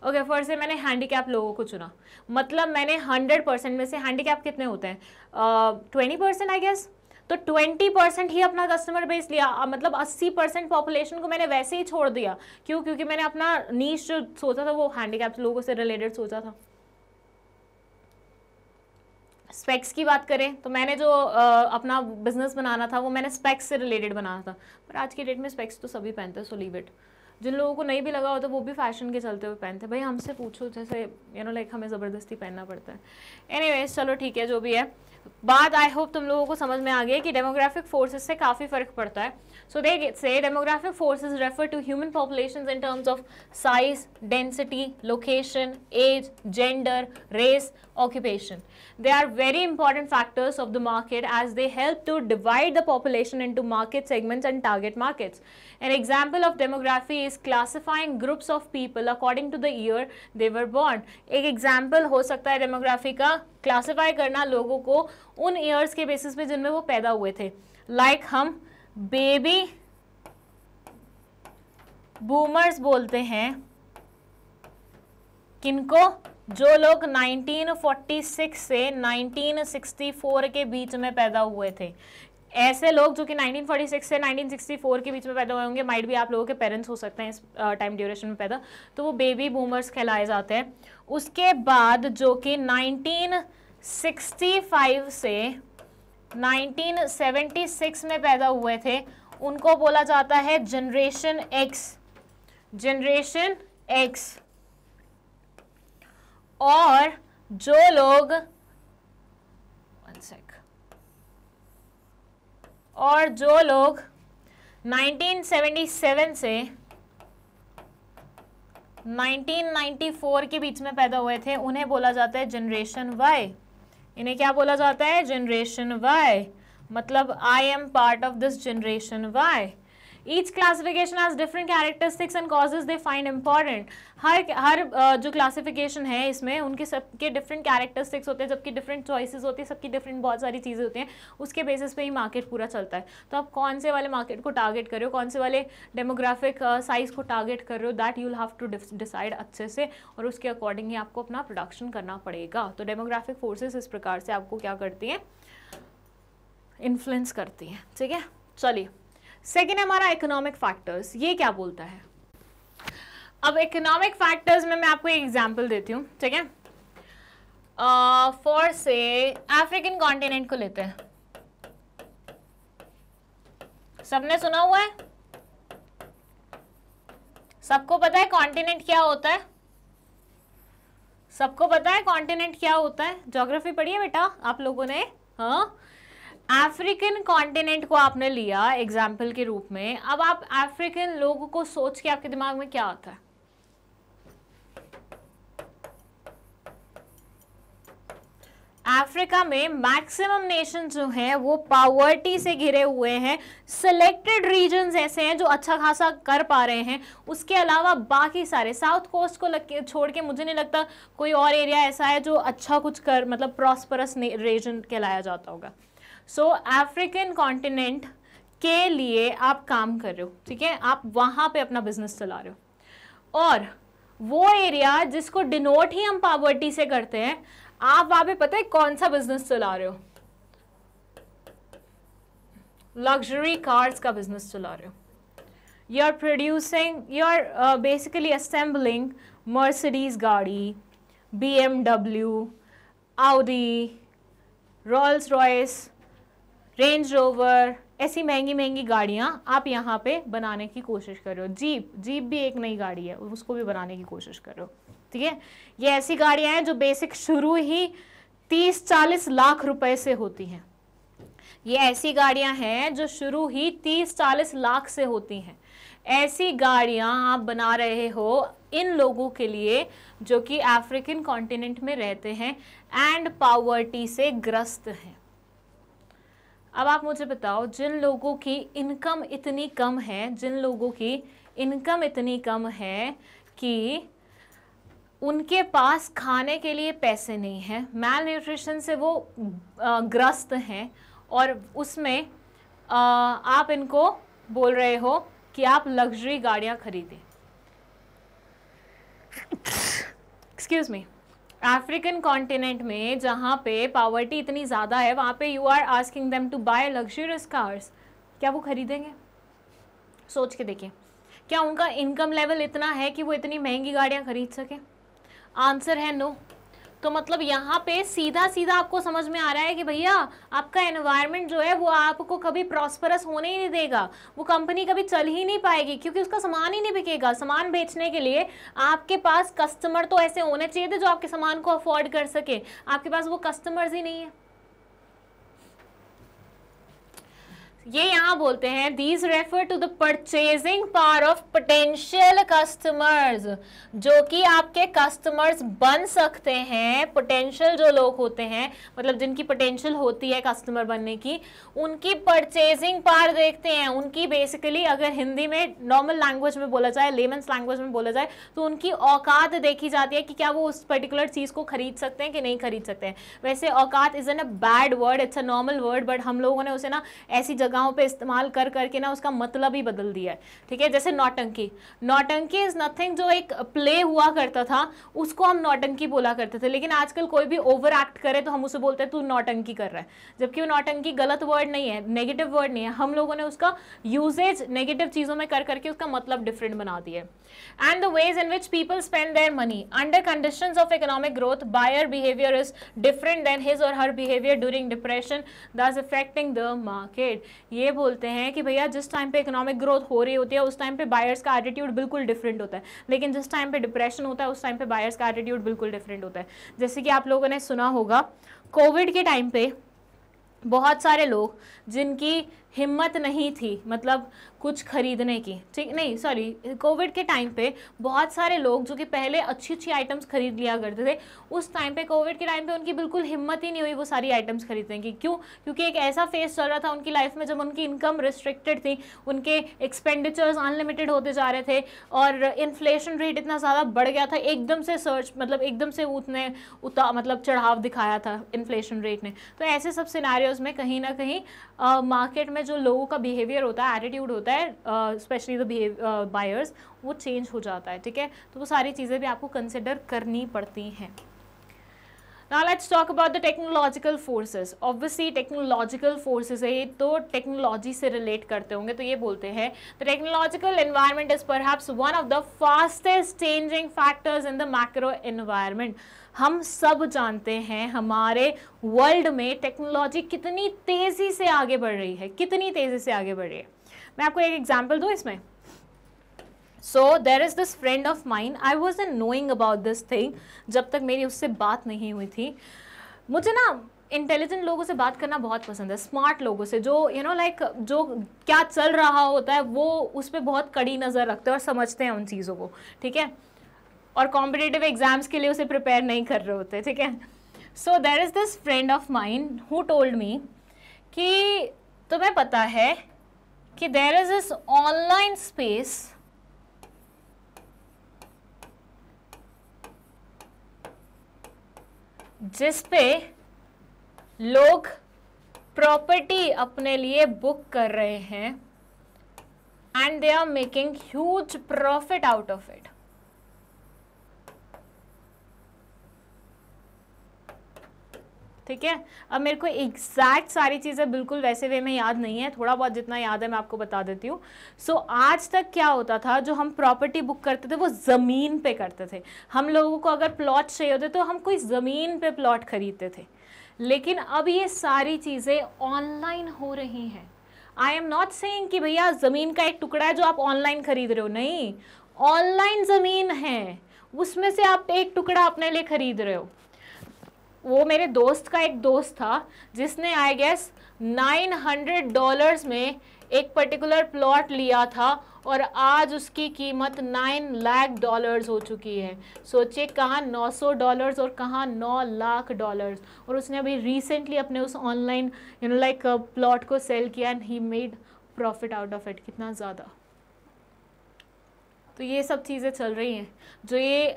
ओके फॉर से मैंने हैंडीकैप लोगों को चुना, मतलब मैंने 100% में से हैंडीकैप कितने होते हैं 20% आई गेस, तो 20% ही अपना कस्टमर बेस लिया। मतलब 80% पॉपुलेशन को मैंने वैसे ही छोड़ दिया। क्यों? क्योंकि मैंने अपना नीश जो सोचा था वो हैंडीकैप लोगों से रिलेटेड सोचा था। स्पेक्स की बात करें तो मैंने जो अपना बिजनेस बनाना था वो मैंने स्पेक्स से रिलेटेड बनाना था, पर आज की डेट में स्पेक्स तो सभी पहनते हैं, सो लीव इट। जिन लोगों को नहीं भी लगा होता वो भी फैशन के चलते हुए पहनते हैं। भाई हमसे पूछो, जैसे लाइक हमें ज़बरदस्ती पहनना पड़ता है। एनीवेज चलो ठीक है, जो भी है बात, आई होप तुम लोगों को समझ में आ गई कि डेमोग्राफिक फोर्सेस से काफ़ी फ़र्क पड़ता है। So they say demographic forces refer to human populations in terms of size, density, location, age, gender, race, occupation. They are very important factors of the market as they help to divide the population into market segments and target markets. An example of demography is classifying groups of people according to the year they were born. एक example हो सकता है demography का classify करना लोगों को उन years के basis पे जिनमें वो पैदा हुए थे। Like हम baby boomers बोलते हैं किनको? जो लोग 1946 से 1964 के बीच में पैदा हुए थे। ऐसे लोग जो कि 1946 से 1964 के बीच में पैदा हुए होंगे, माइट भी आप लोगों के पेरेंट्स हो सकते हैं इस टाइम ड्यूरेशन में पैदा, तो वो बेबी बूमर्स कहलाए जाते हैं। उसके बाद जो कि 1965 से 1976 में पैदा हुए थे उनको बोला जाता है जनरेशन एक्स। Generation x. और जो लोग 1977 से 1994 के बीच में पैदा हुए थे उन्हें बोला जाता है जनरेशन वाई। इन्हें क्या बोला जाता है? Generation Y. मतलब I am part of this generation Y. Each classification has different characteristics and causes they find important. हर जो क्लासिफिकेशन है इसमें उनके सबके डिफरेंट कैरेक्टरिस्टिक्स होते हैं, जबकि डिफरेंट चॉइसेस होती है, सबकी डिफरेंट बहुत सारी चीज़ें होती हैं, उसके बेसिस पे ही मार्केट पूरा चलता है। तो आप कौन से वाले मार्केट को टारगेट कर रहे हो, कौन से वाले डेमोग्राफिक साइज को टारगेट कर रहे हो, that you will have to decide अच्छे से, और उसके अकॉर्डिंग ही आपको अपना प्रोडक्शन करना पड़ेगा। तो डेमोग्राफिक फोर्सेस इस प्रकार से आपको क्या करती हैं? इन्फ्लुएंस करती हैं। ठीक है, चलिए सेकेंड हमारा इकोनॉमिक फैक्टर्स। ये क्या बोलता है? अब इकोनॉमिक फैक्टर्स में मैं आपको एक एग्जांपल देती हूँ। ठीक है, फॉर से अफ्रीकन कॉन्टिनेंट को लेते हैं। सबने सुना हुआ है? सबको पता है कॉन्टिनेंट क्या होता है? सबको पता है कॉन्टिनेंट क्या होता है? ज्योग्राफी पढ़ी है बेटा आप लोगों ने? हाँ, अफ्रीकन कॉन्टिनेंट को आपने लिया एग्जाम्पल के रूप में। अब आप अफ्रीकन लोगों को सोच के आपके दिमाग में क्या आता है? अफ्रीका में मैक्सिमम नेशन जो हैं वो पॉवर्टी से घिरे हुए हैं। सिलेक्टेड रीजन्स ऐसे हैं जो अच्छा खासा कर पा रहे हैं, उसके अलावा बाकी सारे साउथ कोस्ट को छोड़ के मुझे नहीं लगता कोई और एरिया ऐसा है जो अच्छा कुछ कर, मतलब प्रॉस्परस रीजन कहलाया जाता होगा। सो अफ्रीकन कॉन्टिनेंट के लिए आप काम कर रहे हो, ठीक है, आप वहां पे अपना बिजनेस चला रहे हो, और वो एरिया जिसको डिनोट ही हम पॉवर्टी से करते हैं, आप वहां पे पता है कौन सा बिजनेस चला रहे हो? लग्जरी कार्स का बिजनेस चला रहे हो, you are producing, you are basically assembling Mercedes गाड़ी, BMW, Audi, Rolls Royce, Range Rover, ऐसी महंगी महंगी गाड़ियाँ आप यहाँ पे बनाने की कोशिश कर रहे हो। जीप भी एक नई गाड़ी है, उसको भी बनाने की कोशिश कर रहे हो, ठीक है। ये ऐसी गाड़ियाँ हैं जो बेसिक शुरू ही 30-40 लाख रुपए से होती हैं। ये ऐसी गाड़ियाँ हैं जो शुरू ही 30-40 लाख से होती हैं। ऐसी गाड़ियाँ आप बना रहे हो इन लोगों के लिए जो कि अफ्रीकन कॉन्टिनेंट में रहते हैं एंड पॉवर्टी से ग्रस्त हैं। अब आप मुझे बताओ, जिन लोगों की इनकम इतनी कम है, जिन लोगों की इनकम इतनी कम है कि उनके पास खाने के लिए पैसे नहीं हैं, मैल न्यूट्रिशन से वो ग्रस्त हैं, और उसमें आप इनको बोल रहे हो कि आप लग्जरी गाड़ियां खरीदें। एक्सक्यूज मी, अफ्रीकन कॉन्टिनेंट में जहाँ पे पॉवर्टी इतनी ज़्यादा है वहाँ पे you are asking them to buy luxurious cars, क्या वो खरीदेंगे? सोच के देखिए, क्या उनका इनकम लेवल इतना है कि वो इतनी महंगी गाड़ियाँ खरीद सके? आंसर है नो। तो मतलब यहाँ पे सीधा सीधा आपको समझ में आ रहा है कि भैया आपका एनवायरनमेंट जो है वो आपको कभी प्रॉस्परस होने ही नहीं देगा, वो कंपनी कभी चल ही नहीं पाएगी क्योंकि उसका सामान ही नहीं बिकेगा। सामान बेचने के लिए आपके पास कस्टमर तो ऐसे होने चाहिए थे जो आपके सामान को अफोर्ड कर सके, आपके पास वो कस्टमर्स ही नहीं है। ये यहाँ बोलते हैं these refer to the purchasing power of potential customers, जो कि आपके कस्टमर्स बन सकते हैं। पोटेंशियल जो लोग होते हैं, मतलब जिनकी पोटेंशियल होती है कस्टमर बनने की, उनकी परचेजिंग पावर देखते हैं। उनकी बेसिकली अगर हिंदी में नॉर्मल लैंग्वेज में बोला जाए, लेमन्स लैंग्वेज में बोला जाए, तो उनकी औकात देखी जाती है कि क्या वो उस पर्टिकुलर चीज़ को खरीद सकते हैं कि नहीं खरीद सकते हैं। वैसे औकात is an a bad word, it's a normal word, but हम लोगों ने उसे ना ऐसी जगहों पे इस्तेमाल कर करके ना उसका मतलब ही बदल दिया है, ठीक है। जैसे नौटंकी, नौटंकी इज नथिंग, जो एक प्ले हुआ करता था उसको हम नौटंकी बोला करते थे, लेकिन आजकल कोई भी ओवर एक्ट करे तो हम उसे बोलते हैं तू नौटंकी कर रहा है, जबकि वो नौटंकी गलत वर्ड नहीं है, नेगेटिव वर्ड नहीं है। हम लोगों ने उसका यूजेज नेगेटिव चीजों में कर करके उसका मतलब डिफरेंट बना दिया है। And the ways in which people spend their money under conditions of economic growth, buyer behaviour is different than his or her behaviour during depression, thus affecting the market. ये बोलते हैं कि भैया जिस टाइम पे इकोनॉमिक ग्रोथ हो रही होती है उस टाइम पे बायर्स का एटीट्यूड बिल्कुल डिफरेंट होता है, लेकिन जिस टाइम पे डिप्रेशन होता है उस टाइम पे बायर्स का एटीट्यूड बिल्कुल डिफरेंट होता है। जैसे कि आप लोगों ने सुना होगा कोविड के टाइम पे बहुत सारे लोग जिनकी हिम्मत नहीं थी मतलब कुछ खरीदने की, ठीक नहीं सॉरी, कोविड के टाइम पे बहुत सारे लोग जो कि पहले अच्छी अच्छी आइटम्स खरीद लिया करते थे, उस टाइम पे कोविड के टाइम पे उनकी बिल्कुल हिम्मत ही नहीं हुई वो सारी आइटम्स खरीदने की। क्यों? क्योंकि एक ऐसा फेस चल रहा था उनकी लाइफ में जब उनकी इनकम रिस्ट्रिक्टेड थी, उनके एक्सपेंडिचर्स अनलिमिटेड होते जा रहे थे और इन्फ्लेशन रेट इतना ज़्यादा बढ़ गया था, एकदम से सर्च मतलब एकदम से उसने मतलब चढ़ाव दिखाया था इन्फ्लेशन रेट ने। तो ऐसे सब सिनेरियोज में कहीं ना कहीं मार्केट में जो लोगों का बिहेवियर होता है, एटीट्यूड होता है, स्पेशली द बायर्स, वो चेंज हो जाता है, ठीक है। तो वो सारी चीज़ें भी आपको कंसिडर करनी पड़ती हैं। Now let's talk about the technological forces. Obviously technological forces है, तो टेक्नोलॉजी से रिलेट करते होंगे, तो ये बोलते हैं the technological environment is perhaps one of the fastest changing factors in the macro environment. हम सब जानते हैं हमारे वर्ल्ड में टेक्नोलॉजी कितनी तेज़ी से आगे बढ़ रही है, कितनी तेज़ी से आगे बढ़ रही है। मैं आपको एक एग्जाम्पल दूँ इसमें। So there is this friend of mine, I wasn't knowing about this thing जब तक मेरी उससे बात नहीं हुई थी। मुझे ना इंटेलिजेंट लोगों से बात करना बहुत पसंद है, स्मार्ट लोगों से, जो यू नो लाइक जो क्या चल रहा होता है वो उस पर बहुत कड़ी नज़र रखते हैं और समझते हैं उन चीज़ों को, ठीक है, और कॉम्पिटिटिव एग्जाम्स के लिए उसे प्रिपेयर नहीं कर रहे होते, ठीक है। So there is this friend of mine who told me कि तुम्हें पता है कि there is this online space जिस पे लोग प्रॉपर्टी अपने लिए बुक कर रहे हैं and they are making huge profit out of it. ठीक है। अब मेरे को एग्जैक्ट सारी चीज़ें बिल्कुल वैसे वे में याद नहीं है, थोड़ा बहुत जितना याद है मैं आपको बता देती हूँ। सो आज तक क्या होता था, जो हम प्रॉपर्टी बुक करते थे वो ज़मीन पे करते थे। हम लोगों को अगर प्लॉट चाहिए होते तो हम कोई ज़मीन पे प्लॉट खरीदते थे, लेकिन अब ये सारी चीज़ें ऑनलाइन हो रही हैं। आई एम नॉट सेइंग कि भैया ज़मीन का एक टुकड़ा है जो आप ऑनलाइन खरीद रहे हो, नहीं, ऑनलाइन ज़मीन है, उसमें से आप एक टुकड़ा अपने लिए खरीद रहे हो। वो मेरे दोस्त का एक दोस्त था जिसने आई गेस $900 में एक पर्टिकुलर प्लॉट लिया था और आज उसकी कीमत $9 लाख हो चुकी है। सोचिए, कहाँ $900 और कहाँ $9 लाख। और उसने अभी रिसेंटली अपने उस ऑनलाइन लाइक प्लॉट को सेल किया and he made profit out of it. कितना ज़्यादा। तो ये सब चीज़ें चल रही हैं। जो ये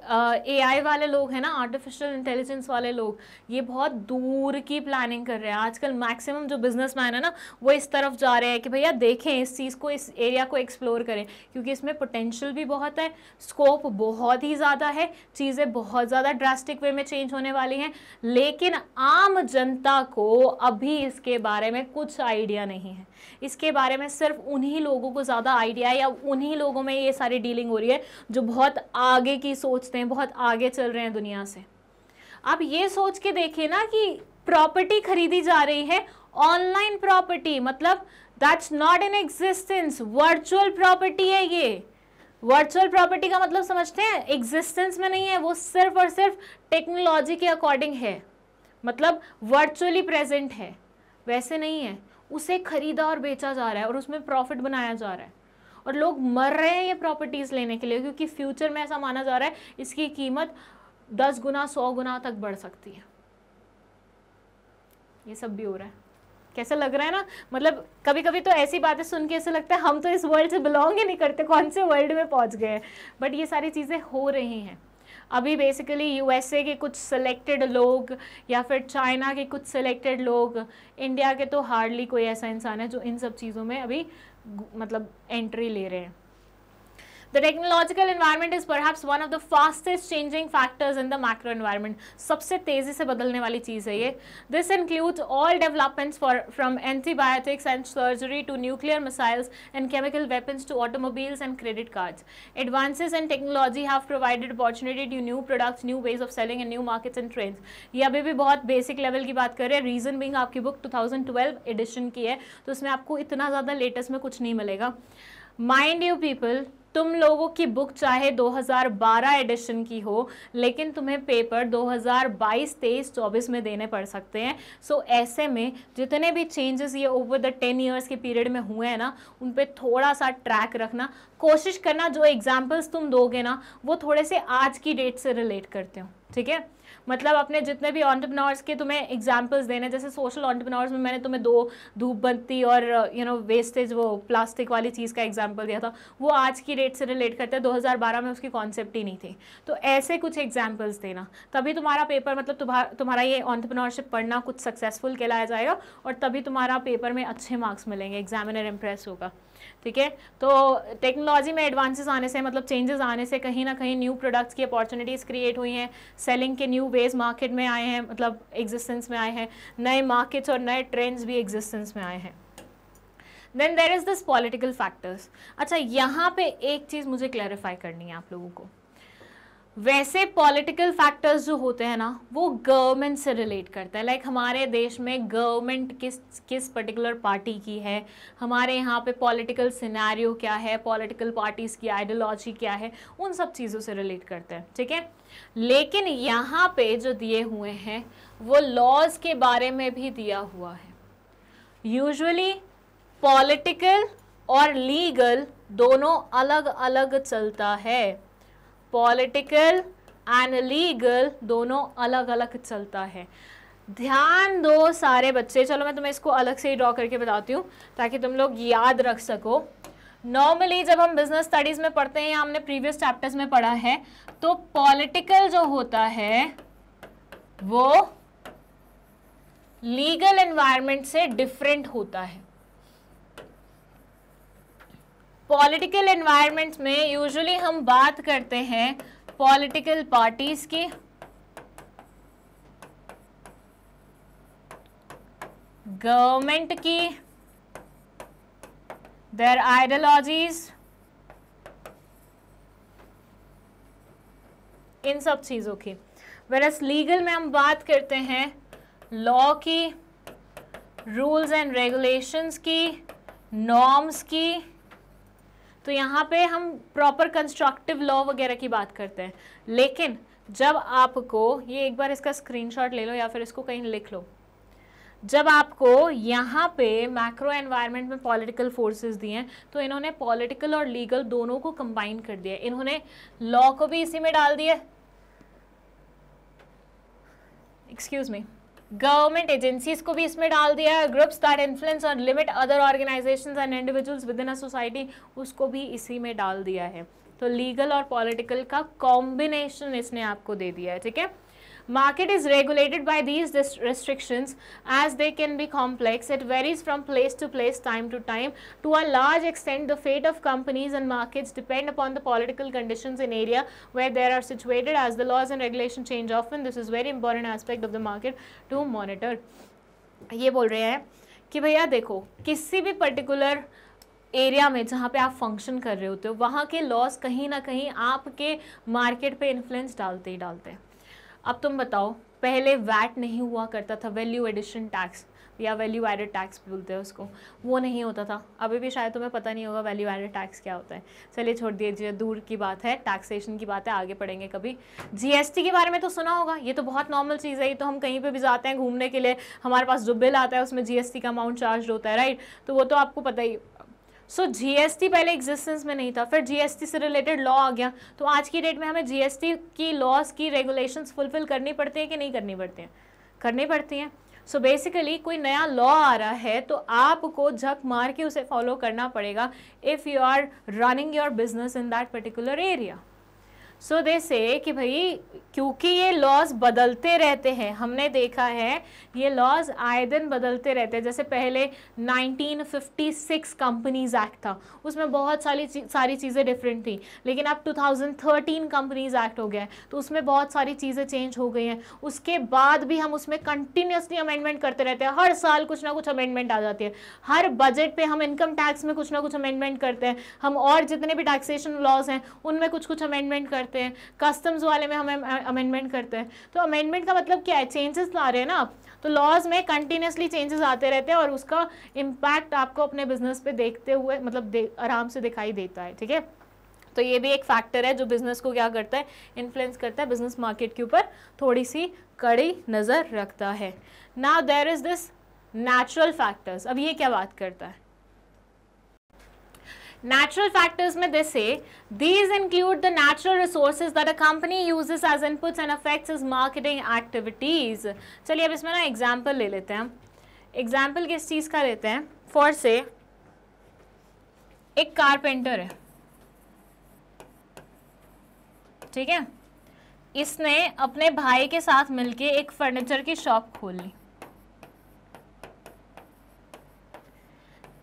AI वाले लोग हैं ना, आर्टिफिशियल इंटेलिजेंस वाले लोग, ये बहुत दूर की प्लानिंग कर रहे हैं। आजकल मैक्सिमम जो बिजनेसमैन है ना, वो इस तरफ जा रहे हैं कि भैया देखें इस चीज़ को, इस एरिया को एक्सप्लोर करें, क्योंकि इसमें पोटेंशियल भी बहुत है, स्कोप बहुत ही ज़्यादा है, चीज़ें बहुत ज़्यादा ड्रास्टिक वे में चेंज होने वाली हैं। लेकिन आम जनता को अभी इसके बारे में कुछ आइडिया नहीं है। इसके बारे में सिर्फ उन्हीं लोगों को ज़्यादा आइडिया है, या उन्हीं लोगों में ये सारी डीलिंग हो रही है जो बहुत आगे की सोचते हैं, बहुत आगे चल रहे हैं दुनिया से। आप ये सोच के देखिए ना कि प्रॉपर्टी खरीदी जा रही है, ऑनलाइन प्रॉपर्टी, मतलब that's not in existence, virtual property है ये। वर्चुअल प्रॉपर्टी का मतलब समझते हैं, एग्जिस्टेंस में नहीं है, वो सिर्फ और सिर्फ टेक्नोलॉजी के अकॉर्डिंग है, मतलब वर्चुअली प्रेजेंट है, वैसे नहीं है। उसे खरीदा और बेचा जा रहा है और उसमें प्रॉफिट बनाया जा रहा है, और लोग मर रहे हैं ये प्रॉपर्टीज लेने के लिए, क्योंकि फ्यूचर में ऐसा माना जा रहा है इसकी कीमत 10 गुना 100 गुना तक बढ़ सकती है। ये सब भी हो रहा है। कैसा लग रहा है ना, मतलब कभी कभी तो ऐसी बातें सुन के ऐसा लगता है हम तो इस वर्ल्ड से बिलोंग ही नहीं करते, कौन से वर्ल्ड में पहुंच गए हैं। बट ये सारी चीज़ें हो रही हैं अभी। बेसिकली USA के कुछ सिलेक्टेड लोग या फिर चाइना के कुछ सिलेक्टेड लोग, इंडिया के तो हार्डली कोई ऐसा इंसान है जो इन सब चीज़ों में अभी मतलब एंट्री ले रहे हैं। The technological environment is perhaps one of the fastest changing factors in the macro environment. सबसे तेजी से बदलने वाली चीज़ है ये। This includes all developments from antibiotics and surgery to nuclear missiles and chemical weapons to automobiles and credit cards. Advances in technology have provided opportunity to new products, new ways of selling and new markets and trends. ये अभी भी बहुत basic level की बात कर रहे हैं। Reason being आपकी बुक 2012 एडिशन की है, तो उसमें आपको इतना ज़्यादा लेटेस्ट में कुछ नहीं मिलेगा। माइंड यू पीपल, तुम लोगों की बुक चाहे 2012 एडिशन की हो, लेकिन तुम्हें पेपर 2022, 23, 24 में देने पड़ सकते हैं। सो ऐसे में जितने भी चेंजेस ये ओवर द 10 ईयर्स के पीरियड में हुए हैं ना, उन पे थोड़ा सा ट्रैक रखना, कोशिश करना जो एग्जाम्पल्स तुम दोगे ना वो थोड़े से आज की डेट से रिलेट करते हो, ठीक है। मतलब अपने जितने भी एंटरप्रेन्योर्स के तुम्हें एग्जाम्पल्स देने, जैसे सोशल एंटरप्रेन्योर्स में मैंने तुम्हें 2 धूप बत्ती और वेस्टेज, वो प्लास्टिक वाली चीज़ का एग्जाम्पल दिया था, वो आज की डेट से रिलेट करते हैं। 2012 में उसकी कॉन्सेप्ट ही नहीं थी। तो ऐसे कुछ एग्जाम्पल्स देना, तभी तुम्हारा पेपर, मतलब तुम्हारा ये एंटरप्रेन्योरशिप पढ़ना कुछ सक्सेसफुल कहलाया जाएगा, और तभी तुम्हारा पेपर में अच्छे मार्क्स मिलेंगे, एग्जामिनर इम्प्रेस होगा, ठीक है। तो टेक्नोलॉजी में एडवांसेस आने से, मतलब चेंजेस आने से कहीं ना कहीं न्यू प्रोडक्ट्स की अपॉर्चुनिटीज़ क्रिएट हुई हैं, सेलिंग के न्यू वेज मार्केट में आए हैं, मतलब एग्जिस्टेंस में आए हैं, नए मार्केट्स और नए ट्रेंड्स भी एग्जिस्टेंस में आए हैं। Then there is this political factors. अच्छा, यहाँ पे एक चीज़ मुझे क्लैरिफाई करनी है आप लोगों को। वैसे पॉलिटिकल फैक्टर्स जो होते हैं ना, वो गवर्नमेंट से रिलेट करते हैं। लाइक हमारे देश में गवर्नमेंट किस पर्टिकुलर पार्टी की है, हमारे यहाँ पे पॉलिटिकल सिनेरियो क्या है, पॉलिटिकल पार्टीज़ की आइडियोलॉजी क्या है, उन सब चीज़ों से रिलेट करते हैं, ठीक है। लेकिन यहाँ पे जो दिए हुए हैं वो लॉज के बारे में भी दिया हुआ है। यूजुअली पॉलिटिकल और लीगल दोनों अलग अलग चलता है, पॉलिटिकल एंड लीगल दोनों अलग अलग चलता है। ध्यान दो सारे बच्चे, चलो मैं तुम्हें इसको अलग से ही ड्रॉ करके बताती हूँ ताकि तुम लोग याद रख सको। नॉर्मली जब हम बिजनेस स्टडीज में पढ़ते हैं या हमने प्रीवियस चैप्टर्स में पढ़ा है, तो पॉलिटिकल जो होता है वो लीगल एनवायरनमेंट से डिफरेंट होता है। पॉलिटिकल एनवायरनमेंट में यूजुअली हम बात करते हैं पॉलिटिकल पार्टीज की, गवर्नमेंट की, देयर आइडियोलॉजीज, इन सब चीजों की। वेरस लीगल में हम बात करते हैं लॉ की, रूल्स एंड रेगुलेशंस की, नॉर्म्स की। तो यहाँ पे हम प्रॉपर कंस्ट्रक्टिव लॉ वगैरह की बात करते हैं। लेकिन जब आपको, ये एक बार इसका स्क्रीनशॉट ले लो या फिर इसको कहीं लिख लो, जब आपको यहाँ पे मैक्रो एनवायरनमेंट में पॉलिटिकल फोर्सेस दिए हैं, तो इन्होंने पॉलिटिकल और लीगल दोनों को कंबाइन कर दिया। इन्होंने लॉ को भी इसी में डाल दिया, एक्सक्यूज मी, गवर्नमेंट एजेंसीज को भी इसमें डाल दिया है, ग्रुप्स दैट इन्फ्लुएंस और limit other organisations and individuals with in a society, उसको भी इसी में डाल दिया है। तो लीगल और पॉलिटिकल का कॉम्बिनेशन इसने आपको दे दिया है, ठीक है। Market is regulated by these restrictions as they can be complex. It varies from place to place, time to time. To a large extent, the fate of companies and markets depend upon the political conditions in area where they are situated, as the laws and regulations change often. This is very important aspect of the market to monitor. ये बोल रहे हैं कि भैया देखो, किसी भी particular area में जहाँ पे आप फंक्शन कर रहे होते हो, वहाँ के लॉज कहीं ना कहीं आपके मार्केट पे इन्फ्लुएंस डालते ही डालते हैं। अब तुम बताओ, पहले वैट नहीं हुआ करता था, वैल्यू एडिशन टैक्स या वैल्यू एडेड टैक्स बोलते हैं उसको, वो नहीं होता था। अभी भी शायद तुम्हें पता नहीं होगा वैल्यू एडेड टैक्स क्या होता है। चलिए छोड़ दीजिए, दूर की बात है, टैक्सेशन की बात है, आगे पढ़ेंगे कभी। जीएसटी के बारे में तो सुना होगा, ये तो बहुत नॉर्मल चीज़ है, ये तो हम कहीं पे भी जाते हैं घूमने के लिए, हमारे पास जो बिल आता है उसमें जीएसटी का अमाउंट चार्ज होता है, राइट। तो वो तो आपको पता ही। सो जीएसटी पहले एग्जिस्टेंस में नहीं था, फिर जीएसटी से रिलेटेड लॉ आ गया। तो आज की डेट में हमें जीएसटी की लॉज की रेगुलेशंस फुलफिल करनी पड़ती है कि नहीं करनी पड़ती हैं? करनी पड़ती हैं। सो बेसिकली कोई नया लॉ आ रहा है तो आपको झक मार के उसे फॉलो करना पड़ेगा if you are running your business in that particular area. So they say कि भाई क्योंकि ये लॉज बदलते रहते हैं, हमने देखा है ये लॉज आए दिन बदलते रहते हैं। जैसे पहले 1956 कंपनीज एक्ट था, उसमें बहुत सारी चीज़ें डिफरेंट थी, लेकिन अब 2013 कंपनीज एक्ट हो गया है तो उसमें बहुत सारी चीज़ें चेंज हो गई हैं। उसके बाद भी हम उसमें कंटिन्यूसली अमेंडमेंट करते रहते हैं, हर साल कुछ ना कुछ अमेंडमेंट आ जाती है। हर बजट पे हम इनकम टैक्स में कुछ ना कुछ अमेंडमेंट करते हैं, हम और जितने भी टैक्सेशन लॉज हैं उनमें कुछ कुछ अमेंडमेंट करते हैं, कस्टम्स वाले में हम अमेंडमेंट करते हैं। तो अमेंडमेंट का मतलब क्या है? चेंजेस ला रहे हैं ना आप। तो लॉज में कंटिन्यूसली चेंजेस आते रहते हैं और उसका इम्पैक्ट आपको अपने बिजनेस पे देखते हुए मतलब आराम से दिखाई देता है, ठीक है। तो ये भी एक फैक्टर है जो बिजनेस को क्या करता है, इन्फ्लुएंस करता है, बिजनेस मार्केट के ऊपर थोड़ी सी कड़ी नज़र रखता है। Now there is this natural factors. अब ये क्या बात करता है? Natural factors में they say these include the natural resources that a company uses as inputs and affects its marketing activities. चलिए अब इसमें ना एग्जाम्पल ले लेते हैं। एग्जाम्पल किस चीज़ का लेते हैं? फॉर से एक कारपेंटर है, ठीक है, इसने अपने भाई के साथ मिलके एक फर्नीचर की शॉप खोल ली।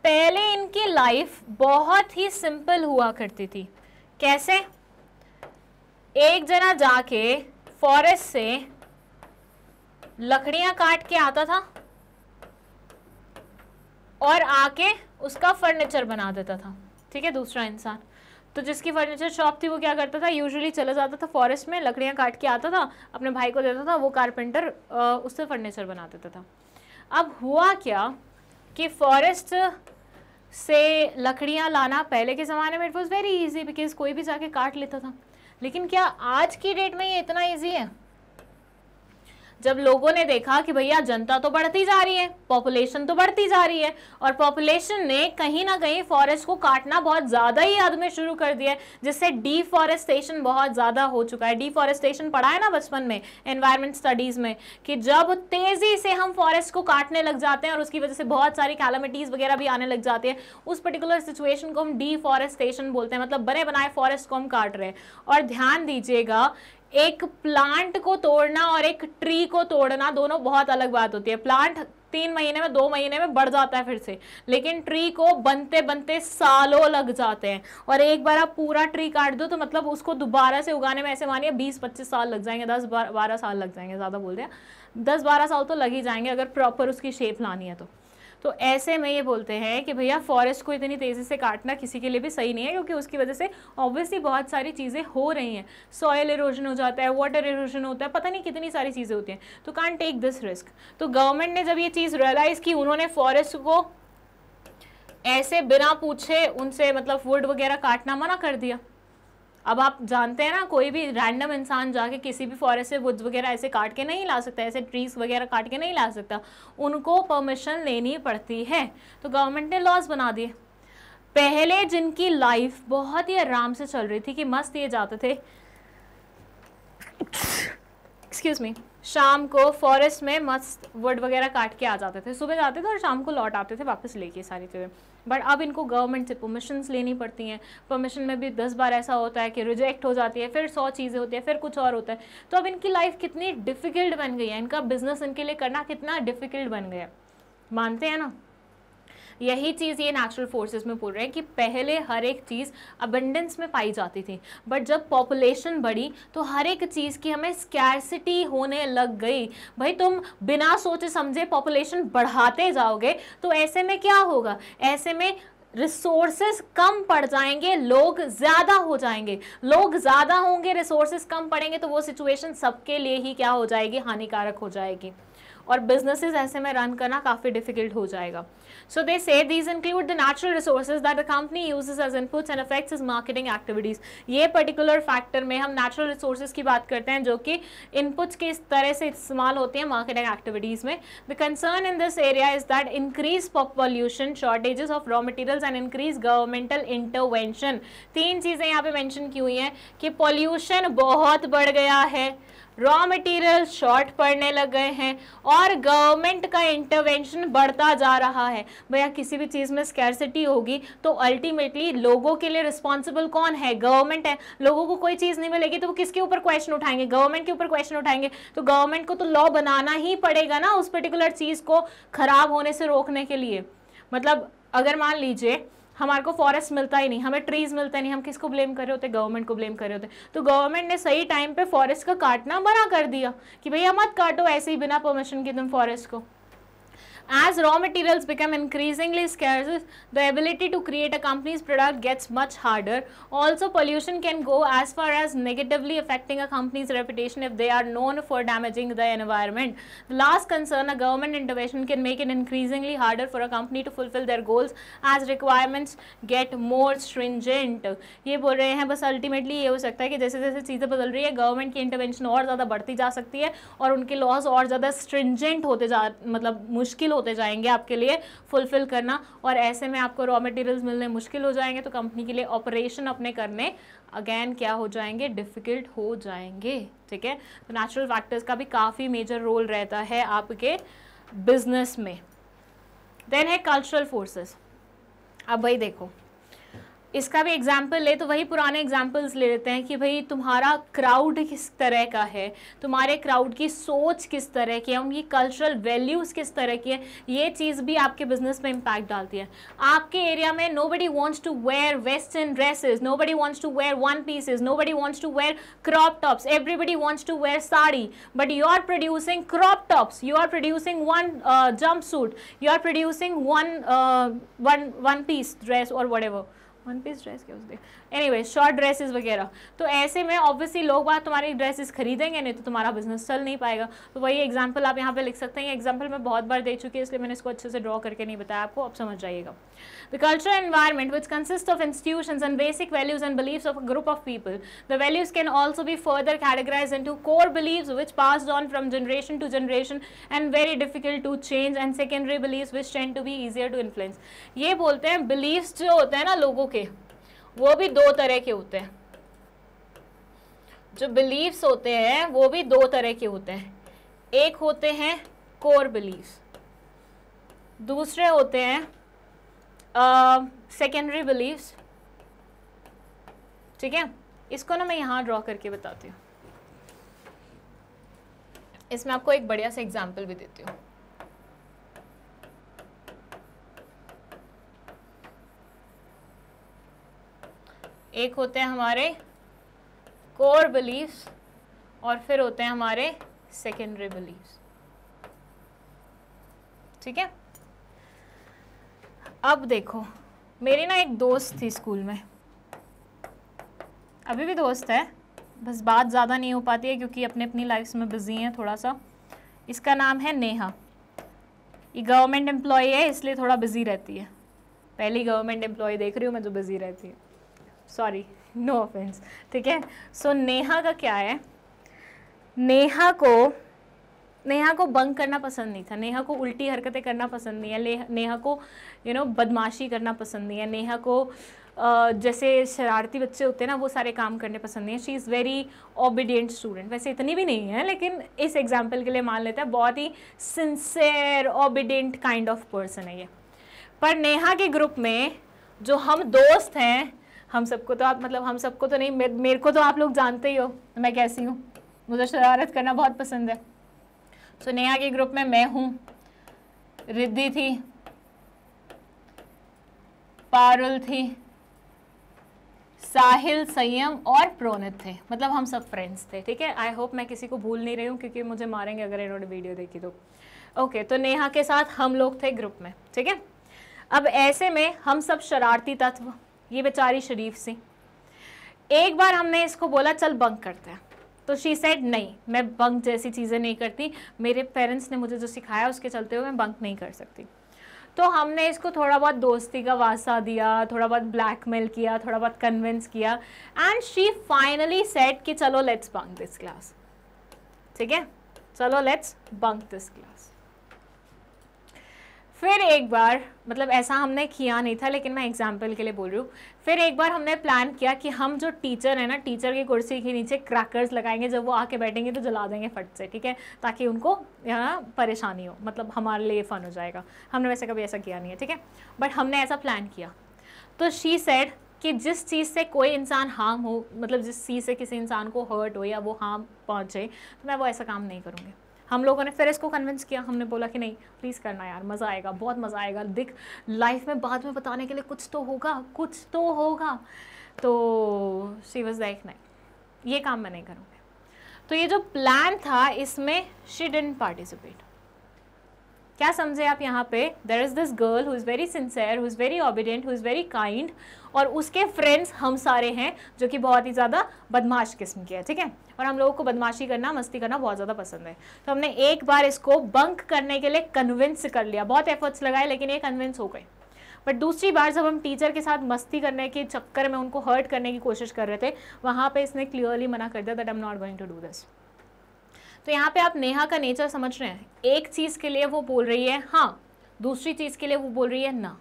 पहले इनकी लाइफ बहुत ही सिंपल हुआ करती थी। कैसे? एक जना जाके फॉरेस्ट से लकड़ियां काट के आता था और आके उसका फर्नीचर बना देता था, ठीक है, दूसरा इंसान। तो जिसकी फर्नीचर शॉप थी वो क्या करता था, यूजुअली चला जाता था फॉरेस्ट में, लकड़ियां काट के आता था, अपने भाई को देता था, वो कारपेंटर उससे फर्नीचर बना देता था। अब हुआ क्या कि फॉरेस्ट से लकड़ियां लाना पहले के ज़माने में it was very easy because कोई भी जाके काट लेता था। लेकिन क्या आज की डेट में ये इतना इजी है? जब लोगों ने देखा कि भैया जनता तो बढ़ती जा रही है, पॉपुलेशन तो बढ़ती जा रही है, और पॉपुलेशन ने कहीं ना कहीं फॉरेस्ट को काटना बहुत ज़्यादा ही हद में शुरू कर दिया है, जिससे डिफॉरेस्टेशन बहुत ज़्यादा हो चुका है। डिफॉरेस्टेशन पढ़ा है ना बचपन में एनवायरमेंट स्टडीज़ में, कि जब तेज़ी से हम फॉरेस्ट को काटने लग जाते हैं और उसकी वजह से बहुत सारी कैलामिटीज़ वगैरह भी आने लग जाती है, उस पर्टिकुलर सिचुएशन को हम डिफॉरेस्टेशन बोलते हैं, मतलब बने बनाए फॉरेस्ट को हम काट रहे हैं। और ध्यान दीजिएगा, एक प्लांट को तोड़ना और एक ट्री को तोड़ना दोनों बहुत अलग बात होती है। प्लांट 3 महीने में 2 महीने में बढ़ जाता है फिर से, लेकिन ट्री को बनते बनते सालों लग जाते हैं। और एक बार आप पूरा ट्री काट दो तो मतलब उसको दोबारा से उगाने में ऐसे मानिए 20-25 साल लग जाएंगे, 10-12 साल लग जाएंगे, ज़्यादा बोल दिया, 10-12 साल तो लग ही जाएंगे अगर प्रॉपर उसकी शेप लानी है तो। तो ऐसे में ये बोलते हैं कि भैया फॉरेस्ट को इतनी तेज़ी से काटना किसी के लिए भी सही नहीं है, क्योंकि उसकी वजह से ऑब्वियसली बहुत सारी चीज़ें हो रही हैं, सॉयल इरोजन हो जाता है, वाटर इरोजन होता है, पता नहीं कितनी सारी चीज़ें होती हैं, तो कांट टेक दिस रिस्क। तो गवर्नमेंट ने जब ये चीज़ रियलाइज़ की, उन्होंने फॉरेस्ट को ऐसे बिना पूछे उनसे मतलब वुड वगैरह काटना मना कर दिया। अब आप जानते हैं ना, कोई भी रैंडम इंसान जाके किसी भी फॉरेस्ट से वुड्स वगैरह ऐसे काट के नहीं ला सकता, ऐसे ट्रीज वगैरह काट के नहीं ला सकता, उनको परमिशन लेनी पड़ती है। तो गवर्नमेंट ने लॉज बना दिए। पहले जिनकी लाइफ बहुत ही आराम से चल रही थी कि मस्त ये जाते थे, एक्सक्यूज मी, शाम को फॉरेस्ट में मस्त वुड वगैरह काट के आ जाते थे, सुबह जाते थे और शाम को लौट आते थे वापस लेके सारी चीज़ें। बट अब इनको गवर्नमेंट से परमिशंस लेनी पड़ती हैं, परमिशन में भी 10 बार ऐसा होता है कि रिजेक्ट हो जाती है, फिर 100 चीज़ें होती है, फिर कुछ और होता है। तो अब इनकी लाइफ कितनी डिफ़िकल्ट बन गई है, इनका बिजनेस इनके लिए करना कितना डिफ़िकल्ट बन गया, मानते हैं ना। यही चीज़ ये नेचुरल फोर्सेस में बोल रहे हैं कि पहले हर एक चीज़ अबंडेंस में पाई जाती थी, बट जब पॉपुलेशन बढ़ी तो हर एक चीज़ की हमें स्कैर्सिटी होने लग गई। भाई तुम बिना सोचे समझे पॉपुलेशन बढ़ाते जाओगे तो ऐसे में क्या होगा, ऐसे में रिसोर्सेज कम पड़ जाएंगे, लोग ज़्यादा हो जाएंगे, लोग ज़्यादा होंगे, रिसोर्सेज कम पड़ेंगे, तो वो सिचुएशन सबके लिए ही क्या हो जाएगी, हानिकारक हो जाएगी, और बिजनेसेस ऐसे में रन करना काफ़ी डिफिकल्ट हो जाएगा। So they say these include the natural resources that the company uses as inputs and affects its marketing activities। ये पर्टिकुलर फैक्टर में हम नेचुरल रिसोर्सेज की बात करते हैं जो कि इनपुट्स के इस तरह से इस्तेमाल होते हैं मार्केटिंग एक्टिविटीज़ में। The concern in this area is that increased pollution, shortages of raw materials and increased governmental intervention। 3 चीज़ें यहाँ पे मेंशन की हुई हैं कि पॉल्यूशन बहुत बढ़ गया है, रॉ मटेरियल शॉर्ट पड़ने लग गए हैं, और गवर्नमेंट का इंटरवेंशन बढ़ता जा रहा है। भैया किसी भी चीज़ में स्कैर्सिटी होगी तो अल्टीमेटली लोगों के लिए रिस्पॉन्सिबल कौन है, गवर्नमेंट है। लोगों को कोई चीज़ नहीं मिलेगी तो वो किसके ऊपर क्वेश्चन उठाएंगे, गवर्नमेंट के ऊपर क्वेश्चन उठाएंगे। तो गवर्नमेंट को तो लॉ बनाना ही पड़ेगा ना उस पर्टिकुलर चीज़ को खराब होने से रोकने के लिए। मतलब अगर मान लीजिए हमारे को फॉरेस्ट मिलता ही नहीं, हमें ट्रीज मिलता नहीं, हम किसको ब्लेम कर रहे होते, गवर्नमेंट को ब्लेम कर रहे होते। तो गवर्नमेंट ने सही टाइम पे फॉरेस्ट का काटना मना कर दिया कि भैया मत काटो ऐसे ही बिना परमिशन के तुम फॉरेस्ट को। As raw materials become increasingly scarce, the ability to create a company's product gets much harder. Also, pollution can go as far as negatively affecting a company's reputation if they are known for damaging the environment. The last concern, a government intervention can make it increasingly harder for a company to fulfill their goals as requirements get more stringent. ये बोल रहे हैं बस ultimately ये हो सकता है कि जैसे जैसे चीज़ें बदल रही है गवर्नमेंट की इंटरवेंशन और ज़्यादा बढ़ती जा सकती है और उनके लॉज और ज़्यादा स्ट्रिंजेंट होते जा मतलब मुश्किल होते जाएंगे आपके लिए फुलफिल करना, और ऐसे में आपको रॉ मटेरियल्स मिलने मुश्किल हो जाएंगे, तो कंपनी के लिए ऑपरेशन अपने करने अगेन क्या हो जाएंगे, डिफ़िकल्ट हो जाएंगे। ठीक है, तो नेचुरल फैक्टर्स का भी काफ़ी मेजर रोल रहता है आपके बिजनेस में। देन है कल्चरल फोर्सेस। अब भाई देखो इसका भी एग्जाम्पल ले तो वही पुराने एग्जाम्पल्स ले लेते हैं कि भाई तुम्हारा क्राउड किस तरह का है, तुम्हारे क्राउड की सोच किस तरह की है, उनकी कल्चरल वैल्यूज़ किस तरह की है, ये चीज़ भी आपके बिजनेस में इम्पैक्ट डालती है। आपके एरिया में nobody wants to wear western dresses, nobody wants to wear one pieces, nobody wants to wear crop tops, everybody wants to wear sari, but you are producing crop tops, you are producing one jumpsuit, you are producing one piece dress or whatever, one piece dress क्या उसके anyway short dresses वगैरह। तो ऐसे में obviously लोग बात तुम्हारी dresses खरीदेंगे नहीं तो तुम्हारा बिजनेस चल नहीं पाएगा। तो वही एग्जांपल आप यहाँ पे लिख सकते हैं। एग्जांपल मैं बहुत बार दे चुकी है इसलिए मैंने इसको अच्छे से ड्रॉ करके नहीं बताया आपको, अब समझ जाइएगा। The cultural environment which consist of institutions and basic values and beliefs of a group of people. The values can also be further categorised into core beliefs which passed on from generation to generation and very difficult to change, and secondary beliefs which tend to be easier to influence. ये बोलते हैं beliefs जो होते हैं ना लोगों के, वो भी दो तरह के होते हैं। जो बिलीव्स होते हैं वो भी दो तरह के होते हैं। एक होते हैं कोर बिलीव्स, दूसरे होते हैं सेकेंडरी बिलीव्स। ठीक है, इसको ना मैं यहां ड्रॉ करके बताती हूँ। इसमें आपको एक बढ़िया सा एग्जाम्पल भी देती हूँ। एक होते हैं हमारे कोर बिलीव्स और फिर होते हैं हमारे सेकेंडरी बिलीव्स। ठीक है, अब देखो, मेरी ना एक दोस्त थी स्कूल में, अभी भी दोस्त है, बस बात ज़्यादा नहीं हो पाती है क्योंकि अपने अपनी लाइफ में बिजी हैं थोड़ा सा। इसका नाम है नेहा। ये गवर्नमेंट एम्प्लॉय है इसलिए थोड़ा बिजी रहती है। पहली गवर्नमेंट एम्प्लॉय देख रही हूँ मैं जो बिजी रहती है, सॉरी, नो ऑफेंस, ठीक है। सो नेहा का क्या है, नेहा को बंक करना पसंद नहीं था, नेहा को उल्टी हरकतें करना पसंद नहीं है, नेहा को बदमाशी करना पसंद नहीं है, नेहा को जैसे शरारती बच्चे होते हैं ना वो सारे काम करने पसंद नहीं है। She is very obedient student, वैसे इतनी भी नहीं है लेकिन इस एग्जाम्पल के लिए मान लेते हैं बहुत ही sincere obedient kind of person है ये। पर नेहा के ग्रुप में जो हम दोस्त हैं, हम सबको तो आप मतलब हम सबको तो नहीं, मेरे को तो आप लोग जानते ही हो मैं कैसी हूँ, मुझे शरारत करना बहुत पसंद है। सो नेहा के ग्रुप में मैं हूँ, रिद्धि थी, पारुल थी, साहिल, संयम और प्रोनित थे, मतलब हम सब फ्रेंड्स थे, ठीक है। आई होप मैं किसी को भूल नहीं रही हूँ क्योंकि मुझे मारेंगे अगर इन्होंने वीडियो देखी तो। ओके, तो नेहा के साथ हम लोग थे ग्रुप में, ठीक है। अब ऐसे में हम सब शरारती तत्व, ये बेचारी शरीफ सी, एक बार हमने इसको बोला चल बंक करते हैं, तो शी सेड नहीं, मैं बंक जैसी चीज़ें नहीं करती, मेरे पेरेंट्स ने मुझे जो सिखाया उसके चलते हुए मैं बंक नहीं कर सकती। तो हमने इसको थोड़ा बहुत दोस्ती का वास्ता दिया, थोड़ा बहुत ब्लैकमेल किया, थोड़ा बहुत कन्विंस किया, एंड शी फाइनली सेड कि चलो लेट्स बंक दिस क्लास, ठीक है, चलो लेट्स बंक दिस क्लास। फिर एक बार, मतलब ऐसा हमने किया नहीं था लेकिन मैं एग्जाम्पल के लिए बोल रही हूँ, फिर एक बार हमने प्लान किया कि हम जो टीचर है ना, टीचर की कुर्सी के नीचे क्रैकर्स लगाएंगे, जब वो आके बैठेंगे तो जला देंगे फट से, ठीक है, ताकि उनको यहाँ परेशानी हो, मतलब हमारे लिए फन हो जाएगा। हमने वैसे कभी ऐसा किया नहीं है, ठीक है, बट हमने ऐसा प्लान किया। तो शी सेड कि जिस चीज़ से कोई इंसान हार्म हो, मतलब जिस चीज़ से किसी इंसान को हर्ट हो या वो हार्म पहुँचे, तो मैं वो ऐसा काम नहीं करूँगी। हम लोगों ने फिर इसको कन्विंस किया, हमने बोला कि नहीं प्लीज़ करना यार, मज़ा आएगा, बहुत मज़ा आएगा, दिख लाइफ में बाद में बताने के लिए कुछ तो होगा, कुछ तो होगा। तो शी वाज लाइक नहीं, ये काम मैं नहीं करूँगी। तो ये जो प्लान था इसमें शी डिडंट पार्टिसिपेट। क्या समझे आप यहाँ पे, there is this girl who is very sincere, who is very obedient, who is very kind, और उसके फ्रेंड्स हम सारे हैं जो कि बहुत ही ज़्यादा बदमाश किस्म के हैं, ठीक है, और हम लोगों को बदमाशी करना, मस्ती करना बहुत ज़्यादा पसंद है। तो हमने एक बार इसको बंक करने के लिए कन्विंस कर लिया, बहुत एफर्ट्स लगाए लेकिन ये कन्विंस हो गए। बट दूसरी बार जब हम टीचर के साथ मस्ती करने के चक्कर में उनको हर्ट करने की कोशिश कर रहे थे, वहाँ पे इसने क्लियरली मना कर दिया that I am not going to do this. तो यहाँ पे आप नेहा का नेचर समझ रहे हैं, एक चीज़ के लिए वो बोल रही है हाँ, दूसरी चीज़ के लिए वो बोल रही है ना।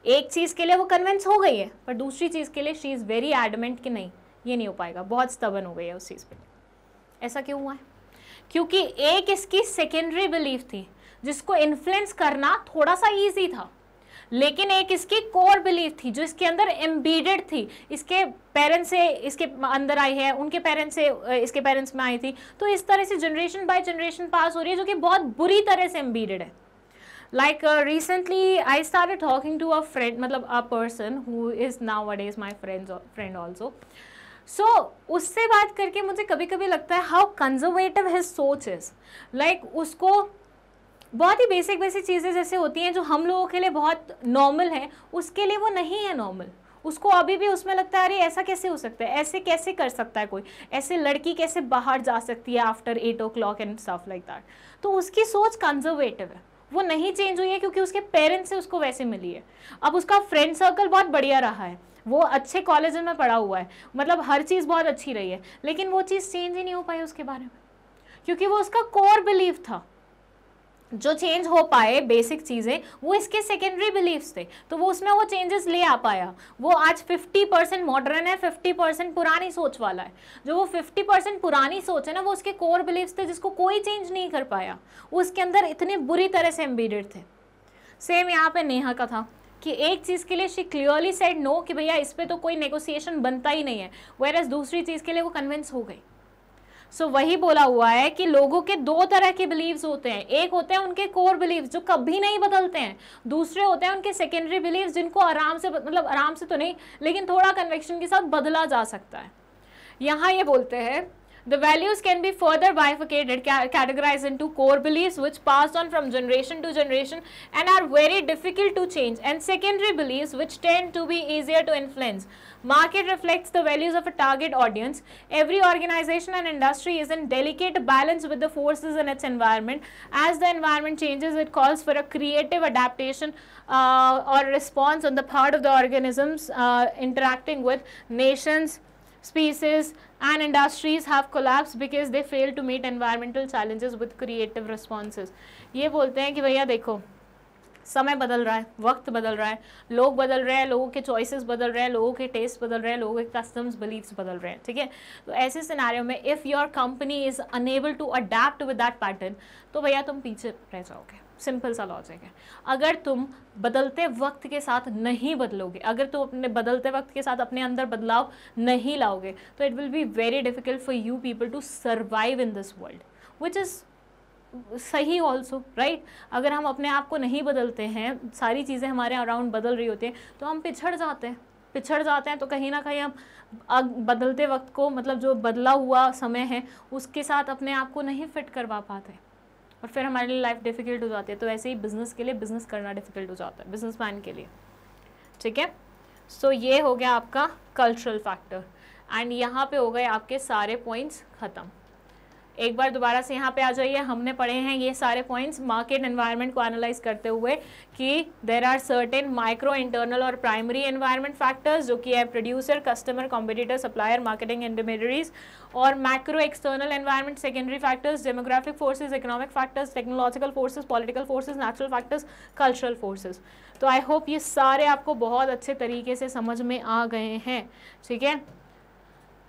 एक चीज़ के लिए वो कन्विंस हो गई है पर दूसरी चीज़ के लिए शी इज़ वेरी एडमेंट कि नहीं ये नहीं हो पाएगा, बहुत स्टबर्न हो गई है उस चीज़ पे। ऐसा क्यों हुआ है? क्योंकि एक इसकी सेकेंडरी बिलीफ थी जिसको इन्फ्लुएंस करना थोड़ा सा ईजी था, लेकिन एक इसकी कोर बिलीफ थी जो इसके अंदर एम्बीडेड थी, इसके पेरेंट्स से इसके अंदर आई है, उनके पेरेंट्स से इसके पेरेंट्स में आई थी। तो इस तरह से जनरेशन बाय जनरेशन पास हो रही है जो कि बहुत बुरी तरह से एम्बीडेड है। Like recently I started talking to a friend, मतलब a person who is nowadays my friend also. So उससे बात करके मुझे कभी कभी लगता है how conservative his सोच is. Like उसको बहुत ही बेसिक चीज़ें जैसे होती हैं जो हम लोगों के लिए बहुत नॉर्मल है, उसके लिए वो नहीं है नॉर्मल। उसको अभी भी उसमें लगता है अरे ऐसा कैसे हो सकता है, ऐसे कैसे कर सकता है कोई, ऐसे लड़की कैसे बाहर जा सकती है after 8 o'clock and stuff like that. तो उसकी सोच कंजर्वेटिव है, वो नहीं चेंज हुई है क्योंकि उसके पेरेंट्स से उसको वैसे मिली है। अब उसका फ्रेंड सर्कल बहुत बढ़िया रहा है, वो अच्छे कॉलेज में पढ़ा हुआ है, मतलब हर चीज़ बहुत अच्छी रही है, लेकिन वो चीज़ चेंज ही नहीं हो पाई उसके बारे में क्योंकि वो उसका कोर बिलीफ था। जो चेंज हो पाए बेसिक चीज़ें वो इसके सेकेंडरी बिलीफ्स थे, तो वो उसमें वो चेंजेस ले आ पाया। वो आज 50% मॉडर्न है, 50% पुरानी सोच वाला है। जो वो 50% पुरानी सोच है ना, वो उसके कोर बिलीफ्स थे जिसको कोई चेंज नहीं कर पाया, वो उसके अंदर इतने बुरी तरह से एम्बीडेड थे। सेम यहाँ पे नेहा का था कि एक चीज़ के लिए शी क्लियरली सेड नो कि भैया इस पर तो कोई नेगोशिएशन बनता ही नहीं है, वेयरएज दूसरी चीज़ के लिए वो कन्विंस हो गई। सो वही बोला हुआ है कि लोगों के दो तरह के बिलीव्स होते हैं, एक होते हैं उनके कोर बिलीव्स जो कभी नहीं बदलते हैं, दूसरे होते हैं उनके सेकेंडरी बिलीव्स जिनको आराम से, मतलब आराम से तो नहीं लेकिन थोड़ा कन्विक्शन के साथ बदला जा सकता है। यहाँ ये बोलते हैं The values can be further bifurcated, categorized into core beliefs which passed on from generation to generation and are very difficult to change, and secondary beliefs which tend to be easier to influence. Market reflects the values of a target audience. Every organization and industry is in delicate balance with the forces in its environment. As the environment changes, it calls for a creative adaptation or response on the part of the organisms interacting with. Nations, species and industries have collapsed because they fail to meet environmental challenges with creative responses. ये बोलते हैं कि भैया देखो, समय बदल रहा है, वक्त बदल रहा है, लोग बदल रहे हैं, लोगों के चॉइसेस बदल रहे हैं, लोगों के टेस्ट बदल रहे हैं, लोगों के कस्टम्स बिलीव्स बदल रहे हैं, ठीक है। तो ऐसे सिनेरियो में if your company is unable to adapt with that pattern, तो भैया तुम पीछे रह जाओगे। सिंपल सा लॉजिक है। अगर तुम बदलते वक्त के साथ नहीं बदलोगे, अगर तुम अपने बदलते वक्त के साथ अपने अंदर बदलाव नहीं लाओगे, तो it will be very difficult for you people to survive in this world, which is सही ऑल्सो, राइट। अगर हम अपने आप को नहीं बदलते हैं, सारी चीज़ें हमारे अराउंड बदल रही होती हैं, तो हम पिछड़ जाते हैं। तो कहीं ना कहीं हम बदलते वक्त को, मतलब जो बदला हुआ समय है, उसके साथ अपने आप को नहीं फिट करवा पाते और फिर हमारे लिए लाइफ डिफ़िकल्ट हो जाती है। तो ऐसे ही बिज़नेस के लिए बिज़नेस करना डिफ़िकल्ट हो जाता है, बिजनेसमैन के लिए, ठीक है। सो ये हो गया आपका कल्चरल फैक्टर एंड यहाँ पे हो गए आपके सारे पॉइंट्स ख़त्म। एक बार दोबारा से यहाँ पे आ जाइए। हमने पढ़े हैं ये सारे पॉइंट्स मार्केट एनवायरनमेंट को एनालाइज करते हुए कि there are certain micro, internal और प्राइमरी एनवायरनमेंट फैक्टर्स, जो कि है producer, customer, competitor, supplier, marketing intermediaries, और macro external environment, secondary factors, demographic forces, economic factors, technological forces, political forces, natural factors, cultural forces. तो I hope ये सारे आपको बहुत अच्छे तरीके से समझ में आ गए हैं, ठीक है।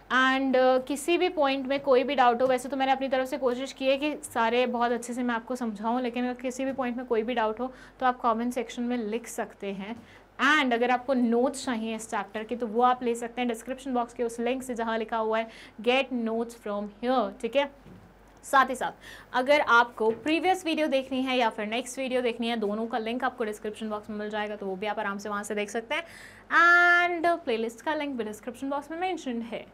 एंड किसी भी पॉइंट में कोई भी डाउट हो, वैसे तो मैंने अपनी तरफ से कोशिश की है कि सारे बहुत अच्छे से मैं आपको समझाऊं, लेकिन अगर किसी भी पॉइंट में कोई भी डाउट हो तो आप कमेंट सेक्शन में लिख सकते हैं। एंड अगर आपको नोट्स चाहिए इस चैप्टर के, तो वो आप ले सकते हैं डिस्क्रिप्शन बॉक्स के उस लिंक से जहाँ लिखा हुआ है गेट नोट्स फ्रॉम हियर, ठीक है। साथ ही साथ अगर आपको प्रीवियस वीडियो देखनी है या फिर नेक्स्ट वीडियो देखनी है, दोनों का लिंक आपको डिस्क्रिप्शन बॉक्स में मिल जाएगा, तो वो भी आप आराम से वहाँ से देख सकते हैं। एंड प्लेलिस्ट का लिंक भी डिस्क्रिप्शन बॉक्स में मेंशन्ड है।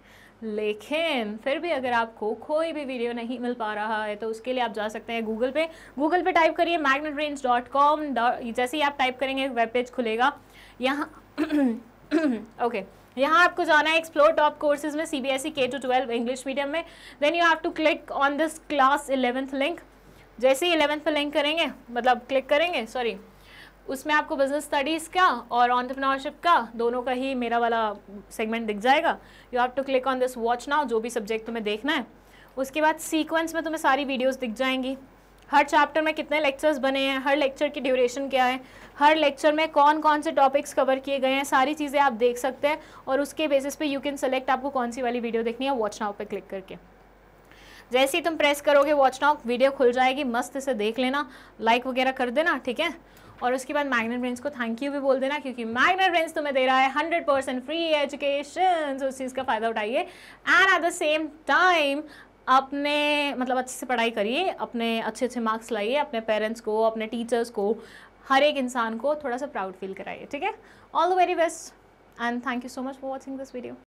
लेकिन फिर भी अगर आपको कोई भी वीडियो नहीं मिल पा रहा है, तो उसके लिए आप जा सकते हैं गूगल पे टाइप करिए magnetbrains.com। जैसे ही आप टाइप करेंगे वेब पेज खुलेगा। यहाँ ओके यहाँ आपको जाना है एक्सप्लोर टॉप कोर्सेज में, CBSE K-12 इंग्लिश मीडियम में। Then you have to click on this class 11th link. जैसे ही 11th पे लिंक करेंगे, मतलब क्लिक करेंगे, सॉरी, उसमें आपको बिजनेस स्टडीज़ का और एंटरप्रेन्योरशिप का दोनों का ही मेरा वाला सेगमेंट दिख जाएगा। You have to click on this watch now, जो भी सब्जेक्ट तुम्हें देखना है। उसके बाद सीक्वेंस में तुम्हें सारी वीडियोस दिख जाएंगी, हर चैप्टर में कितने लेक्चर्स बने हैं, हर लेक्चर की ड्यूरेशन क्या है, हर लेक्चर में कौन कौन से टॉपिक्स कवर किए गए हैं, सारी चीज़ें आप देख सकते हैं। और उसके बेसिस पे यू कैन सेलेक्ट आपको कौन सी वाली वीडियो देखनी है वॉच नाउ पे क्लिक करके। जैसे ही तुम प्रेस करोगे वॉच नाउ, वीडियो खुल जाएगी, मस्त से देख लेना, लाइक वगैरह कर देना, ठीक है। और उसके बाद मैग्नेट ब्रेन्स को थैंक यू भी बोल देना, क्योंकि मैग्नेट ब्रेन्स तुम्हें दे रहा है 100% फ्री एजुकेशन, तो उस चीज़ का फ़ायदा उठाइए। And at the same time अपने मतलब अच्छे से पढ़ाई करिए, अपने अच्छे अच्छे मार्क्स लाइए, अपने पेरेंट्स को, अपने टीचर्स को, हर एक इंसान को थोड़ा सा प्राउड फील कराइए, ठीक है। All the very best and thank you so much for watching this video.